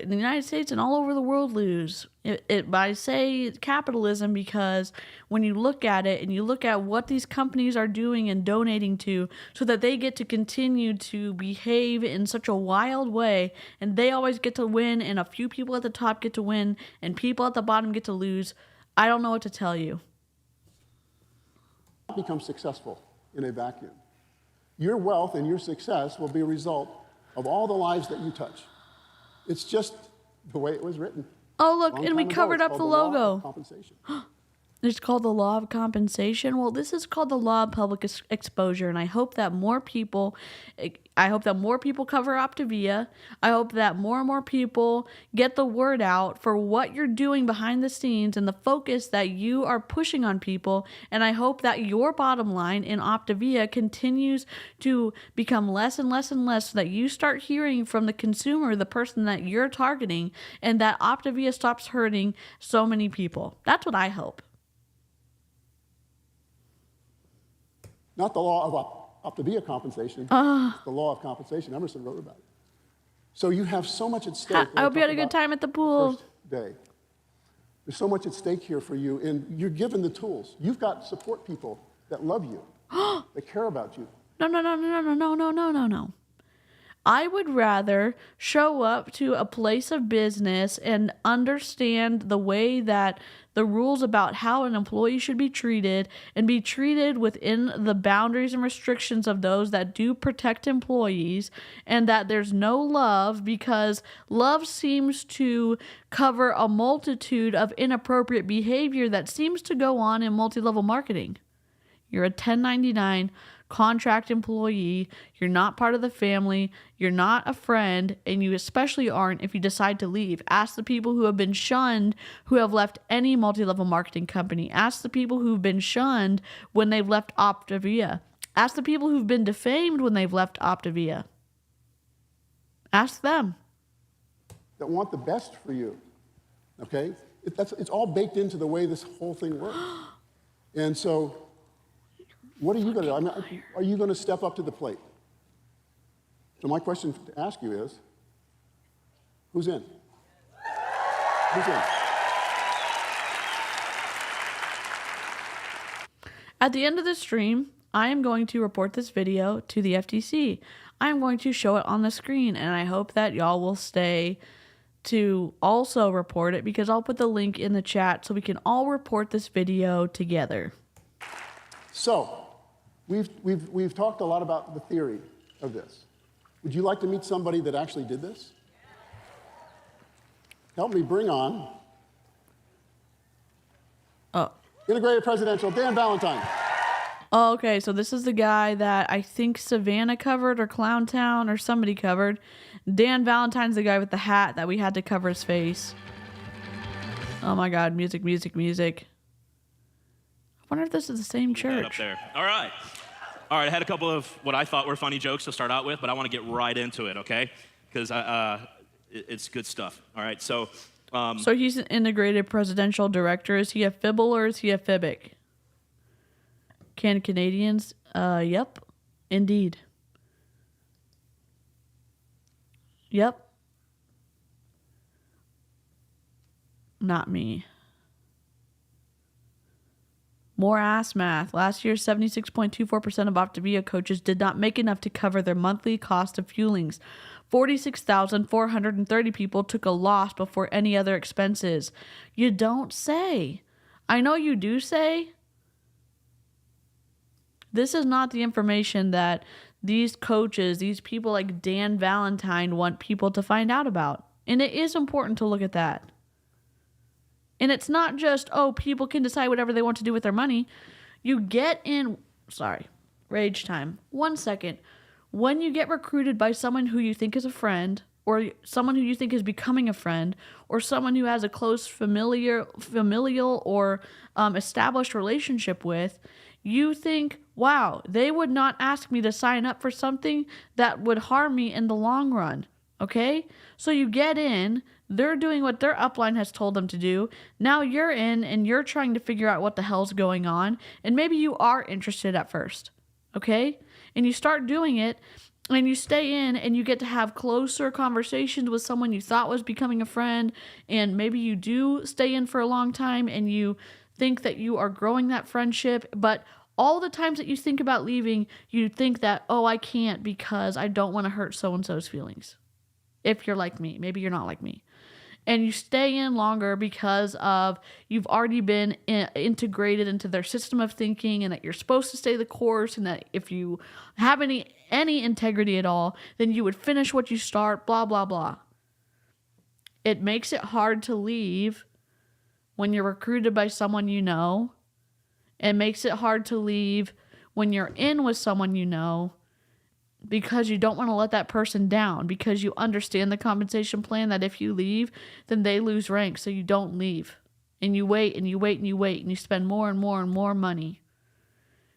United States and all over the world lose. I say capitalism because when you look at it and you look at what these companies are doing and donating to so that they get to continue to behave in such a wild way, and they always get to win, and a few people at the top get to win, and people at the bottom get to lose, I don't know what to tell you. Become successful in a vacuum. Your wealth and your success will be a result of all the lives that you touch. It's just the way it was written. Oh, look, Long and we time ago. covered It's up the called law of logo. compensation. It's called the law of compensation. Well, this is called the law of public exposure, and I hope that more people cover Optavia. I hope that more and more people get the word out for what you're doing behind the scenes and the focus that you are pushing on people. And I hope that your bottom line in Optavia continues to become less and less and less, so that you start hearing from the consumer, the person that you're targeting, and that Optavia stops hurting so many people. That's what I hope. Not the law of Optavia compensation, it's the law of compensation. Emerson wrote about it. So you have so much at stake. I hope you had a good time at the pool. First day. There's so much at stake here for you, and you're given the tools. You've got support people that love you, that care about you. No. I would rather show up to a place of business and understand the way that the rules about how an employee should be treated, and be treated within the boundaries and restrictions of those that do protect employees, and that there's no love, because love seems to cover a multitude of inappropriate behavior that seems to go on in multi-level marketing. You're a 1099 contract employee, you're not part of the family, you're not a friend, and you especially aren't if you decide to leave. Ask the people who have been shunned who have left any multi-level marketing company. Ask the people who've been shunned when they've left Optavia. Ask the people who've been defamed when they've left Optavia. Ask them. That want the best for you, okay? It's all baked into the way this whole thing works. And so, what are you going to do? I mean, are you going to step up to the plate? So my question to ask you is, who's in? Who's in? At the end of the stream, I am going to report this video to the FTC. I am going to show it on the screen, and I hope that y'all will stay to also report it, because I'll put the link in the chat so we can all report this video together. So, we've talked a lot about the theory of this. Would you like to meet somebody that actually did this? Help me bring on Integrated Presidential Dan Valentine. Oh, okay, so this is the guy that I think Savannah covered, or Clowntown, or somebody covered. Dan Valentine's the guy with the hat that we had to cover his face. Oh my God, music. I wonder if this is the same church. Up there. All right, I had a couple of what I thought were funny jokes to start out with, but I want to get right into it, okay? Because it's good stuff. All right, so So he's an integrated presidential director. Is he a fibble or is he a fibic? Can Canadians? Yep, indeed. Yep. Not me. More ass math. Last year, 76.24% of Optavia coaches did not make enough to cover their monthly cost of fuelings. 46,430 people took a loss before any other expenses. You don't say. I know you do say. This is not the information that these coaches, these people like Dan Valentine want people to find out about. And it is important to look at that. And it's not just, oh, people can decide whatever they want to do with their money. You get in, rage time. 1 second. When you get recruited by someone who you think is a friend, or someone who you think is becoming a friend, or someone who has a close familial or established relationship with, you think, wow, they would not ask me to sign up for something that would harm me in the long run. Okay? So you get in, they're doing what their upline has told them to do. Now you're in and you're trying to figure out what the hell's going on. And maybe you are interested at first. Okay? And you start doing it and you stay in and you get to have closer conversations with someone you thought was becoming a friend. And maybe you do stay in for a long time and you think that you are growing that friendship. But all the times that you think about leaving, you think that, oh, I can't because I don't want to hurt so-and-so's feelings. If you're like me. Maybe you're not like me. And you stay in longer because of you've already been integrated into their system of thinking and that you're supposed to stay the course and that if you have any integrity at all, then you would finish what you start, blah, blah, blah. It makes it hard to leave when you're recruited by someone you know. It makes it hard to leave when you're in with someone you know. Because you don't want to let that person down, because you understand the compensation plan that if you leave, then they lose rank, so you don't leave. And you wait and you wait and you wait and you spend more and more and more money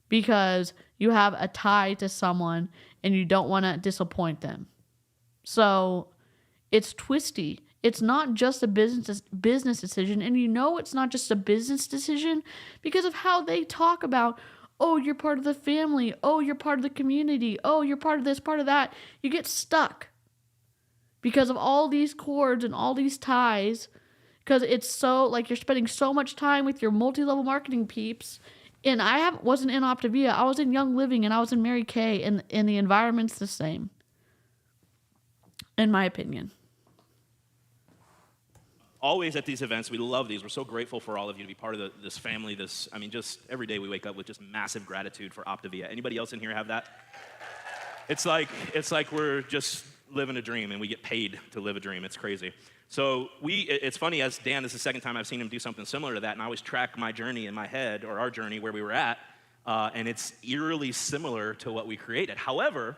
because you have a tie to someone and you don't want to disappoint them. So it's twisty. It's not just a business decision, and you know it's not just a business decision because of how they talk about, oh, you're part of the family. Oh, you're part of the community. Oh, you're part of this, part of that. You get stuck because of all these cords and all these ties because it's so, like, you're spending so much time with your multi-level marketing peeps. And wasn't in Optavia. I was in Young Living and I was in Mary Kay, and the environment's the same, in my opinion. Always at these events, we love these. We're so grateful for all of you to be part of this family. Just every day we wake up with just massive gratitude for Optavia. Anybody else in here have that? It's like we're just living a dream and we get paid to live a dream. It's crazy. So it's funny, as Dan, this is the second time I've seen him do something similar to that, and I always track my journey in my head, or our journey where we were at, and it's eerily similar to what we created. However,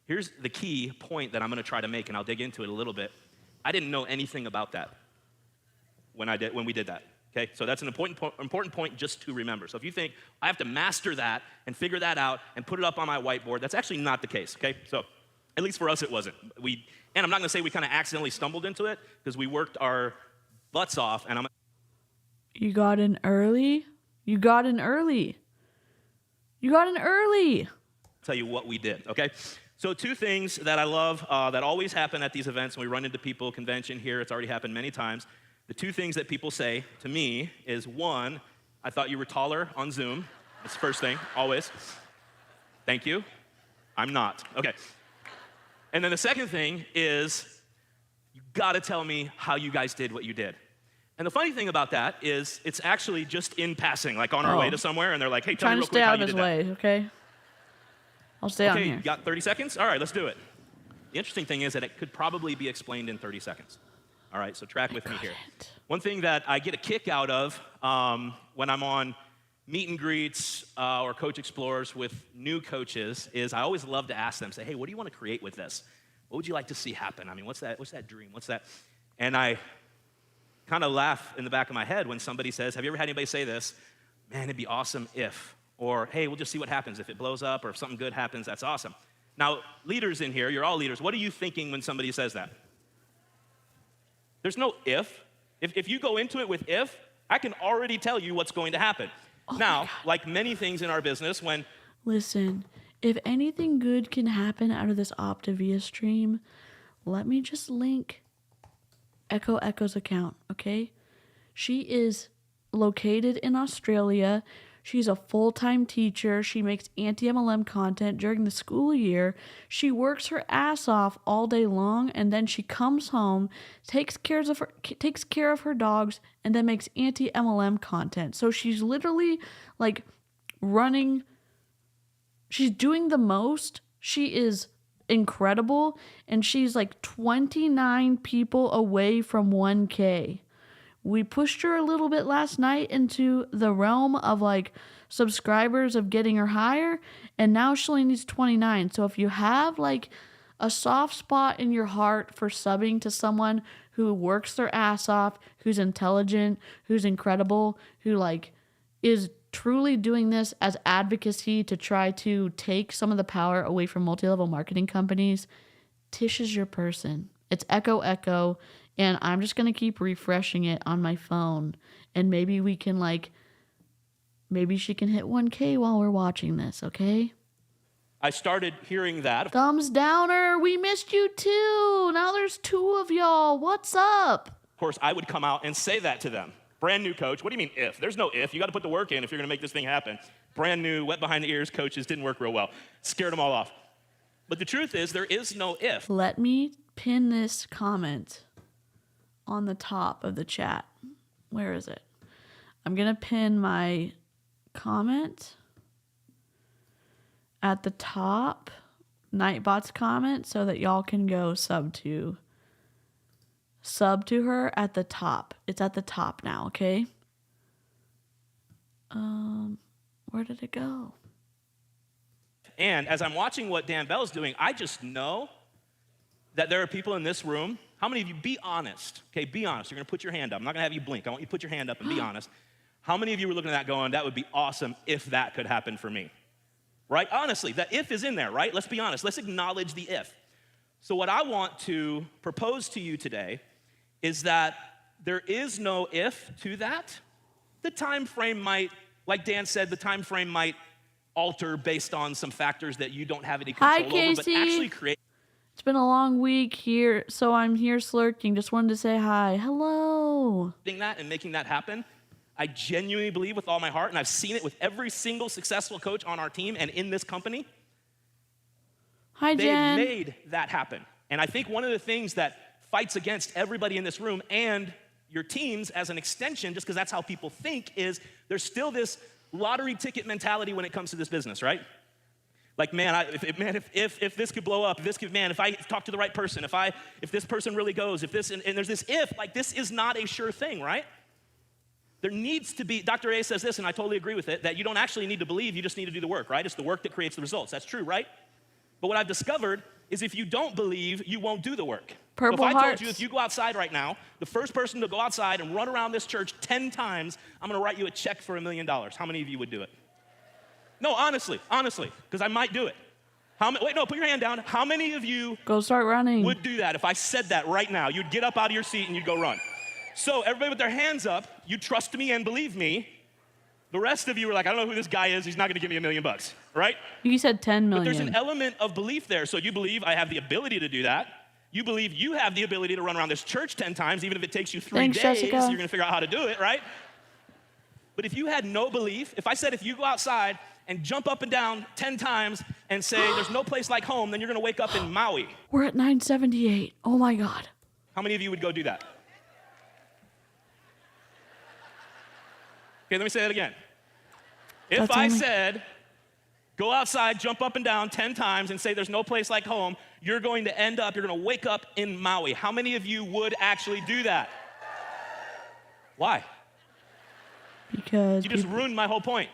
here's the key point that I'm gonna try to make, and I'll dig into it a little bit. I didn't know anything about that when we did that, okay? So that's an important point just to remember. So if you think, I have to master that and figure that out and put it up on my whiteboard, that's actually not the case, okay? So at least for us, it wasn't. And I'm not gonna say we kind of accidentally stumbled into it, because we worked our butts off, and You got in early? You got in early. You got in early. Tell you what we did, okay? So 2 things that I love that always happen at these events when we run into people, convention here, it's already happened many times. The 2 things that people say to me is, 1, I thought you were taller on Zoom. That's the first thing, always. Thank you. I'm not. Okay. And then the second thing is, you gotta tell me how you guys did what you did. And the funny thing about that is, it's actually just in passing, like on our way to somewhere, and they're like, hey, tell me real quick how you did that. Trying to stay out of his way, okay? I'll stay on here. Okay, you got 30 seconds? All right, let's do it. The interesting thing is that it could probably be explained in 30 seconds. All right, so track with me here. One thing that I get a kick out of when I'm on meet and greets or coach explorers with new coaches is I always love to ask them, say, hey, what do you want to create with this? What would you like to see happen? I mean, what's that dream? What's that? And I kind of laugh in the back of my head when somebody says, have you ever had anybody say this? Man, it'd be awesome if. Or, hey, we'll just see what happens. If it blows up or if something good happens, that's awesome. Now, leaders in here, you're all leaders. What are you thinking when somebody says that? There's no if. If you go into it with if, I can already tell you what's going to happen. Now, like many things in our business, when Listen, if anything good can happen out of this Optavia stream, let me just link 𝐔𝐒𝐄𝐒𝐓𝐅𝐔𝐋's account, okay? She is located in Australia. She's a full-time teacher. She makes anti-MLM content during the school year. She works her ass off all day long, and then she comes home, takes care of her dogs, and then makes anti-MLM content. So she's literally like running. She's doing the most. She is incredible, and she's like 29 people away from 1K. We pushed her a little bit last night into the realm of like subscribers of getting her higher, and now she only needs 29. So if you have like a soft spot in your heart for subbing to someone who works their ass off, who's intelligent, who's incredible, who like is truly doing this as advocacy to try to take some of the power away from multi-level marketing companies, Tish is your person. It's 𝐔𝐒𝐄, and I'm just going to keep refreshing it on my phone. And maybe we can maybe she can hit 1K while we're watching this, okay? I started hearing that, Thumbs downer, we missed you too. Now there's 2 of y'all. What's up? of course, I would come out and say that to them. Brand new coach. What do you mean if? There's no if. You got to put the work in if you're going to make this thing happen. Brand new, wet behind the ears coaches didn't work real well. Scared them all off. But the truth is, there is no if. Let me pin this comment on the top of the chat. Where is it? I'm going to pin my comment at the top, Nightbot's comment, so that y'all can go sub to her at the top. It's at the top now, okay? Where did it go? And as I'm watching what Dan Bell's doing, I just know that there are people in this room. How many of you, be honest, okay, be honest. You're going to put your hand up. I'm not going to have you blink. I want you to put your hand up and be honest. How many of you were looking at that going, that would be awesome if that could happen for me? Right? Honestly, that if is in there, right? Let's be honest. Let's acknowledge the if. So what I want to propose to you today is that there is no if to that. The time frame might, like Dan said, the time frame might alter based on some factors that you don't have any control over, but actually create. It's been a long week here, so I'm here slurking. Just wanted to say hi. Hello. That and making that happen, I genuinely believe with all my heart, and I've seen it with every single successful coach on our team and in this company. Hi, Jen. They made that happen. And I think one of the things that fights against everybody in this room and your teams as an extension, just because that's how people think, is there's still this lottery ticket mentality when it comes to this business, right? Like, man, if this could blow up, if I talk to the right person, if this person really goes, and there's this if, like this is not a sure thing, right? There needs to be, Dr. A says this, and I totally agree with it, that you don't actually need to believe, you just need to do the work, right? It's the work that creates the results. That's true, right? But what I've discovered is if you don't believe, you won't do the work. Purple so if I hearts. told you, if you go outside right now, the first person to go outside and run around this church 10 times, I'm going to write you a check for $1 million. How many of you would do it? No, honestly, because I might do it. Wait, no, put your hand down. How many of you Go start running. would do that if I said that right now? You'd get up out of your seat and you'd go run. So everybody with their hands up, you trust me and believe me. The rest of you are like, I don't know who this guy is. He's not going to give me $1 million, right? You said 10 million. But there's an element of belief there. So you believe I have the ability to do that. You believe you have the ability to run around this church 10 times, even if it takes you 3 Thanks, days, Jessica. you're going to figure out how to do it, right? But if you had no belief, if I said if you go outside and jump up and down 10 times and say there's no place like home, then you're going to wake up in Maui. We're at 978. Oh my God. How many of you would go do that? Okay, let me say that again. If I said, go outside, jump up and down 10 times and say there's no place like home, you're going to wake up in Maui. How many of you would actually do that? Why? Because You just ruined my whole point.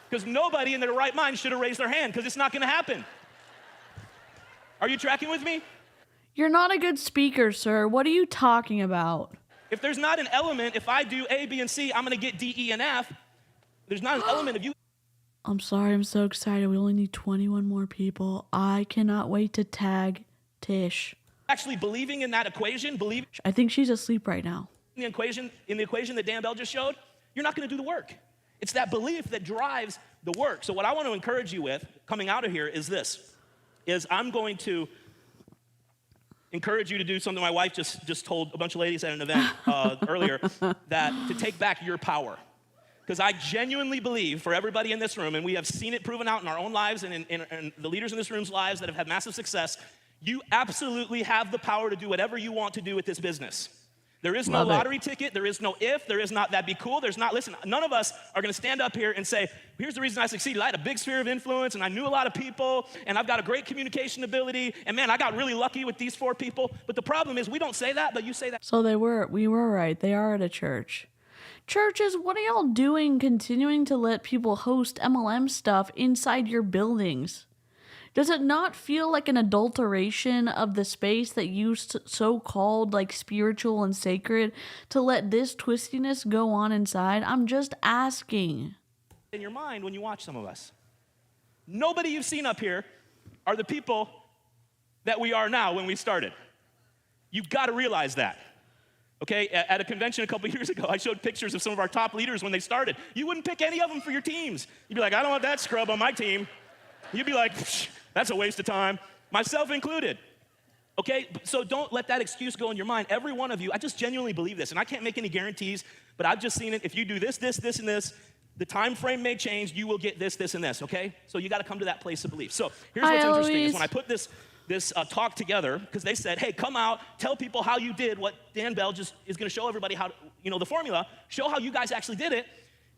Because nobody in their right mind should have raised their hand, because it's not going to happen. Are you tracking with me? you're not a good speaker, sir. What are you talking about? If there's not an element, if I do A, B, and C, I'm going to get D, E, and F. There's not an element of you. I'm sorry, I'm so excited. We only need 21 more people. I cannot wait to tag Tish. actually believing in that equation, believing I think she's asleep right now. in the equation that Dan Bell just showed, you're not going to do the work. It's that belief that drives the work. So what I want to encourage you with coming out of here is this, is I'm going to encourage you to do something my wife just told a bunch of ladies at an event earlier, that to take back your power. Because I genuinely believe for everybody in this room, and we have seen it proven out in our own lives and in the leaders in this room's lives that have had massive success, you absolutely have the power to do whatever you want to do with this business. There is no lottery ticket. There is no if. There is not that'd be cool. There's not, listen, none of us are going to stand up here and say, here's the reason I succeeded. I had a big sphere of influence, and I knew a lot of people, and I've got a great communication ability, and man, I got really lucky with these 4 people. But the problem is we don't say that, but you say that. So we were right. They are at a church. Churches, what are y'all doing continuing to let people host MLM stuff inside your buildings? Does it not feel like an adulteration of the space that you so-called like spiritual and sacred to let this twistiness go on inside? I'm just asking. In your mind when you watch some of us. Nobody you've seen up here are the people that we are now when we started. You've got to realize that. Okay, at a convention a couple years ago, I showed pictures of some of our top leaders when they started. You wouldn't pick any of them for your teams. You'd be like, I don't want that scrub on my team. You'd be like, that's a waste of time, myself included. Okay, so don't let that excuse go in your mind. Every one of you, I just genuinely believe this, and I can't make any guarantees, but I've just seen it. If you do this, this, this, and this, the time frame may change. You will get this, this, and this, okay? So you got to come to that place of belief. So here's what's interesting is when I put this talk together, because they said, hey, come out, tell people how you did what Dan Bell just is going to show everybody how, the formula, show how you guys actually did it.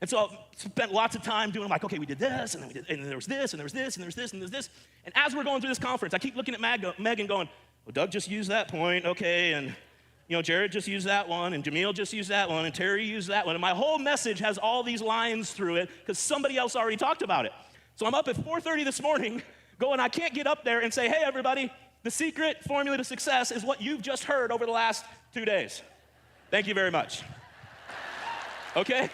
And so I spent lots of time doing like, okay, we did this, and then there was this, and there was this, and there's this, and there's this. And as we're going through this conference, I keep looking at Megan going, well, Doug just used that point, okay, and Jared just used that one, and Jameel just used that one, and Terry used that one. And my whole message has all these lines through it because somebody else already talked about it. So I'm up at 4:30 this morning going, I can't get up there and say, hey, everybody, the secret formula to success is what you've just heard over the last 2 days. Thank you very much. Okay?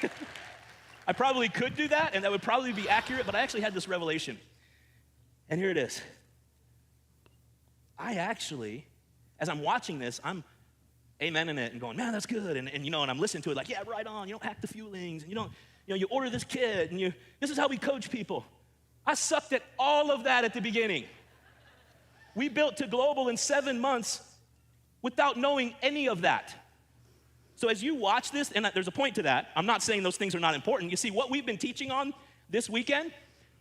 I probably could do that, and that would probably be accurate, but I actually had this revelation. And here it is. I actually, as I'm watching this, I'm amening it and going, man, that's good. And I'm listening to it like, yeah, right on. You don't hack the fuelings, and you order this kit, and this is how we coach people. I sucked at all of that at the beginning. We built to global in 7 months without knowing any of that. So as you watch this, and there's a point to that, I'm not saying those things are not important. You see, what we've been teaching on this weekend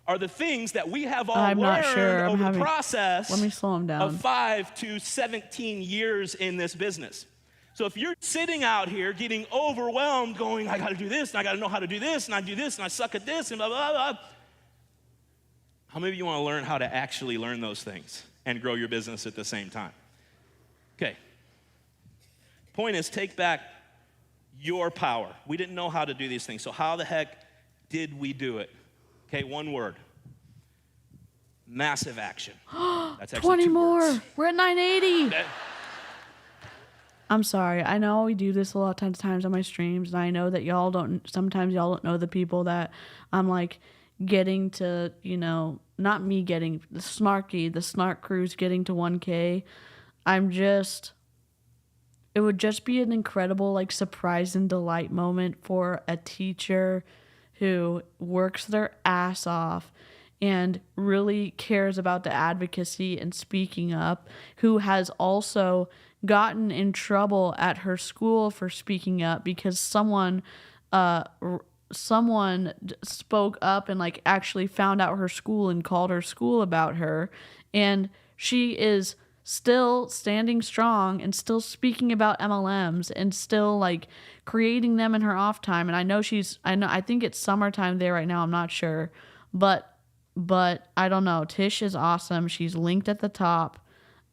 are the things that we have all learned over the process of 5 to 17 years in this business. So if you're sitting out here getting overwhelmed going, I got to do this, and I got to know how to do this, and I do this, and I suck at this, and blah, blah, blah. How many of you want to learn how to actually learn those things and grow your business at the same time? Okay. Point is, take back your power. We didn't know how to do these things, so how the heck did we do it? Okay, one word. Massive action. That's actually 20 2 more. words. We're at 980. Okay. I'm sorry. I know we do this a lot of times on my streams, and I know that sometimes y'all don't know the people that I'm like getting to, not me getting, the Snark crew's getting to 1K. It would just be an incredible like surprise and delight moment for a teacher who works their ass off and really cares about the advocacy and speaking up, who has also gotten in trouble at her school for speaking up because someone spoke up and like actually found out her school and called her school about her, and she is still standing strong and still speaking about MLMs and still like creating them in her off time. And I think it's summertime there right now. I'm not sure, but I don't know. Tish is awesome. She's linked at the top.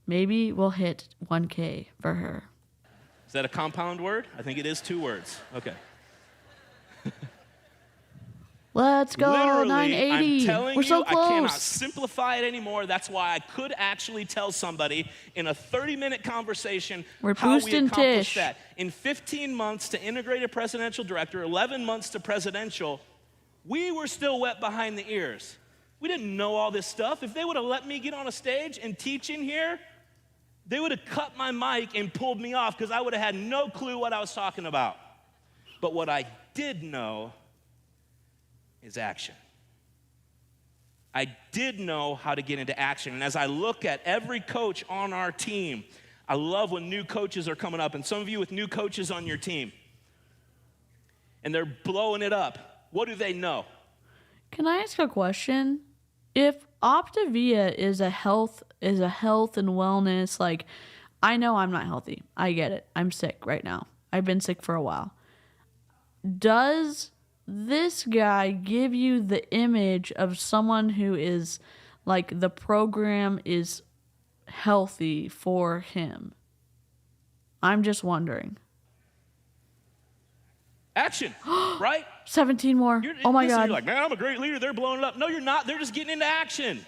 Maybe we'll hit 1K for her. Is that a compound word? I think it is 2 words. Okay. Let's go. Literally, 980. I'm telling We're so you, close. I cannot simplify it anymore. That's why I could actually tell somebody in a 30-minute conversation how we accomplished that. In 15 months to integrated presidential director, 11 months to presidential, we were still wet behind the ears. We didn't know all this stuff. If they would have let me get on a stage and teach in here, They would have cut my mic and pulled me off because I would have had no clue what I was talking about. But what I did know is action. I did know how to get into action. And as I look at every coach on our team, I love when new coaches are coming up. And some of you with new coaches on your team, and they're blowing it up. What do they know? Can I ask a question? If Optavia is a health and wellness, like, I know I'm not healthy. I get it. I'm sick right now. I've been sick for a while. Does this guy give you the image of someone who is like the program is healthy for him? I'm just wondering. Action, right? 17 more. Oh my God. You're like, man, I'm a great leader. They're blowing it up. No, you're not. They're just getting into action.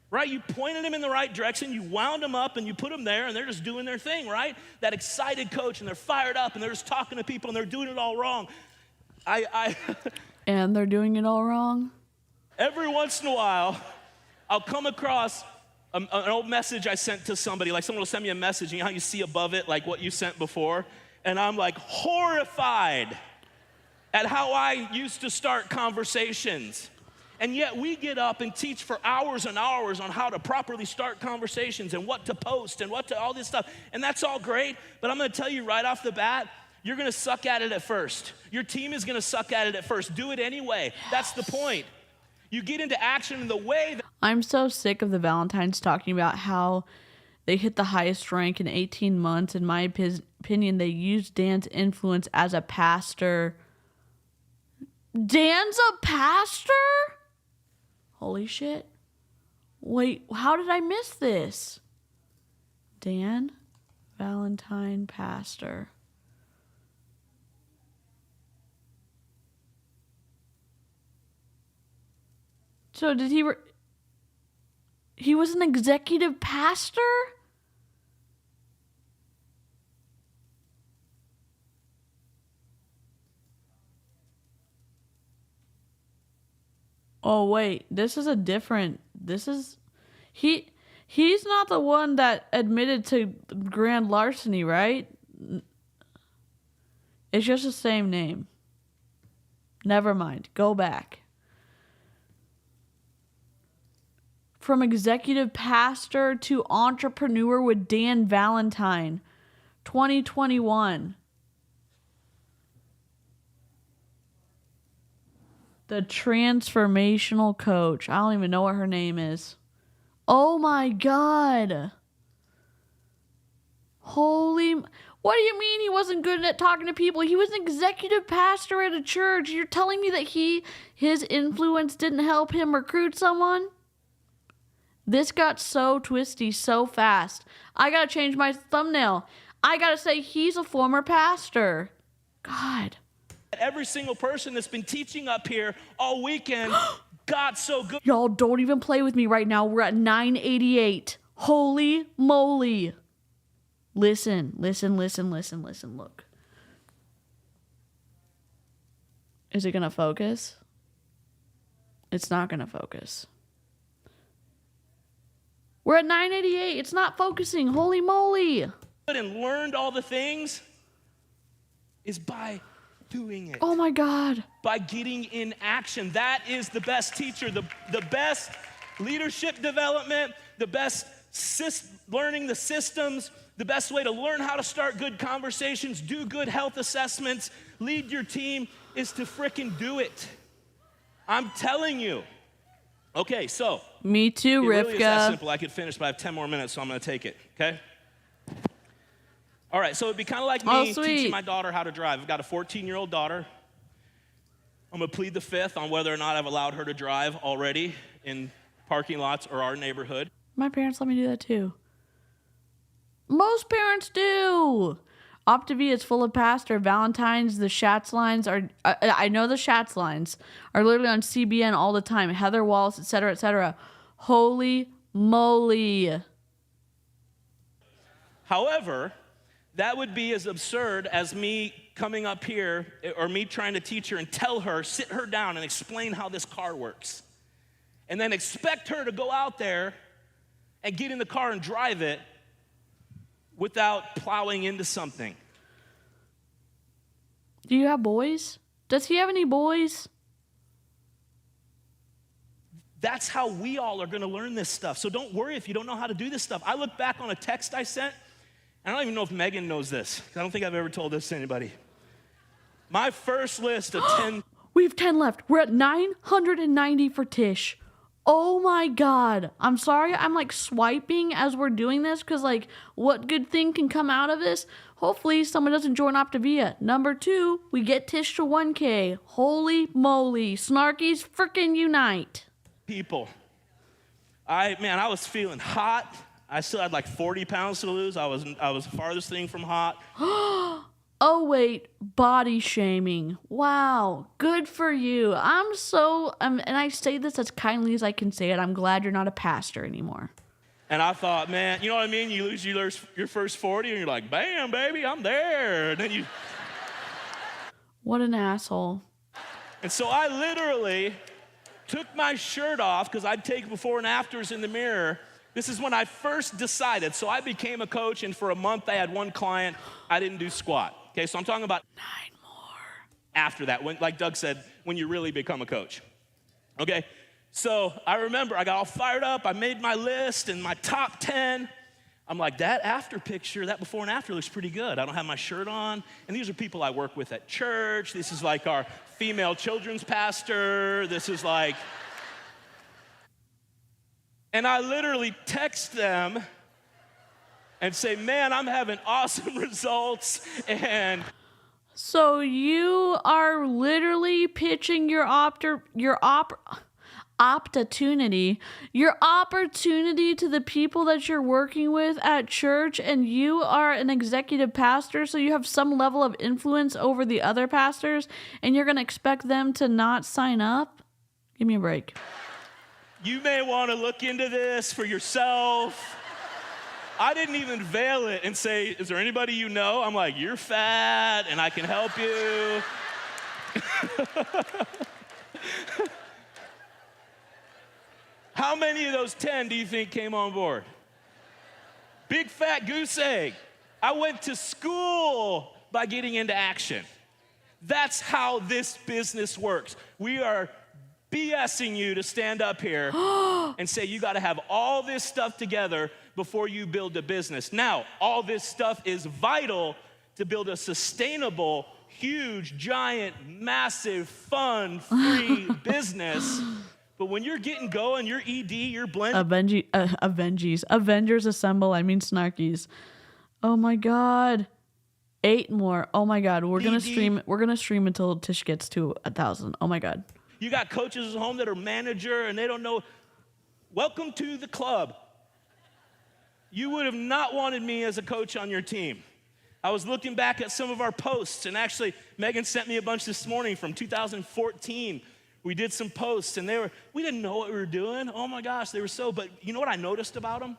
Right? You pointed them in the right direction. You wound them up and you put them there and they're just doing their thing, right? That excited coach and they're fired up and they're just talking to people and they're doing it all wrong. And they're doing it all wrong? Every once in a while, I'll come across an old message I sent to somebody. Like someone will send me a message and you know how you see above it like what you sent before? And I'm like horrified at how I used to start conversations. And yet we get up and teach for hours and hours on how to properly start conversations and what to post and all this stuff. And that's all great, but I'm gonna tell you right off the bat, you're gonna suck at it at first. Your team is gonna suck at it at first. Do it anyway. That's the point. You get into action in the way that... I'm so sick of the Valentines talking about how they hit the highest rank in 18 months. In my opinion, they used Dan's influence as a pastor. Dan's a pastor? Holy shit. Wait, how did I miss this? Dan Valentine, pastor. So did he was an executive pastor? Oh wait, he's not the one that admitted to grand larceny, right? It's just the same name. Never mind, go back. From executive pastor to entrepreneur with Dan Valentine, 2021. The transformational coach. I don't even know what her name is. Oh my God. Holy... What do you mean he wasn't good at talking to people? He was an executive pastor at a church. You're telling me that his influence didn't help him recruit someone? This got so twisty so fast. I gotta change my thumbnail. I gotta say he's a former pastor. God. Every single person that's been teaching up here all weekend got so good. Y'all don't even play with me right now. We're at 988. Holy moly. Listen. Look. Is it gonna focus? It's not gonna focus. We're at 988. It's not focusing. Holy moly. And learned all the things is by doing it. Oh my God. By getting in action. That is the best teacher, the best leadership development, the best learning the systems, the best way to learn how to start good conversations, do good health assessments, lead your team is to frickin' do it. I'm telling you. Okay, so. Me too, Rivka. It really is that simple. I could finish, but I have 10 more minutes, so I'm going to take it, okay? All right, so it'd be kind of like me teaching my daughter how to drive. I've got a 14-year-old daughter. I'm going to plead the fifth on whether or not I've allowed her to drive already in parking lots or our neighborhood. My parents let me do that too. Most parents do. Optavia is full of pastor. Valentine's, the Schatz lines are... I know the Schatz lines are literally on CBN all the time. Heather Wallace, etc., etc. Holy moly. However, that would be as absurd as me coming up here or me trying to teach her and tell her, sit her down and explain how this car works. And then expect her to go out there and get in the car and drive it without plowing into something. Do you have boys? Does he have any boys? That's how we all are going to learn this stuff. So don't worry if you don't know how to do this stuff. I look back on a text I sent, and I don't even know if Megan knows this. I don't think I've ever told this to anybody. My first list of 10... We have 10 left. We're at 990 for Tish. Oh my God. I'm sorry. I'm like swiping as we're doing this because like what good thing can come out of this? Hopefully someone doesn't join Optavia. Number 2, we get Tish to 1K. Holy moly. Snarkies freaking unite. people. I was feeling hot. I still had like 40 pounds to lose. I was farthest thing from hot. Oh wait, body shaming. Wow, good for you. And I say this as kindly as I can say it. I'm glad you're not a pastor anymore. And I thought, man, you know what I mean? You lose your first 40 and you're like, bam, baby, I'm there. And then you... What an asshole. And so I literally took my shirt off because I'd take before and afters in the mirror. This is when I first decided. So I became a coach, and for a month I had one client. I didn't do squat. Okay, so I'm talking about 9 more. After that, when, like Doug said, when you really become a coach. Okay, so I remember I got all fired up. I made my list and my top 10. I'm like, that after picture, that before and after looks pretty good. I don't have my shirt on. And these are people I work with at church. This is like our female children's pastor. This is like... And I literally text them and say, man, I'm having awesome results. And so you are literally pitching your opportunity to the people that you're working with at church, and you are an executive pastor, so you have some level of influence over the other pastors, and you're going to expect them to not sign up? Give me a break. You may want to look into this for yourself. I didn't even veil it and say, is there anybody you know? I'm like, you're fat and I can help you. How many of those 10 do you think came on board? Big fat goose egg. I went to school by getting into action. That's how this business works. We are BSing you to stand up here and say you got to have all this stuff together before you build a business. Now, all this stuff is vital to build a sustainable, huge, giant, massive, fun, free business. But when you're getting going, your ED, your blend... Avengers assemble, I mean snarkies. Oh my God. 8 more. Oh my God. We're going to stream until Tish gets to 1,000. Oh my God. You got coaches at home that are manager and they don't know. Welcome to the club. You would have not wanted me as a coach on your team. I was looking back at some of our posts, and actually Megan sent me a bunch this morning from 2014. We did some posts and we didn't know what we were doing. Oh my gosh, they were but you know what I noticed about them?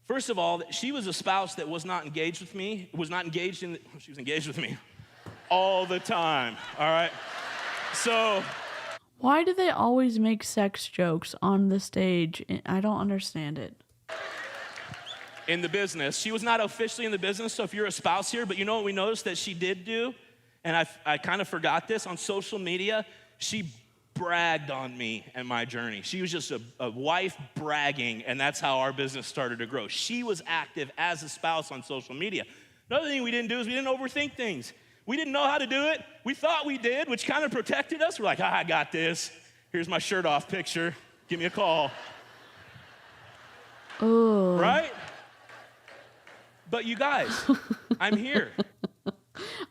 First of all, she was a spouse that was not engaged with me, she was engaged with me all the time, all right? So, why do they always make sex jokes on the stage? I don't understand it. In the business, she was not officially in the business, so if you're a spouse here, but you know what we noticed that she did do? And I kind of forgot this on social media. She bragged on me and my journey. She was just a wife bragging, and that's how our business started to grow. She was active as a spouse on social media. Another thing we didn't do is we didn't overthink things. We didn't know how to do it. We thought we did, which kind of protected us. We're like, I got this. Here's my shirt off picture. Give me a call. Oh. Right? But you guys, I'm here.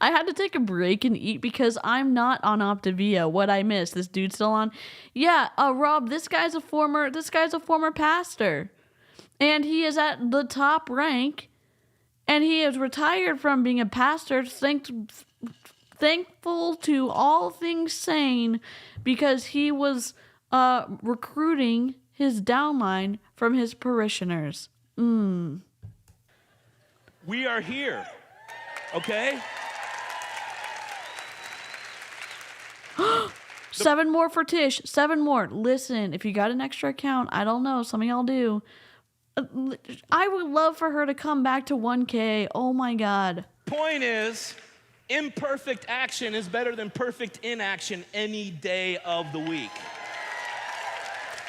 I had to take a break and eat because I'm not on Optavia. What I missed? This dude's still on? Yeah, Rob, this guy's a former pastor. And he is at the top rank. And he is retired from being a pastor, thankful to all things sane, because he was recruiting his downline from his parishioners. We are here, okay? 7 more for Tish. 7 more. Listen, if you got an extra account, I don't know, some of y'all do. I would love for her to come back to 1K. Oh my God. Point is, imperfect action is better than perfect inaction any day of the week.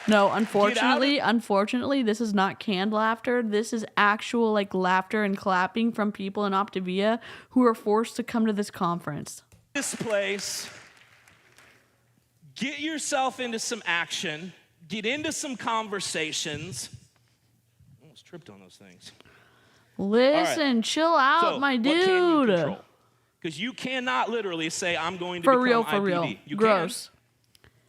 No, unfortunately, this is not canned laughter. This is actual like laughter and clapping from people in Optavia who are forced to come to this conference. This place, get yourself into some action, get into some conversations. I almost tripped on those things. Listen, right. chill out, So, my what can you dude. control? Because you cannot literally say, I'm going to For become real, IPD. for real. You Gross.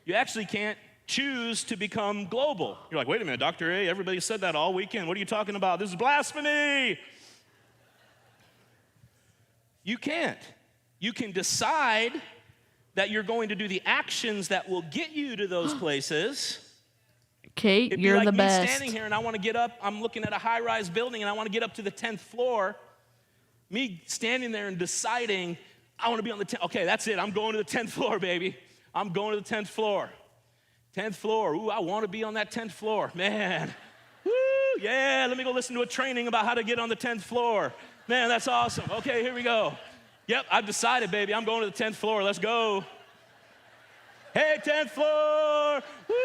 You actually can't choose to become global. You're like, wait a minute, Dr. A, everybody said that all weekend. What are you talking about? This is blasphemy. You can't. You can decide that you're going to do the actions that will get you to those places. Kate, It'd be you're like the me best. standing here and I want to get up. I'm looking at a high-rise building and I want to get up to the 10th floor. Me standing there and deciding I want to be on the 10th. Okay, that's it. I'm going to the 10th floor, baby. I'm going to the 10th floor. 10th floor. Ooh, I want to be on that 10th floor. Man. Woo, yeah, let me go listen to a training about how to get on the 10th floor. Man, that's awesome. Okay, here we go. Yep, I've decided, baby. I'm going to the 10th floor. Let's go. Hey, 10th floor. Woo.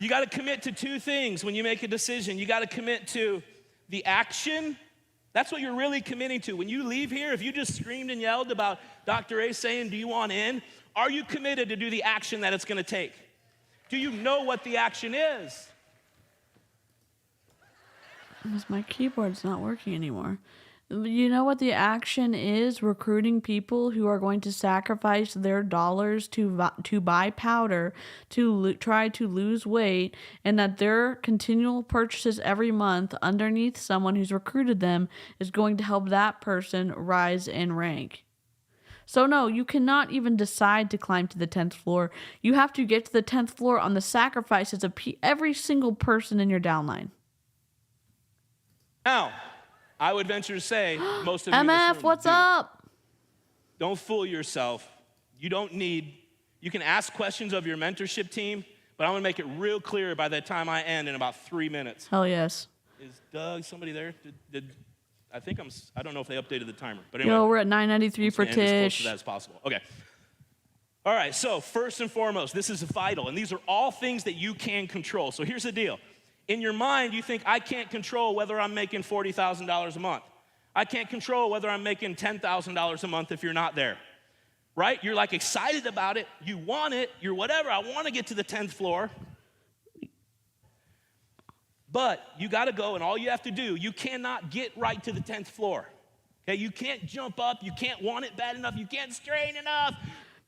You got to commit to two things when you make a decision. You got to commit to the action. That's what you're really committing to. When you leave here, if you just screamed and yelled about Dr. A saying, do you want in? Are you committed to do the action that it's going to take? Do you know what the action is? My keyboard's not working anymore. You know what the action is? Recruiting people who are going to sacrifice their dollars to buy powder, to try to lose weight, and that their continual purchases every month underneath someone who's recruited them is going to help that person rise in rank. So no, you cannot even decide to climb to the 10th floor. You have to get to the 10th floor on the sacrifices of every single person in your downline. Now, I would venture to say, most of you in this MF, room what's do. up? Don't fool yourself. You can ask questions of your mentorship team, but I'm gonna make it real clear by the time I end in about 3 minutes. Hell yes. Is Doug, somebody there? I don't know if they updated the timer, but anyway. Yo, we're at 993 for End as close to Tish. that as possible. Okay. All right, so first and foremost, this is vital, and these are all things that you can control. So here's the deal. In your mind, you think, I can't control whether I'm making $40,000 a month. I can't control whether I'm making $10,000 a month if you're not there, right? You're like excited about it. You want it. You're whatever. I want to get to the 10th floor. But you got to go, and all you have to do, you cannot get right to the 10th floor. Okay, you can't jump up. You can't want it bad enough. You can't strain enough.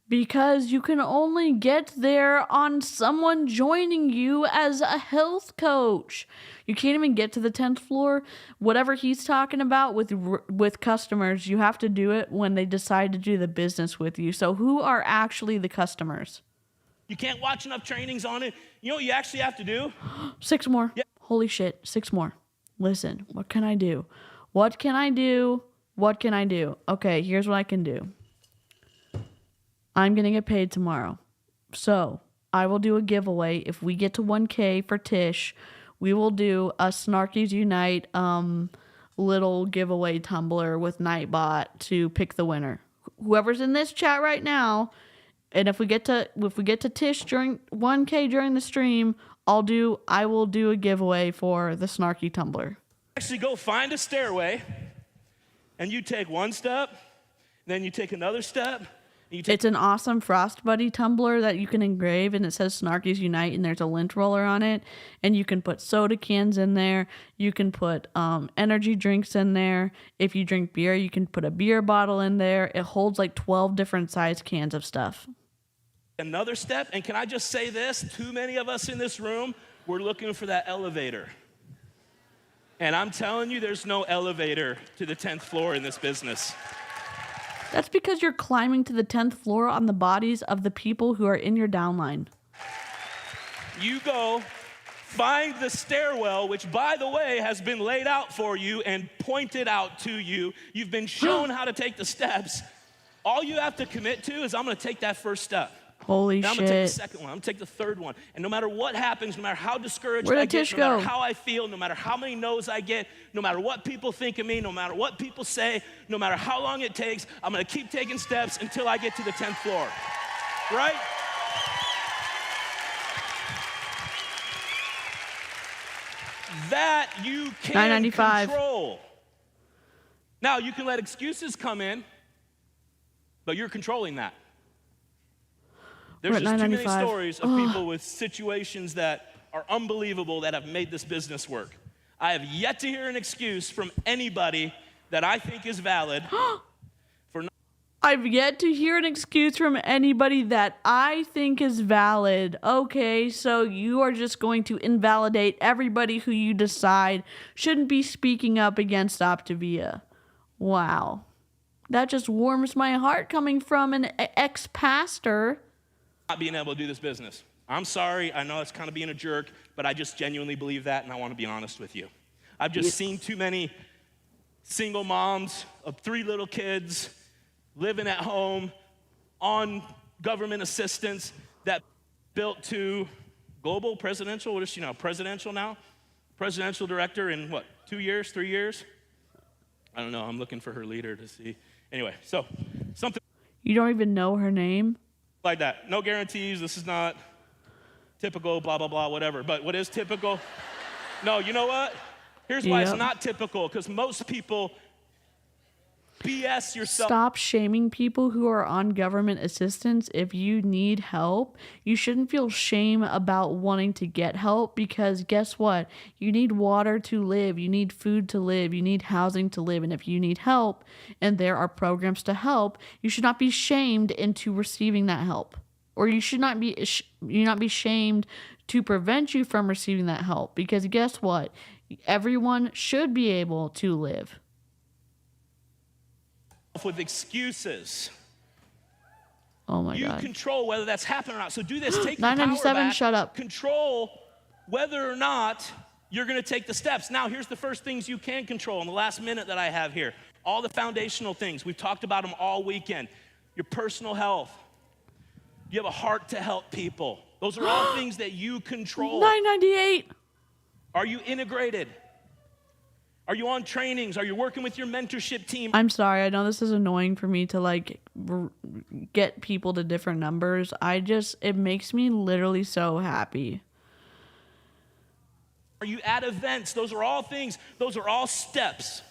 Because you can only get there on someone joining you as a health coach. You can't even get to the 10th floor. Whatever he's talking about with customers, you have to do it when they decide to do the business with you. So who are actually the customers? You can't watch enough trainings on it. You know what you actually have to do? 6 more. Yeah. Holy shit, 6 more. Listen, what can I do? What can I do? What can I do? Okay, here's what I can do. I'm going to get paid tomorrow. So I will do a giveaway. If we get to 1K for Tish, we will do a Snarkies Unite little giveaway tumbler with Nightbot to pick the winner. Whoever's in this chat right now, and if we get to Tish during 1K during the stream, I will do a giveaway for the Snarky tumbler. Actually go find a stairway, and you take one step, then you take another step. It's an awesome Frost Buddy tumbler that you can engrave, and it says Snarkies Unite, and there's a lint roller on it, and you can put soda cans in there. You can put energy drinks in there. If you drink beer, you can put a beer bottle in there. It holds like 12 different size cans of stuff. Another step, and can I just say this? Too many of us in this room, we're looking for that elevator. And I'm telling you, there's no elevator to the 10th floor in this business. That's because you're climbing to the 10th floor on the bodies of the people who are in your downline. You go find the stairwell, which, by the way, has been laid out for you and pointed out to you. You've been shown how to take the steps. All you have to commit to is I'm going to take that first step. Holy Now I'm going to take the shit. second one. I'm going to take the third one. And no matter what happens, no matter how discouraged Where I did get, Tish no matter go? how I feel, no matter how many no's I get, no matter what people think of me, no matter what people say, no matter how long it takes, I'm going to keep taking steps until I get to the 10th floor. Right? That you can $9.95. control. Now, you can let excuses come in, but you're controlling that. There's We're at just too many $9.95. stories of people with situations that are unbelievable that have made this business work. I have yet to hear an excuse from anybody that I think is valid for not I've yet to hear an excuse from anybody that I think is valid. Okay, so you are just going to invalidate everybody who you decide shouldn't be speaking up against Optavia. Wow. That just warms my heart coming from an ex-pastor. being able to do this business. I'm sorry, I know it's kind of being a jerk, but I just genuinely believe that, and I want to be honest with you. I've just seen too many single moms of 3 little kids living at home on government assistance that built to global presidential, what is she now, presidential now? Presidential director in what, 2 years, 3 years? I don't know, I'm looking for her leader to see. Anyway, so something You don't even know her name? like that. No guarantees, this is not typical, blah, blah, blah, whatever. But what is typical? No, you know what? Here's why it's Yep. not typical, because most people BS yourself. Stop shaming people who are on government assistance. If you need help, you shouldn't feel shame about wanting to get help, because guess what? You need water to live. You need food to live. You need housing to live. And if you need help and there are programs to help, you should not be shamed into receiving that help. Or you should not be shamed to prevent you from receiving that help, because guess what? Everyone should be able to live. With excuses. Oh my You God. control whether that's happening or not. So do this. Take your power $9.97, back. shut up. Control whether or not you're going to take the steps. Now, here's the first things you can control in the last minute that I have here. All the foundational things. We've talked about them all weekend. Your personal health. You have a heart to help people. Those are all things that you control. $9.98. Are you integrated? Are you on trainings? Are you working with your mentorship team? I'm sorry. I know this is annoying for me to get people to different numbers. It makes me literally so happy. Are you at events? Those are all things. Those are all steps.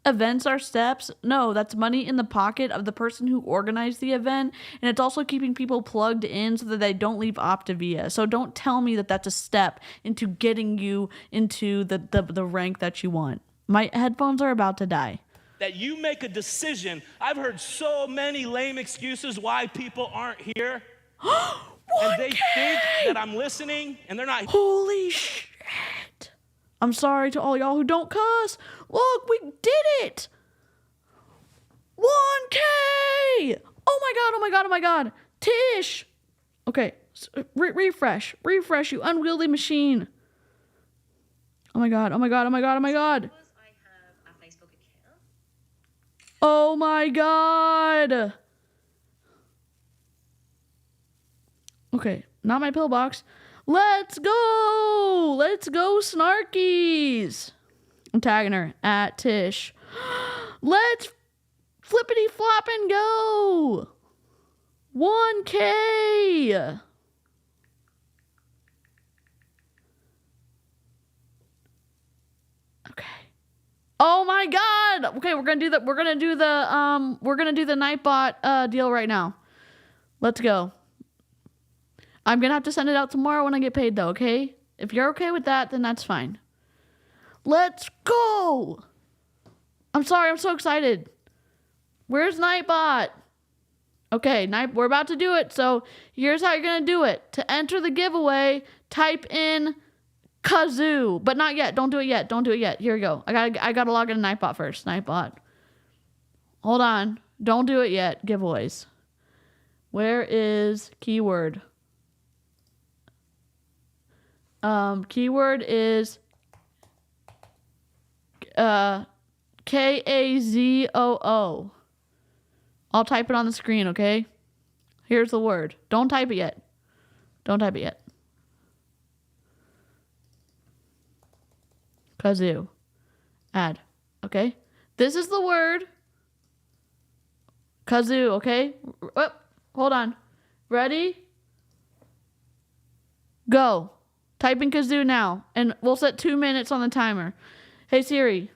Events are steps. No, that's money in the pocket of the person who organized the event. And it's also keeping people plugged in so that they don't leave Optavia. So don't tell me that that's a step into getting you into the rank that you want. My headphones are about to die. That you make a decision. I've heard so many lame excuses why people aren't here. And they think that I'm listening, and they're not. Holy shit. I'm sorry to all y'all who don't cuss. Look, we did it. 1K. Oh my God, oh my God, oh my God. Tish. Okay, refresh, you unwieldy machine. Oh my God, oh my God, oh my God, oh my God. Oh my God. Okay, not my pillbox. Let's go. Let's go, Snarkies. I'm tagging her at Tish. Let's flippity flop and go. 1K. Okay. Oh my God. Okay, we're gonna do the Nightbot deal right now. Let's go. I'm gonna have to send it out tomorrow when I get paid though, okay? If you're okay with that, then that's fine. Let's go. I'm sorry, I'm so excited. Where's Nightbot? Okay, we're about to do it. So here's how you're gonna do it. To enter the giveaway, type in Kazoo, but not yet. Don't do it yet. Here we go. I gotta log in Nightbot first. Nightbot. Hold on. Don't do it yet. Giveaways. Where is keyword? Keyword is KAZOO. I'll type it on the screen, okay? Here's the word. Don't type it yet. Don't type it yet. 𝐔𝐒𝐄. Add. Okay? This is the word. 𝐔𝐒𝐄, okay? Oh, hold on. Ready? Go. Type in 𝐔𝐒𝐄 now. And we'll set 2 minutes on the timer. Hey Siri,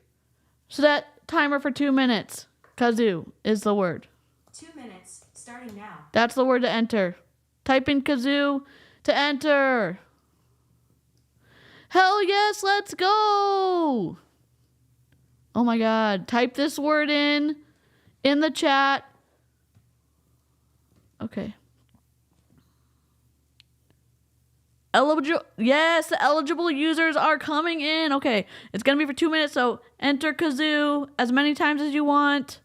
set timer for 2 minutes. 𝐔𝐒𝐄 is the word. 2 minutes, starting now. That's the word to enter. Type in 𝐔𝐒𝐄 to enter. Hell yes, let's go. Oh my God. Type this word in the chat. Okay. Eligible. Yes, the eligible users are coming in. Okay. It's going to be for 2 minutes. So enter 𝐔𝐒𝐄 as many times as you want.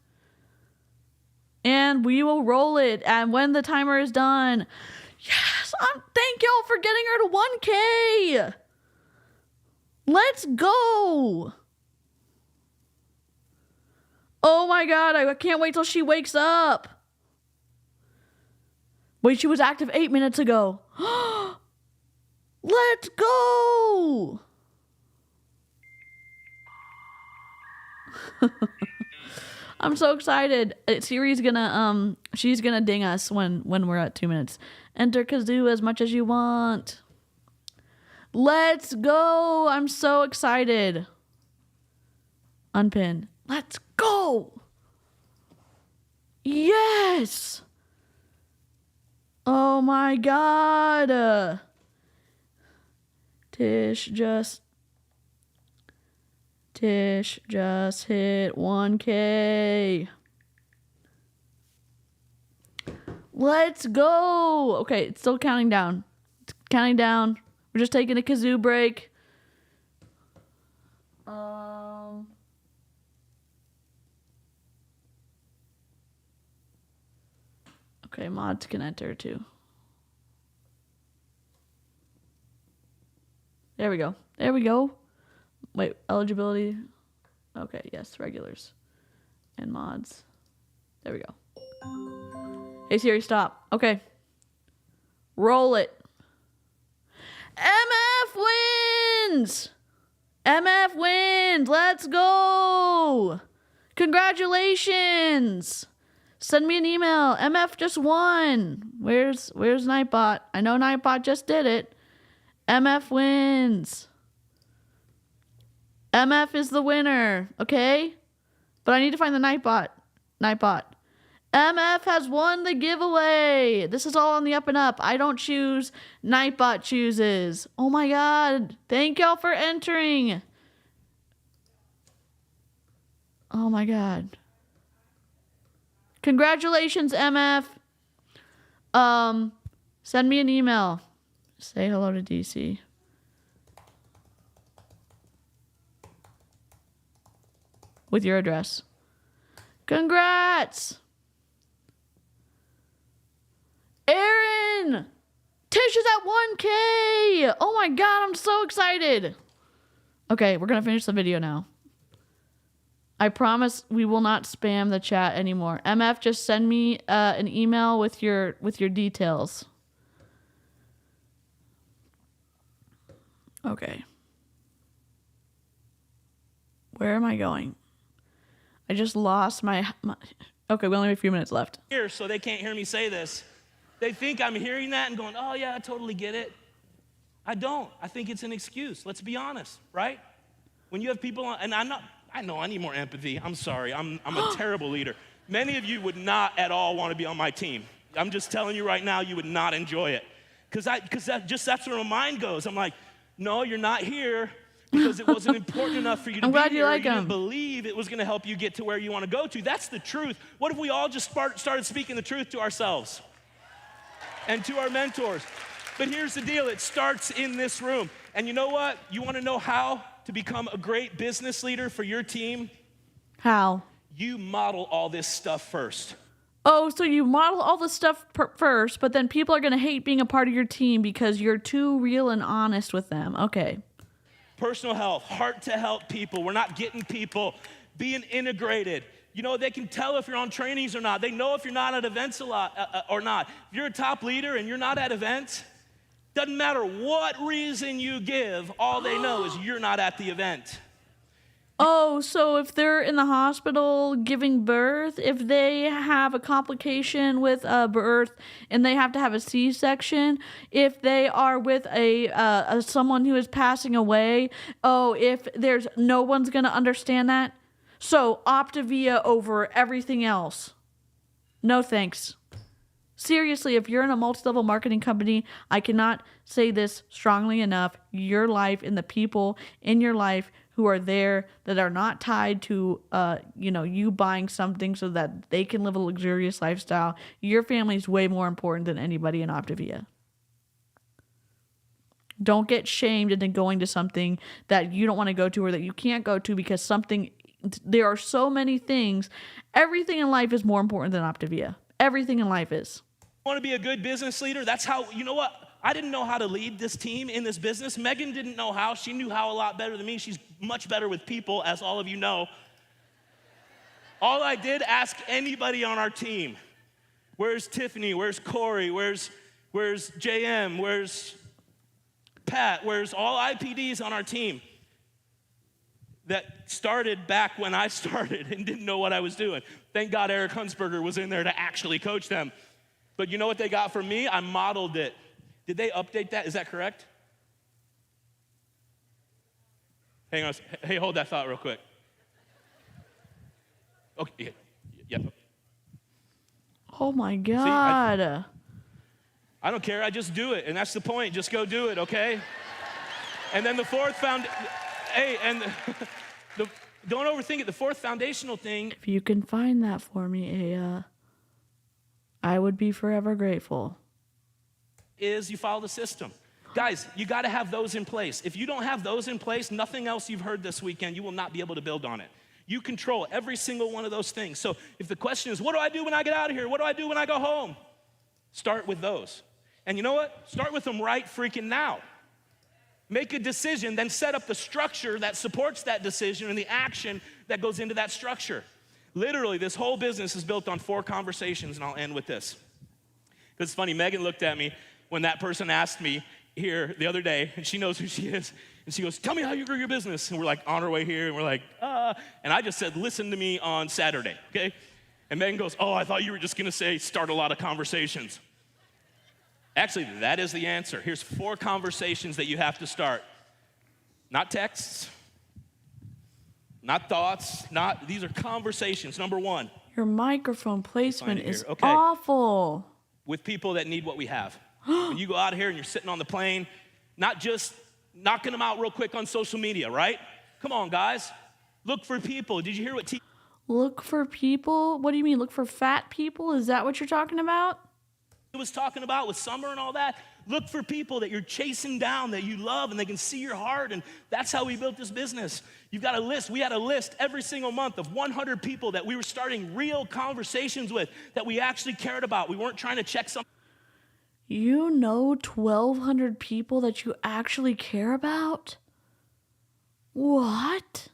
And we will roll it. And when the timer is done. Yes. Thank y'all for getting her to 1K. Let's go. Oh my God. I can't wait till she wakes up. Wait, she was active 8 minutes ago. Let's go. I'm so excited. Siri's gonna she's gonna ding us when we're at 2 minutes. Enter 𝐔𝐒𝐄 as much as you want. Let's go. I'm so excited. Unpin. Let's go. Yes. Oh my God. Tish just hit 1K. Let's go. Okay, it's still counting down. It's counting down. We're just taking a 𝐔𝐒𝐄 break. Okay, mods can enter too. There we go. There we go. Wait, eligibility. Okay, yes, regulars and mods. There we go. Hey Siri, stop. Okay. Roll it. MF wins! MF wins! Let's go! Congratulations! Send me an email. MF just won. Where's Nightbot? I know Nightbot just did it. MF wins. MF is the winner, okay? But I need to find the Nightbot. MF has won the giveaway. This is all on the up and up. I don't choose. Nightbot chooses. Oh my God. Thank y'all for entering. Oh my God. Congratulations, MF. Send me an email. Say hello to DC. With your address. Congrats! Aaron! Tish is at 1K! Oh my God, I'm so excited. Okay, we're gonna finish the video now. I promise we will not spam the chat anymore. MF, just send me an email with your details. Okay. Where am I going? I just lost my... Okay, we only have a few minutes left. Here, so they can't hear me say this. They think I'm hearing that and going, oh yeah, I totally get it. I don't. I think it's an excuse. Let's be honest, right? When you have people on, and I know I need more empathy. I'm sorry, I'm a terrible leader. Many of you would not at all want to be on my team. I'm just telling you right now, you would not enjoy it. Because that's where my mind goes. I'm like, no, you're not here because it wasn't important enough for you to be here. You didn't believe it was going to help you get to where you want to go to. That's the truth. What if we all just started speaking the truth to ourselves and to our mentors? But here's the deal. It starts in this room. And you know what? You want to know how to become a great business leader for your team? How? You model all this stuff first. Oh, so you model all this stuff first, but then people are going to hate being a part of your team because you're too real and honest with them. Okay. Personal health, heart to help people. We're not getting people. Being integrated. You know, they can tell if you're on trainings or not. They know if you're not at events a lot or not. If you're a top leader and you're not at events, doesn't matter what reason you give, all they know is you're not at the event. Oh, so if they're in the hospital giving birth, if they have a complication with birth and they have to have a C-section, if they are with a someone who is passing away, if there's no one's going to understand that. So Optavia over everything else. No thanks. Seriously, if you're in a multi-level marketing company, I cannot say this strongly enough. Your life and the people in your life who are there that are not tied to, you buying something so that they can live a luxurious lifestyle. Your family is way more important than anybody in Optavia. Don't get shamed into going to something that you don't want to go to or that you can't go to because there are so many things. Everything in life is more important than Optavia. Everything in life is. Want to be a good business leader? That's how, you know what? I didn't know how to lead this team in this business. Megan didn't know how. She knew how a lot better than me. She's much better with people, as all of you know. All I did, ask anybody on our team. Where's Tiffany? Where's Corey? Where's JM? Where's Pat? Where's all IPDs on our team that started back when I started and didn't know what I was doing? Thank God Eric Huntsberger was in there to actually coach them. But you know what they got from me? I modeled it. Did they update that? Is that correct? Hang on. Hey, hold that thought real quick. Okay. Yeah. Oh my God. See, I don't care. I just do it. And that's the point. Just go do it, okay? And then the fourth don't overthink it. The fourth foundational thing. If you can find that for me, I would be forever grateful. Is you follow the system. Guys, you got to have those in place. If you don't have those in place, nothing else you've heard this weekend, you will not be able to build on it. You control every single one of those things. So if the question is, what do I do when I get out of here? What do I do when I go home? Start with those. And you know what? Start with them right freaking now. Make a decision, then set up the structure that supports that decision and the action that goes into that structure. Literally, this whole business is built on 4 conversations, and I'll end with this. Because it's funny, Megan looked at me when that person asked me here the other day, and she knows who she is, and she goes, tell me how you grew your business. And we're like on our way here, and we're like, and I just said, listen to me on Saturday, okay? And Megan goes, oh, I thought you were just gonna say start a lot of conversations. Actually, that is the answer. Here's 4 conversations that you have to start. Not texts, not thoughts, these are conversations. Number 1. Your microphone placement is awful. With people that need what we have. When you go out here and you're sitting on the plane, not just knocking them out real quick on social media, right? Come on, guys. Look for people. Did you hear what Look for people? What do you mean, look for fat people? Is that what you're talking about? was talking about with summer and all that? Look for people that you're chasing down, that you love, and they can see your heart, and that's how we built this business. You've got a list. We had a list every single month of 100 people that we were starting real conversations with, that we actually cared about. We weren't trying to check something. You know 1,200 people that you actually care about? What?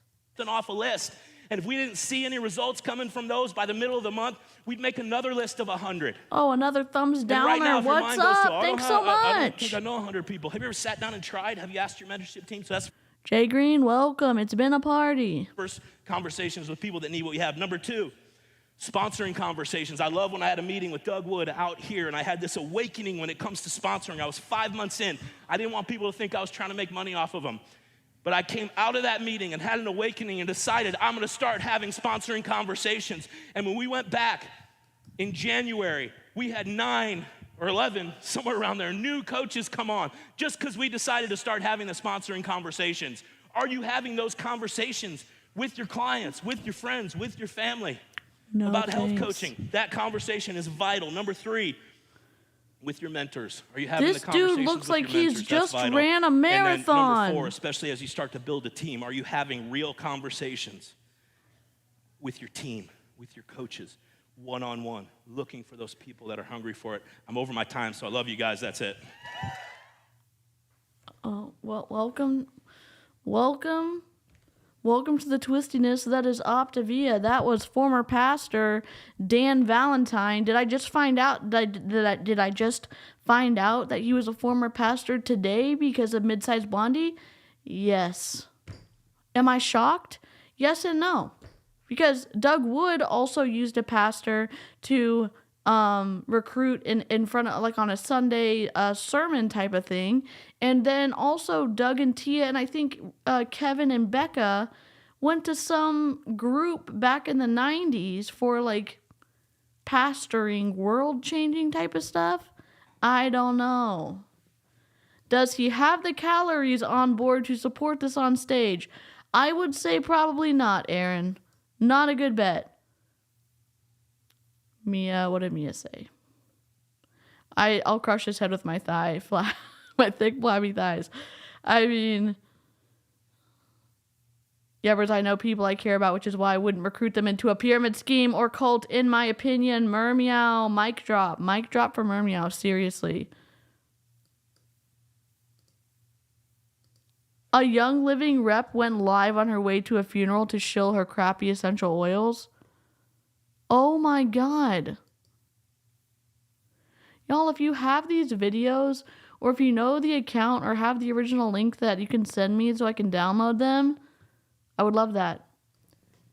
Off a list. And if we didn't see any results coming from those by the middle of the month, we'd make another list of 100. Oh, another thumbs down right now, there. What's up? Thanks so much. I don't think I know 100 people. Have you ever sat down and tried? Have you asked your mentorship team? So that's Jay Green, welcome. It's been a party. first conversations with people that need what we have. Number 2, sponsoring conversations. I love when I had a meeting with Doug Wood out here, and I had this awakening when it comes to sponsoring. I was 5 months in. I didn't want people to think I was trying to make money off of them. But I came out of that meeting and had an awakening and decided I'm going to start having sponsoring conversations. And when we went back in January, we had 9 or 11, somewhere around there, new coaches come on just because we decided to start having the sponsoring conversations. Are you having those conversations with your clients, with your friends, with your family about health coaching? That conversation is vital. Number 3, with your mentors. Are you having This the conversations dude looks with like your he's mentors? just That's vital. ran a And then marathon. number 4, especially as you start to build a team, are you having real conversations with your team, with your coaches, one-on-one, looking for those people that are hungry for it? I'm over my time, so I love you guys. That's it. Oh, well, welcome Welcome to the twistiness that is Optavia. That was former pastor Dan Valentine. Did I just find out did I just find out that he was a former pastor today because of Mid-Sized Blondie? Yes. Am I shocked? Yes and no. Because Doug Wood also used a pastor to recruit in front of, like, on a Sunday sermon type of thing. And then also Doug and Tia and I think Kevin and Becca went to some group back in the 90s for like pastoring, world changing type of stuff. I don't know. Does he have the calories on board to support this on stage? I would say probably not, Aaron. Not a good bet. Mia, what did Mia say? I'll crush his head with my thigh, my thick, flabby thighs. I mean, yeah, but I know people I care about, which is why I wouldn't recruit them into a pyramid scheme or cult, in my opinion. Mermeow, mic drop. Mic drop for Mermeow, seriously. A Young Living rep went live on her way to a funeral to shill her crappy essential oils. Oh my God. Y'all, if you have these videos, or if you know the account or have the original link that you can send me so I can download them, I would love that.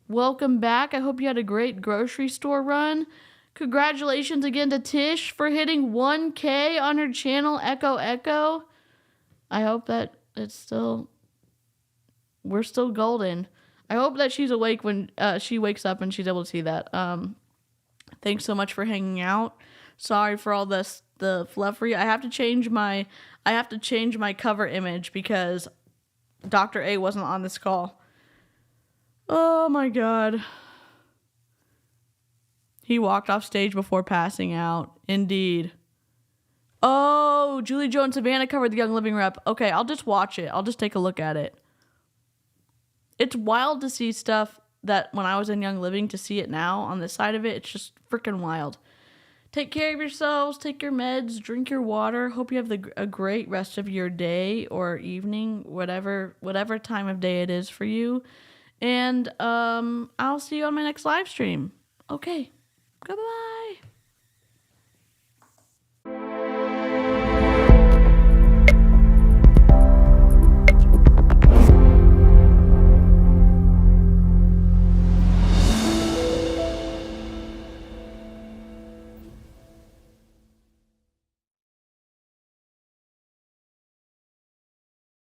Welcome back. I hope you had a great grocery store run. Congratulations again to Tish for hitting 1K on her channel, 𝐔𝐒𝐄. I hope that we're still golden. I hope that she's awake when she wakes up and she's able to see that. Thanks so much for hanging out. Sorry for all the fluffery. I have to change my cover image because Dr. A wasn't on this call. Oh my God. He walked off stage before passing out. Indeed. Oh, Julie Jo and Savannah covered the Young Living rep. Okay, I'll just watch it. I'll just take a look at it. It's wild to see stuff that when I was in Young Living, to see it now on this side of it. It's just freaking wild. Take care of yourselves. Take your meds. Drink your water. Hope you have a great rest of your day or evening, whatever time of day it is for you. And I'll see you on my next live stream. Okay. Goodbye.